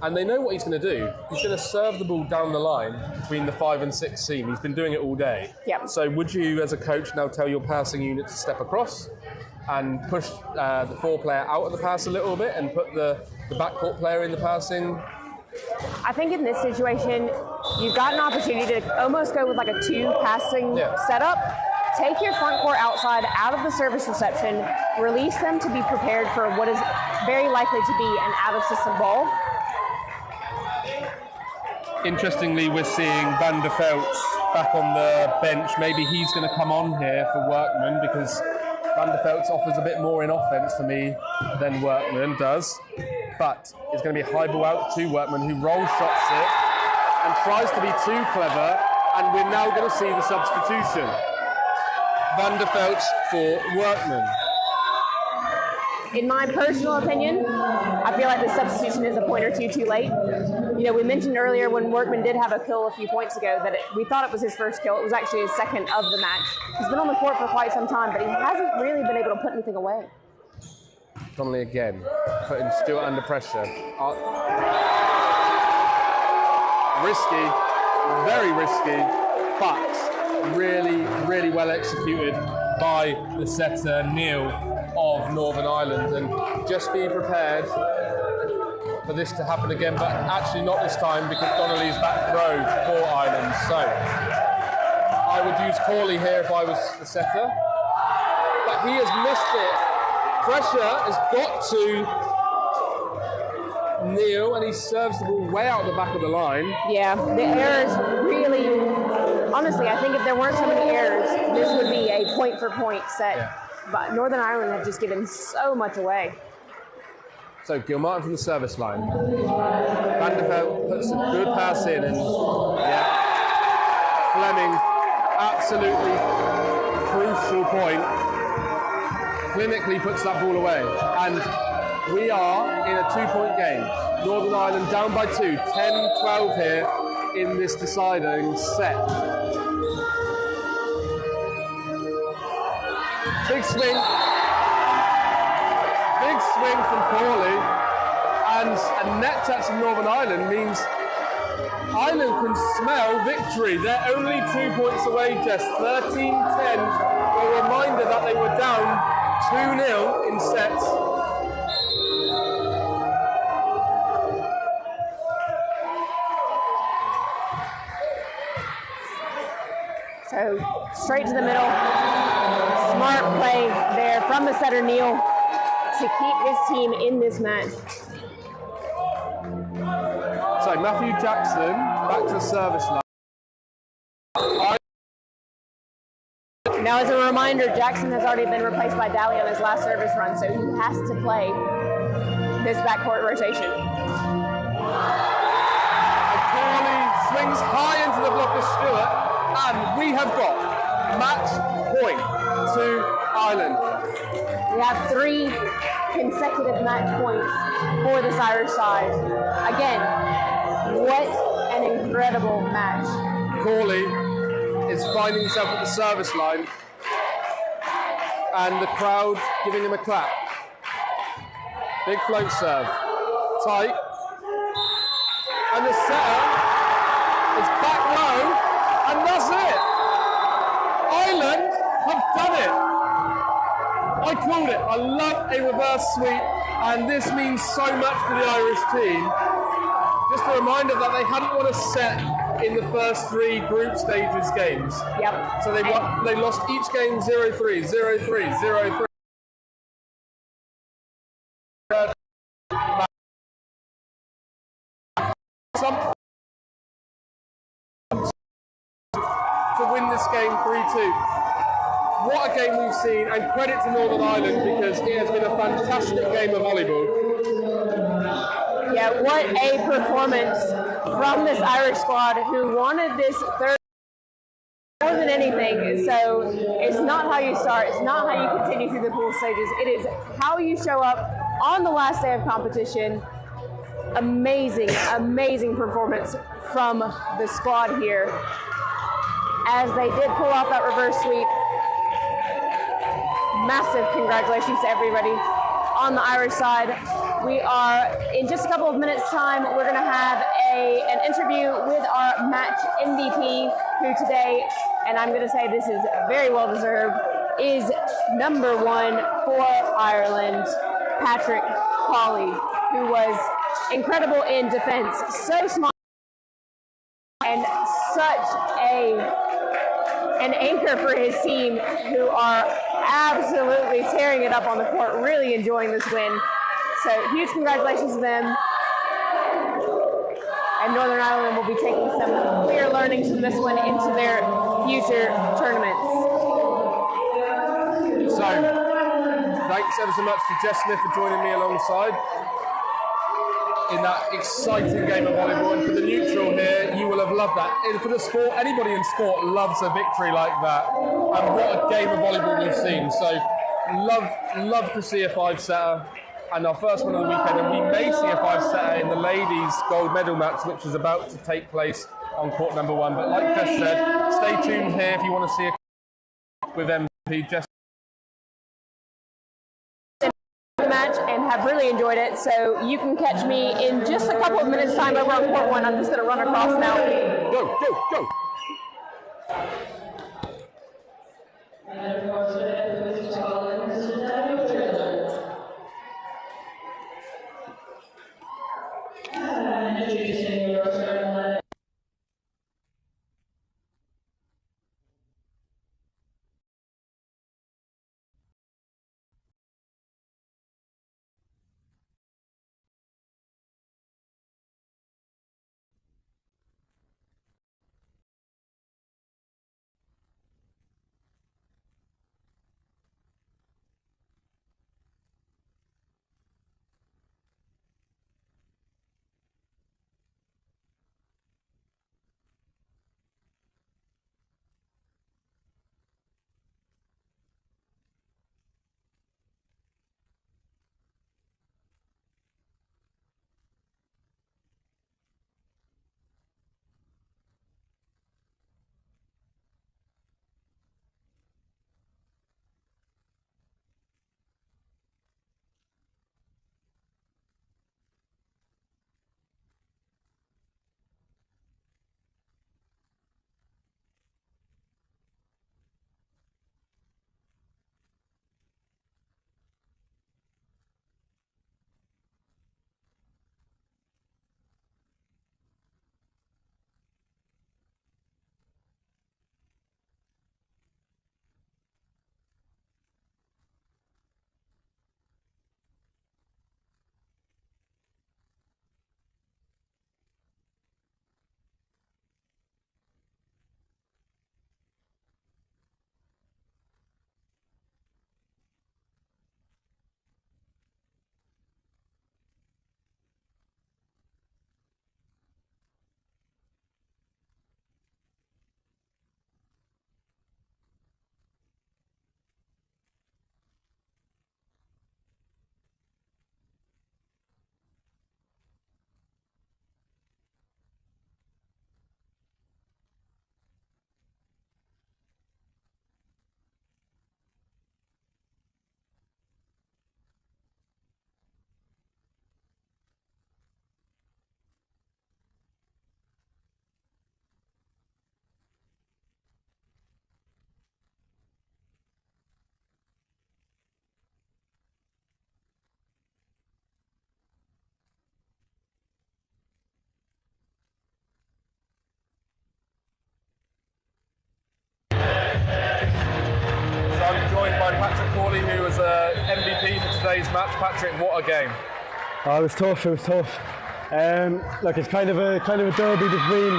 and they know what he's going to do. He's going to serve the ball down the line between the 5 and 6 seam. He's been doing it all day. Yep. So would you, as a coach, now tell your passing unit to step across and push the 4 player out of the pass a little bit and put the backcourt player in the passing? I think in this situation, you've got an opportunity to almost go with like a 2 passing setup. Take your front court outside out of the service reception, release them to be prepared for what is very likely to be an out-of-system ball. Interestingly, we're seeing Van der Veltz back on the bench. Maybe he's going to come on here for Workman because Van der Veltz offers a bit more in offense for me than Workman does. But it's going to be a high ball out to Workman, who roll shots it and tries to be too clever, and we're now going to see the substitution. Van der Veltz for Workman. In my personal opinion, I feel like the substitution is a point or two too late. You know, we mentioned earlier when Workman did have a kill a few points ago that we thought it was his first kill. It was actually his second of the match. He's been on the court for quite some time, but he hasn't really been able to put anything away. Donnelly again, putting Stuart under pressure. Risky, very risky, but really, really well executed by the setter, Neil, of Northern Ireland. And just be prepared for this to happen again, but actually not this time because Donnelly's back row for Ireland. So I would use Corley here if I was the setter, but he has missed it. Pressure has got to Neil, and he serves the ball way out the back of the line. Yeah, the errors really honestly, I think if there weren't so many errors, this would be a point-for-point set. Yeah. But Northern Ireland had just given so much away. So Gilmartin from the service line. Van der Velde puts a good pass in, and Fleming, absolutely crucial point, clinically puts that ball away. And we are in a 2-point game. Northern Ireland down by 2, 10-12 here in this deciding set. Big swing from Corley, and a net touch from Northern Ireland means Ireland can smell victory. They're only 2 points away, Jess, 13-10. A reminder that they were down 2-0 in sets. So straight to the middle. Smart play there from the setter, Neil, to keep his team in this match. So Matthew Jackson back to the service line. Now, as a reminder, Jackson has already been replaced by Daly on his last service run, so he has to play this backcourt rotation. Corley swings high into the block of Stewart, and we have got match point to Ireland. We have 3 consecutive match points for this Irish side. Again, what an incredible match. Corley is finding himself at the service line, and the crowd giving him a clap. Big float serve, tight, and the setter is back low, and that's it. Ireland have done it. I called it. I love a reverse sweep, and this means so much to the Irish team. Just a reminder that they hadn't won a set in the first 3 group stages games. Yep. So they lost each game 0-3, 0-3, 0-3. To win this game 3-2. What a game we've seen, and credit to Northern Ireland because it has been a fantastic game of volleyball. Yeah, what a performance from this Irish squad who wanted this third more than anything. So it's not how you start, it's not how you continue through the pool stages, it is how you show up on the last day of competition. Amazing, amazing performance from the squad here as they did pull off that reverse sweep. Massive congratulations to everybody on the Irish side. We are, in just a couple of minutes' time, we're going to have an interview with our match MVP, who today, and I'm going to say this is very well deserved, is number 1 for Ireland, Patrick Hawley, who was incredible in defense, so smart and such an anchor for his team, who are absolutely tearing it up on the court, really enjoying this win. So huge congratulations to them. And Northern Ireland will be taking some clear learnings from this one into their future tournaments. So, thanks ever so much to Jess Smith for joining me alongside in that exciting game of volleyball. And for the neutral here, you will have loved that. And for the sport, anybody in sport loves a victory like that. And what a game of volleyball we've seen. So, love to see a 5-setter. And our first one of the weekend, and we may see a 5-setter in the ladies' gold medal match, which is about to take place on court number 1. But like Jess said, stay tuned here if you want to see a with MP. Jess match and have really enjoyed it. So you can catch me in just a couple of minutes' time over on court 1. I'm just going to run across now. Go, go, go. today's match, Patrick. What a game! Oh, it was tough. It was tough. Look, it's kind of a derby between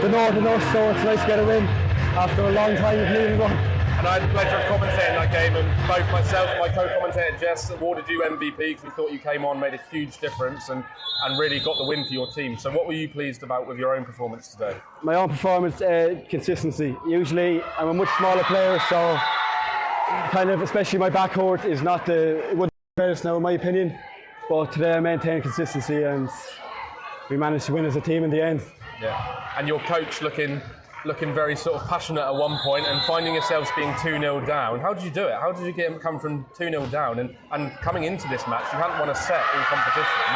the North and us, so it's nice to get a win after a long time of leaving one. And I had the pleasure of commentating that game, and both myself and my co-commentator Jess awarded you MVP because we thought you came on, made a huge difference, and really got the win for your team. So what were you pleased about with your own performance today? My own performance, consistency. Usually I'm a much smaller player, so kind of, especially my backcourt is not it wouldn't be the best now in my opinion. But today I maintained consistency and we managed to win as a team in the end. Yeah. And your coach looking very sort of passionate at one point and finding yourselves being 2-0 down. How did you do it? How did you come from 2-0 down and coming into this match, you hadn't won a set in competition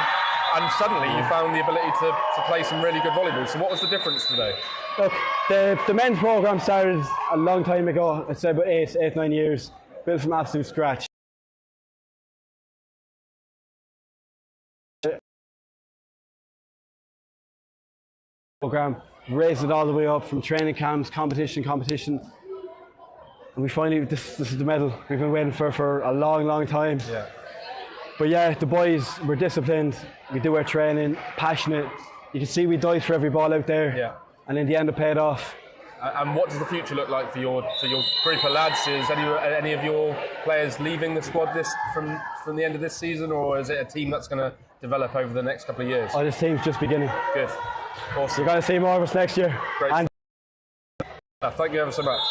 and suddenly you found the ability to play some really good volleyball. So what was the difference today? Look, the men's programme started a long time ago. I'd say about 8, 9 years, built from absolute scratch. Program, raised it all the way up from training camps, competition, and we finally, this is the medal we've been waiting for a long time. Yeah. But yeah, the boys were disciplined, we do our training, passionate. You can see we died for every ball out there. Yeah. And in the end it paid off. And what does the future look like for your group of lads? Is any of your players leaving the squad from the end of this season, or is it a team that's going to develop over the next couple of years? Oh, this team's just beginning. Good. Awesome. You're going to see more of us next year. Great. Thank you ever so much.